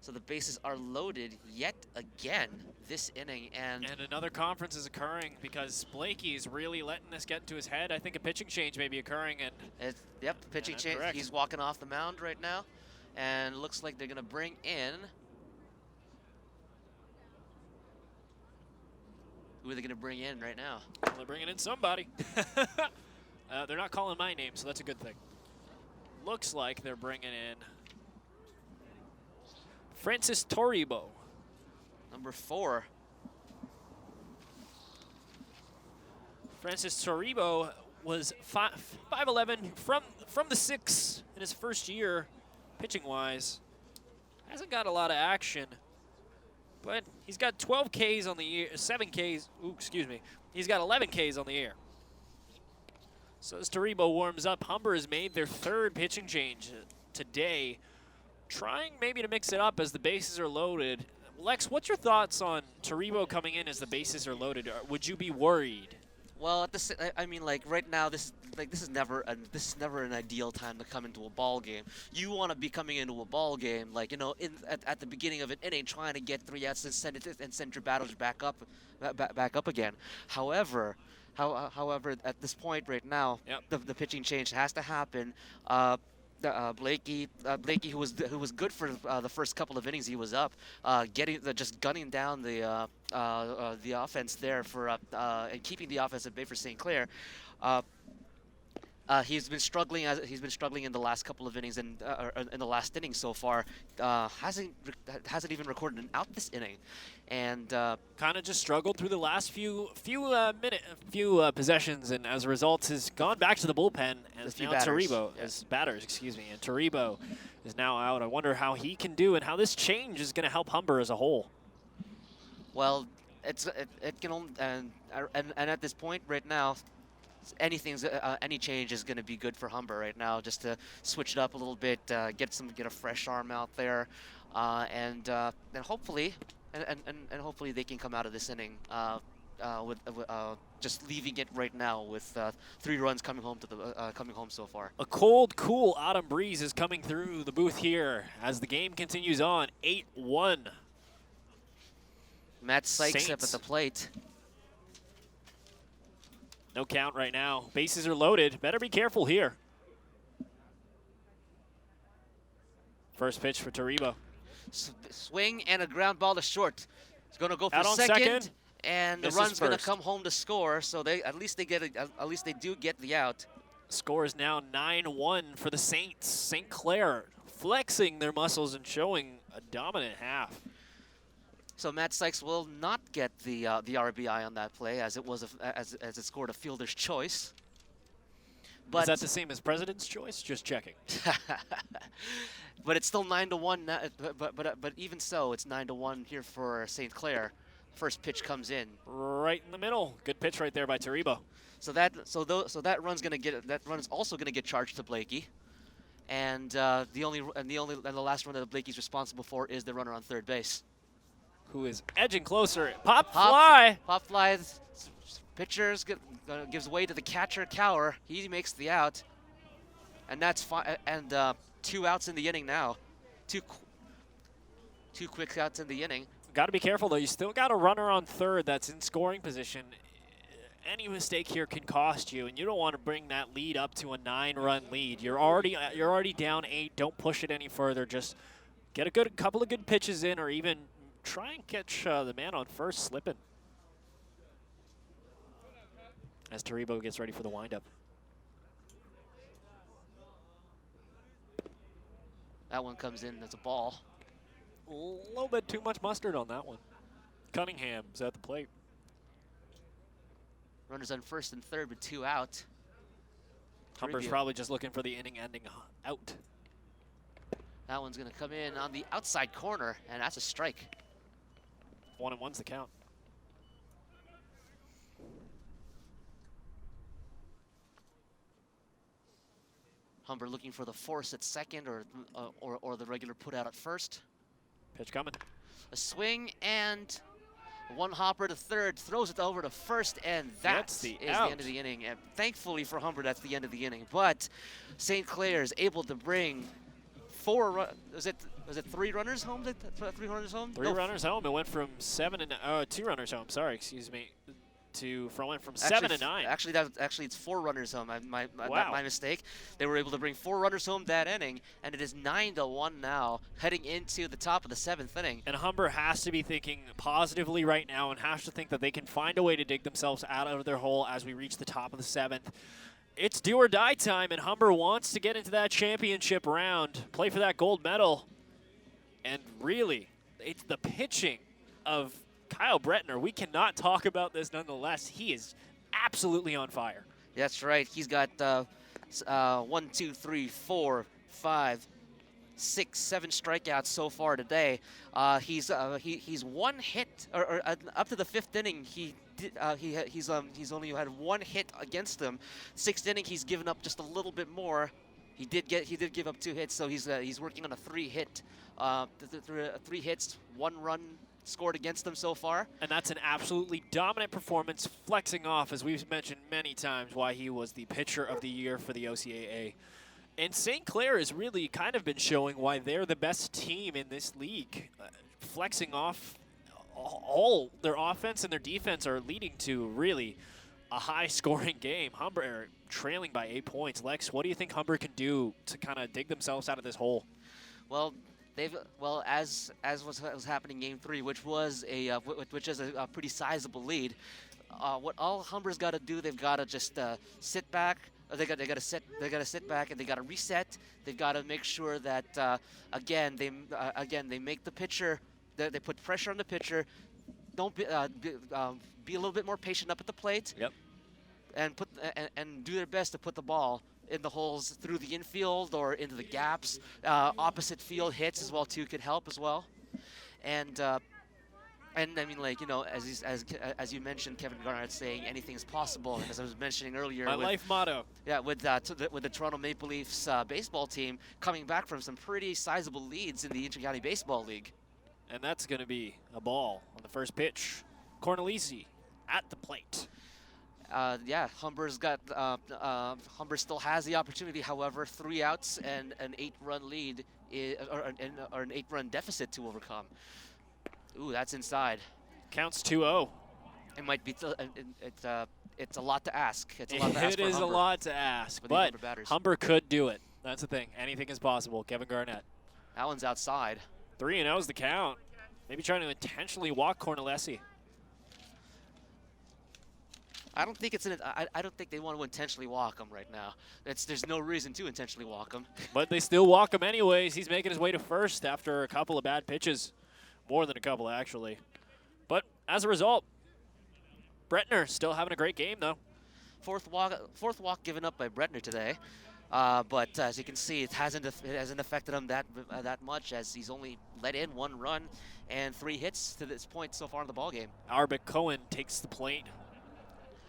So the bases are loaded yet again this inning, and another conference is occurring because Blakey's really letting this get into his head. I think a pitching change may be occurring, and yep, pitching change. Correct. He's walking off the mound right now, and it looks like they're going to bring in. Who are they going to bring in right now? Well, they're bringing in somebody. They're not calling my name, so that's a good thing. Looks like they're bringing in Francis Torribo. Number 4. Francis Torribo was 5'11", from the 6 in his first year, pitching-wise. Hasn't got a lot of action, but he's got 12 Ks on the year, 7 Ks, ooh, excuse me. He's got 11 Ks on the year. So as Torribo warms up, Humber has made their 3rd pitching change today, trying maybe to mix it up as the bases are loaded. Lex, what's your thoughts on Torribo coming in as the bases are loaded? Would you be worried? Well, I mean, like right now, this is never an ideal time to come into a ball game. You want to be coming into a ball game, like, you know, at the beginning of an inning, trying to get 3 outs and send your batters back up again. However, at this point right now, yep, the pitching change has to happen. Blakey, who was good for the first couple of innings he was up, just gunning down the offense there for and keeping the offense at bay for St. Clair. He's been struggling in the last couple of innings and in the last inning so far. Hasn't even recorded an out this inning, and kind of just struggled through the last few possessions, and as a result has gone back to the bullpen. As now Torribo, as batters, excuse me, and Torribo is now out. I wonder how he can do and how this change is going to help Humber as a whole. Well, it can only, and at this point right now, any change is going to be good for Humber right now, just to switch it up a little bit, get a fresh arm out there, and hopefully they can come out of this inning just leaving it right now with 3 runs coming home coming home so far. A cold, cool autumn breeze is coming through the booth here as the game continues on. 8-1. Matt Sykes up at Saints. the plate. No count right now. Bases are loaded. Better be careful here. First pitch for Taribo. Swing and a ground ball to short. He's going to go for Out on second, second. and the Misses run's going to first. come home to score. So at least they do get the out. Score is now 9-1 for the Saints. St. Clair flexing their muscles and showing a dominant half. So Matt Sykes will not get the RBI on that play, as it scored a fielder's choice. But Is that the same as President's Choice? Just checking. but it's still 9-1. But even so, it's 9-1 here for St. Clair. First pitch comes in. Right in the middle. Good pitch right there by Taribo. So that run's also gonna get charged to Blakey, and the last run that Blakey's responsible for is the runner on third base. Who is edging closer. Pop fly. Pop fly. Pitcher gives way to the catcher, Cower. He makes the out, and that's fine. And 2 outs in the inning now. Two quick outs in the inning. Got to be careful though. You still got a runner on third that's in scoring position. Any mistake here can cost you, and you don't want to bring that lead up to a 9-run lead. You're already down 8. Don't push it any further. Just get a couple of good pitches in, or even try and catch the man on first slipping. As Taribo gets ready for the windup. That one comes in as a ball. A little bit too much mustard on that one. Cunningham's at the plate. Runners on first and third with 2 out. Humber's probably just looking for the inning-ending out. That one's going to come in on the outside corner, and that's a strike. 1-1's the count. Humber looking for the force at second, or the regular put out at first. Pitch coming. A swing and 1 hopper to third, throws it over to first, and that is the end of the inning. And thankfully for Humber, that's the end of the inning. But St. Clair is able to bring 4. Was it 3 runners home? 3 runners home? 3 runners home. It went from 2 runners home. Sorry, excuse me. Went from 7 to 9. Actually, it's 4 runners home. My mistake. They were able to bring 4 runners home that inning, and it is 9-1 now, heading into the top of the 7th inning. And Humber has to be thinking positively right now, and has to think that they can find a way to dig themselves out of their hole as we reach the top of the 7th. It's do or die time, and Humber wants to get into that championship round, play for that gold medal. And really, it's the pitching of Kyle Bretner. We cannot talk about this nonetheless. He is absolutely on fire. That's right. He's got 1, 2, 3, 4, 5, 6, 7 strikeouts so far today. He's 1 hit, or up to the 5th inning. He's only had 1 hit against him. 6th inning, he's given up just a little bit more. He did give up 2 hits, so he's working on a 3 hit. 3 hits, 1 run scored against them so far. And that's an absolutely dominant performance, flexing off, as we've mentioned many times, why he was the pitcher of the year for the OCAA. And St. Clair has really kind of been showing why they're the best team in this league. Flexing off, all their offense and their defense are leading to really a high-scoring game. Humber trailing by 8 points. Lex, what do you think Humber can do to kind of dig themselves out of this hole? Well, as was happening in Game 3, which is a pretty sizable lead. What all Humber's got to do, they've got to just sit back. They got to sit back, and they got to reset. They've got to make sure that again they make the pitcher. They put pressure on the pitcher. Don't be a little bit more patient up at the plate. Yep. And do their best to put the ball in the holes through the infield or into the gaps. Opposite field hits as well too could help as well. And I mean, like, you know, as you mentioned, Kevin Garnett saying anything is possible. And as I was mentioning earlier, My life motto. Yeah, with the Toronto Maple Leafs baseball team coming back from some pretty sizable leads in the Inter-County Baseball League. And that's going to be a ball on the first pitch. Cornelisi at the plate. Yeah, Humber still has the opportunity. However, 3 outs and an 8-run lead, or an 8-run deficit to overcome. Ooh, that's inside. Counts 2-0. It might be. It's a lot to ask. It's a lot to ask It for is Humber, a lot to ask, for the but Humber batters. Humber could do it. That's the thing. Anything is possible. Kevin Garnett. That one's outside. 3-0 is the count. Maybe trying to intentionally walk Cornelesi. I don't think I don't think they want to intentionally walk him right now. There's no reason to intentionally walk him. But they still walk him anyways. He's making his way to first after a couple of bad pitches. More than a couple, actually. But as a result, Bretner still having a great game, though. Fourth walk given up by Bretner today. But as you can see, it hasn't affected him that much, as he's only let in 1 run and 3 hits to this point so far in the ballgame. Arbik Cohen takes the plate.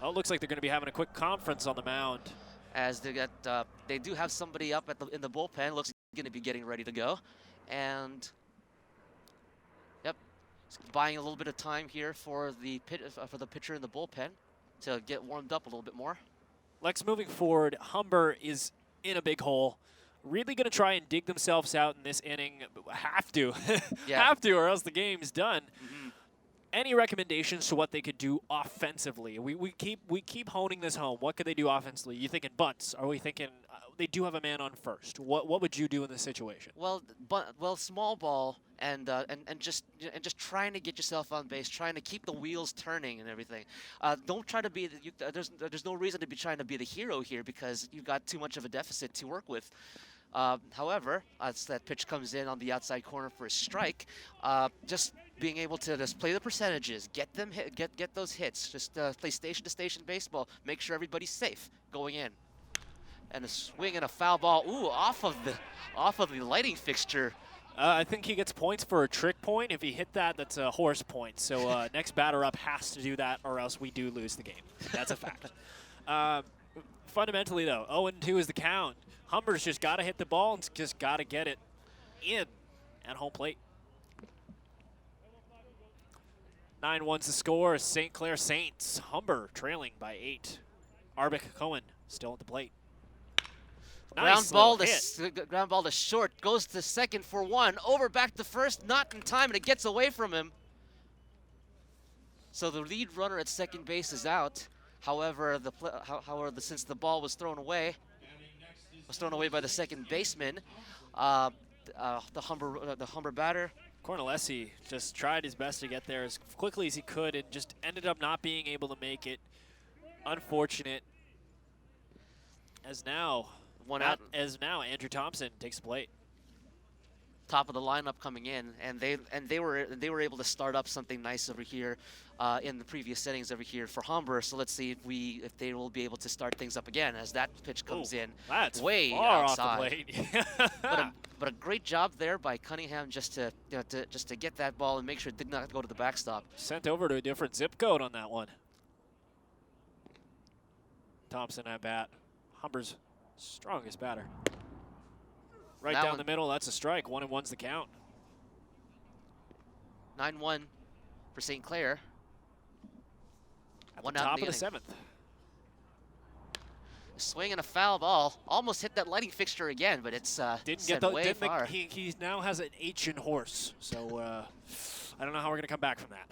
Oh, it looks like they're going to be having a quick conference on the mound. As they do have somebody up in the bullpen. Looks going to be getting ready to go, and yep, buying a little bit of time here for the pitcher in the bullpen to get warmed up a little bit more. Lex, moving forward, Humber is in a big hole. Really going to try and dig themselves out in this inning. Have to. Yeah. Have to, or else the game's done. Mm-hmm. Any recommendations to what they could do offensively? We keep honing this home. What could they do offensively? You thinking bunts? Are we thinking they do have a man on first? What would you do in this situation? Well, small ball and just trying to get yourself on base, trying to keep the wheels turning and everything. Don't try to be there's no reason to be trying to be the hero here, because you've got too much of a deficit to work with. However, as that pitch comes in on the outside corner for a strike, just being able to just play the percentages, get those hits, just play station-to-station baseball, make sure everybody's safe going in. And a swing and a foul ball, ooh, off of the lighting fixture. I think he gets points for a trick point. If he hit that, that's a horse point. So next batter up has to do that, or else we do lose the game. That's a fact. Fundamentally, though, 0-2 is the count. Humber's just got to hit the ball and just got to get it in at home plate. 9-1's the score. St. Clair Saints. Humber trailing by 8. Arbik Cohen still at the plate. Nice Ground ball to short. Goes to second for 1. Over back to first. Not in time, and it gets away from him. So the lead runner at second base is out. However, since the ball was thrown away by the second baseman, the Humber batter. Cornelesi just tried his best to get there as quickly as he could and just ended up not being able to make it. Unfortunate. As now Andrew Thompson takes the plate. Top of the lineup coming in, and they were able to start up something nice over here in the previous settings over here for Humber. So let's see if they will be able to start things up again as that pitch comes in. That's way far outside. off the plate. but a great job there by Cunningham just to get that ball and make sure it did not go to the backstop. Sent over to a different zip code on that one. Thompson at bat. Humber's strongest batter. Right down the middle, that's a strike. 1-1's the count. 9-1 for St. Clair. At the top of the 7th. A swing and a foul ball. Almost hit that lighting fixture again, but it's way far. He now has an H in horse, so I don't know how we're going to come back from that.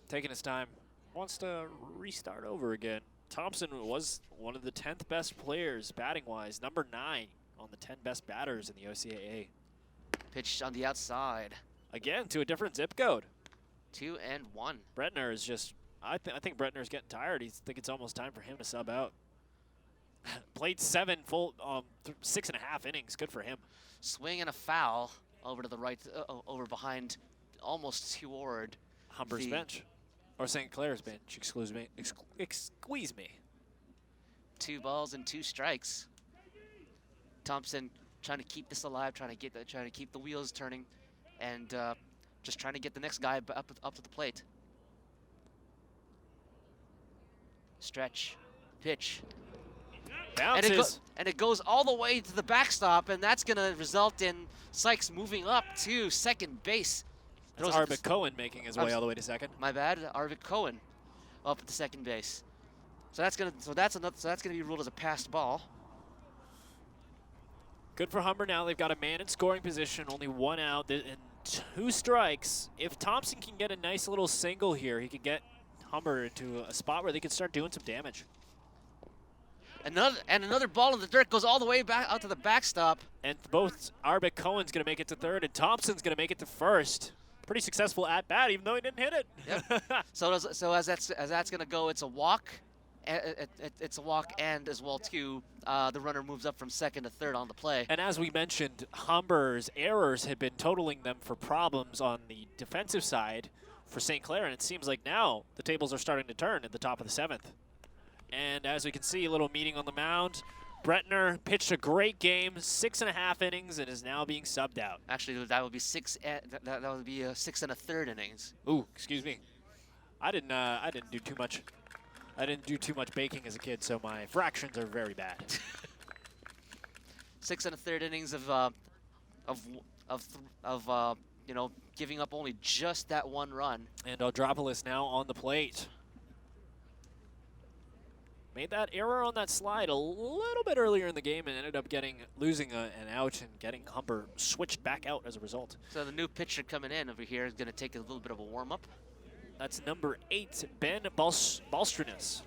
Taking his time. Wants to restart over again. Thompson was one of the 10th best players batting-wise, number 9 on the 10 best batters in the OCAA. Pitch on the outside. Again, to a different zip code. 2-1. Bretner is just, I think Bretner's getting tired. I think it's almost time for him to sub out. Played 6.5 innings. Good for him. Swing and a foul over to the right, over behind almost toward Humber's bench. Or St. Clair's bench, excuse me. 2 balls and 2 strikes. Thompson trying to keep this alive, trying to keep the wheels turning, and just trying to get the next guy up to the plate. Stretch, pitch, bounces, and it goes all the way to the backstop, and that's going to result in Sykes moving up to second base That's Arvid Cohen making his way all the way to second. My bad, Arvid Cohen up at the second base. So that's gonna be ruled as a passed ball. Good for Humber now. They've got a man in scoring position, only 1 out and 2 strikes. If Thompson can get a nice little single here, he could get Humber into a spot where they could start doing some damage. Another ball in the dirt goes all the way back out to the backstop. And both Arvid Cohen's going to make it to third, and Thompson's going to make it to first. Pretty successful at bat, even though he didn't hit it. Yep. so as that's going to go, it's a walk. It's a walk, and as well too, the runner moves up from second to third on the play. And as we mentioned, Humber's errors had been totaling them for problems on the defensive side for St. Clair, and it seems like now the tables are starting to turn at the top of the 7th. And as we can see, a little meeting on the mound. Bretner pitched a great game, 6.5 innings, and is now being subbed out. Actually, that would be 6 1/3 innings. Ooh, excuse me. I didn't do too much. I didn't do too much baking as a kid, so my fractions are very bad. 6 1/3 innings of you know, giving up only just that 1 run. And Aldropoulos now on the plate. Made that error on that slide a little bit earlier in the game and ended up losing an out and getting Humber switched back out as a result. So the new pitcher coming in over here is going to take a little bit of a warm-up. That's number 8, Ben Balstrunas.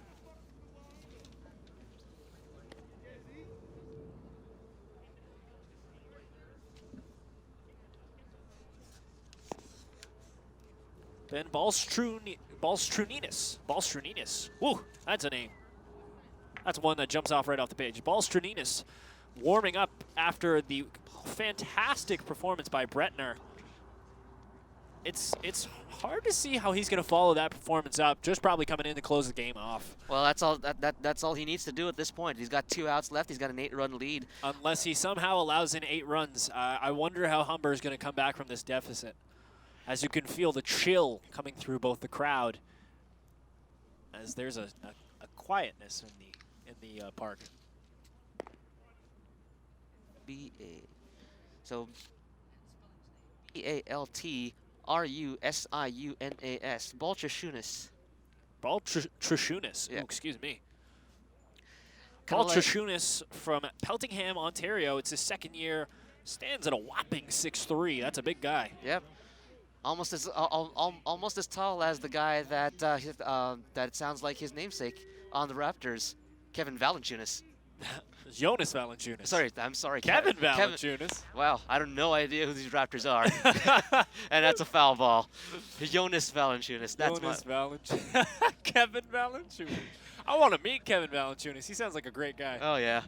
Ben Balstrunas. Woo, that's a name. That's one that jumps off right off the page. Balstrunas warming up after the fantastic performance by Bretner. It's hard to see how he's going to follow that performance up, just probably coming in to close the game off. Well, that's all he needs to do at this point. He's got 2 outs left. He's got an 8-run lead. Unless he somehow allows in 8 runs. I wonder how Humber is going to come back from this deficit. As you can feel the chill coming through both the crowd, as there's a quietness in the park. B-A. So B-A-L-T-R-U-S-I-U-N-A-S. Baltrashunas. Baltrashunas. Yeah. Ooh, excuse me. Kinda Baltrashunas from Peltingham, Ontario. It's his 2nd year. Stands at a whopping 6'3". That's a big guy. Yep. Almost as tall as the guy that that sounds like his namesake on the Raptors, Kevin Valanciunas. Jonas Valanciunas. Sorry, I'm sorry. Kevin Valanciunas. Wow, I have no idea who these Raptors are. And that's a foul ball. Jonas Valanciunas. That's Jonas Valanciunas. Kevin Valanciunas. I want to meet Kevin Valanciunas. He sounds like a great guy. Oh, yeah.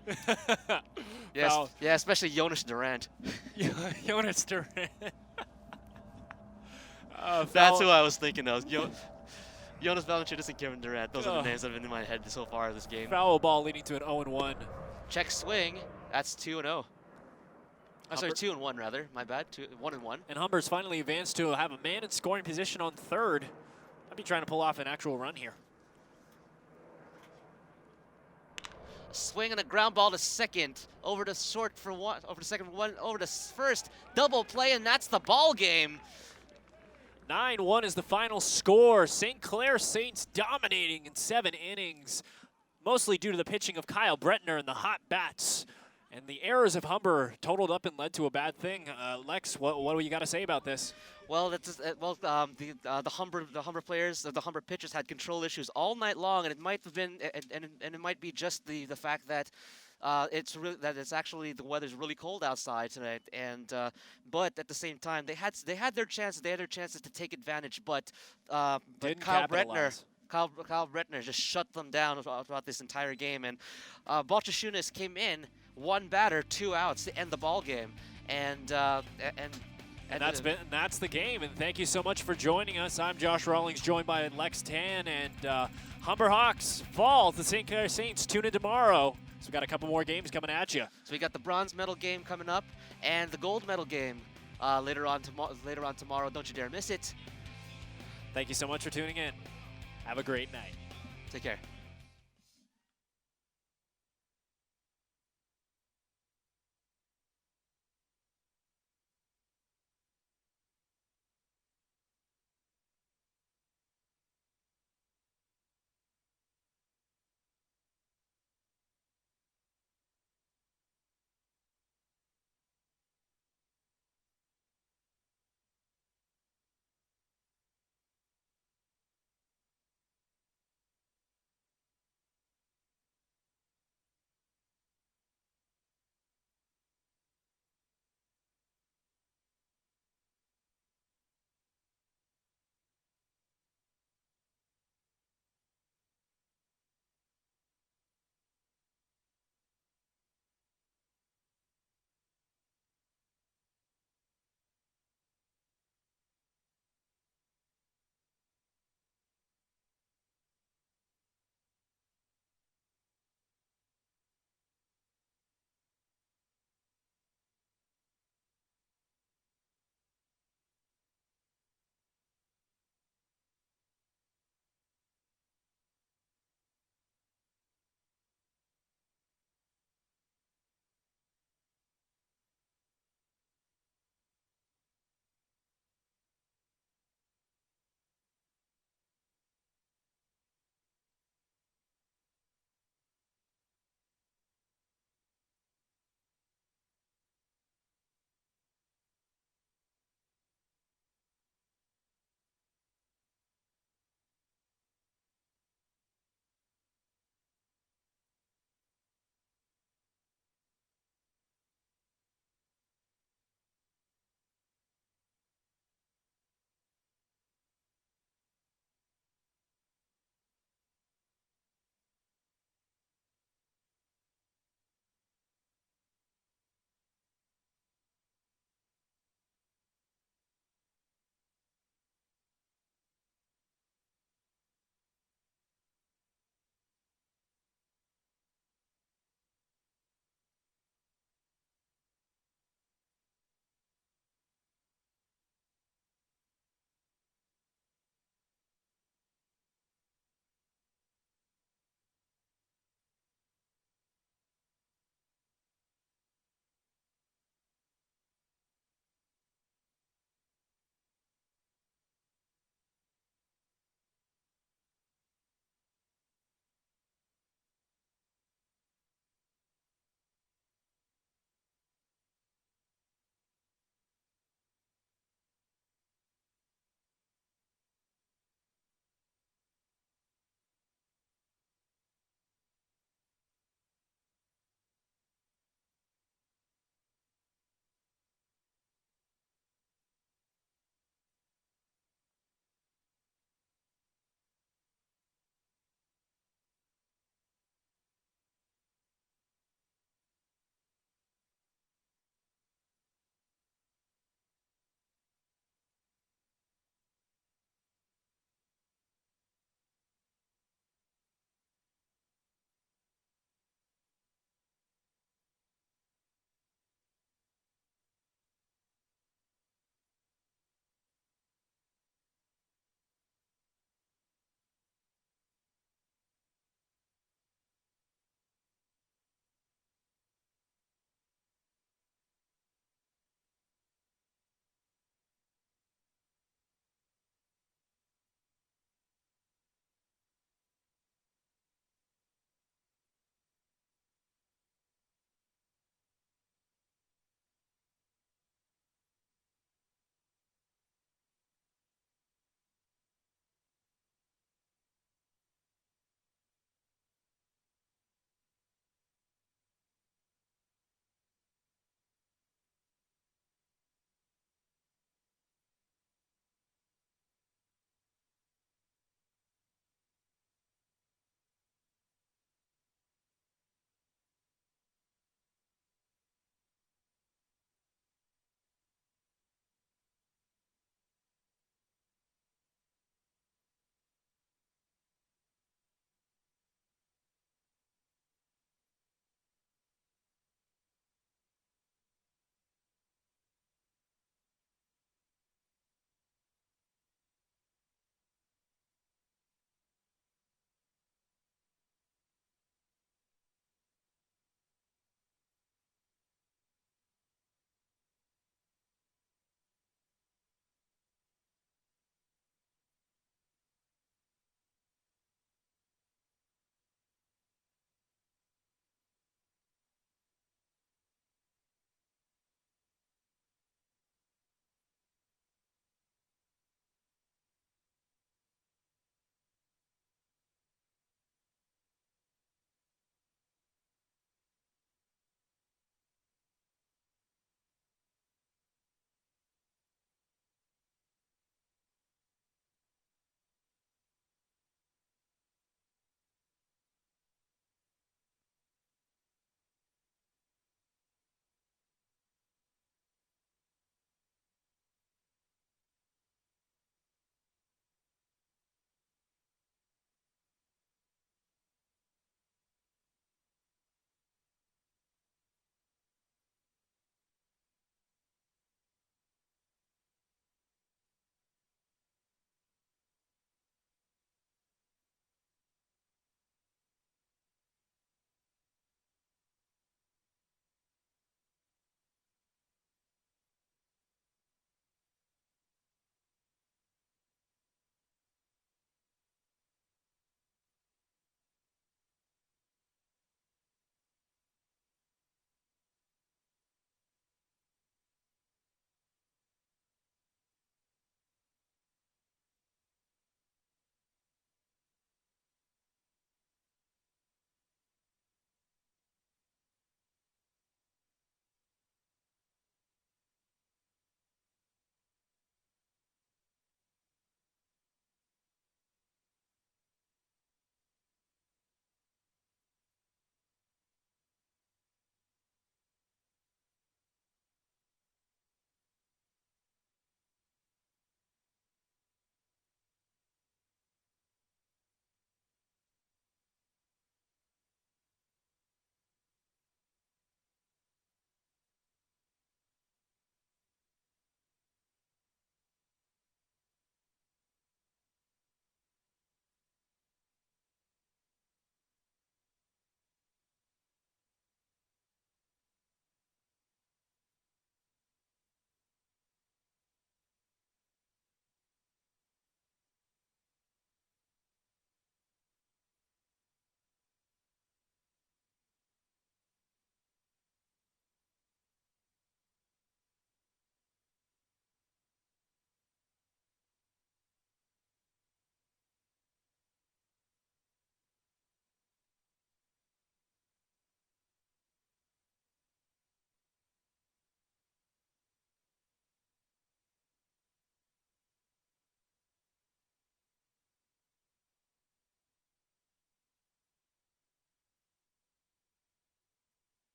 Yes, yeah, especially Jonas Durant. Jonas Durant. That's who I was thinking of. Jonas Valanciunas and Kevin Durant. Those are the names that have been in my head so far in this game. Foul ball leading to an 0-1. Check swing. That's 2-0. I'm sorry, 2-1 rather. My bad. 1-1. And Humber's finally advanced to have a man in scoring position on third. I'd be trying to pull off an actual run here. Swing and a ground ball to second. Over to short for one. Over to second for one. Over to first. Double play, and that's the ball game. 9-1 is the final score. St. Clair Saints dominating in 7 innings, mostly due to the pitching of Kyle Bretner and the hot bats. And the errors of Humber totaled up and led to a bad thing. Lex, what do you got to say about this? Well, the Humber players, the Humber pitchers had control issues all night long, and it might have been, and it might be just the fact that it's actually the weather's really cold outside tonight, and but at the same time they had their chances. They had their chances to take advantage, but Kyle Bretner just shut them down throughout this entire game. And Baltrashunas came in 1 batter, 2 outs to end the ball game, and that's the game. And thank you so much for joining us. I'm Josh Rawlings, joined by Lex Tan, and Humber Hawks fall to St. Clair Saints. Tune in tomorrow. So we got a couple more games coming at you. So we got the bronze medal game coming up and the gold medal game later on tomorrow. Don't you dare miss it. Thank you so much for tuning in. Have a great night. Take care.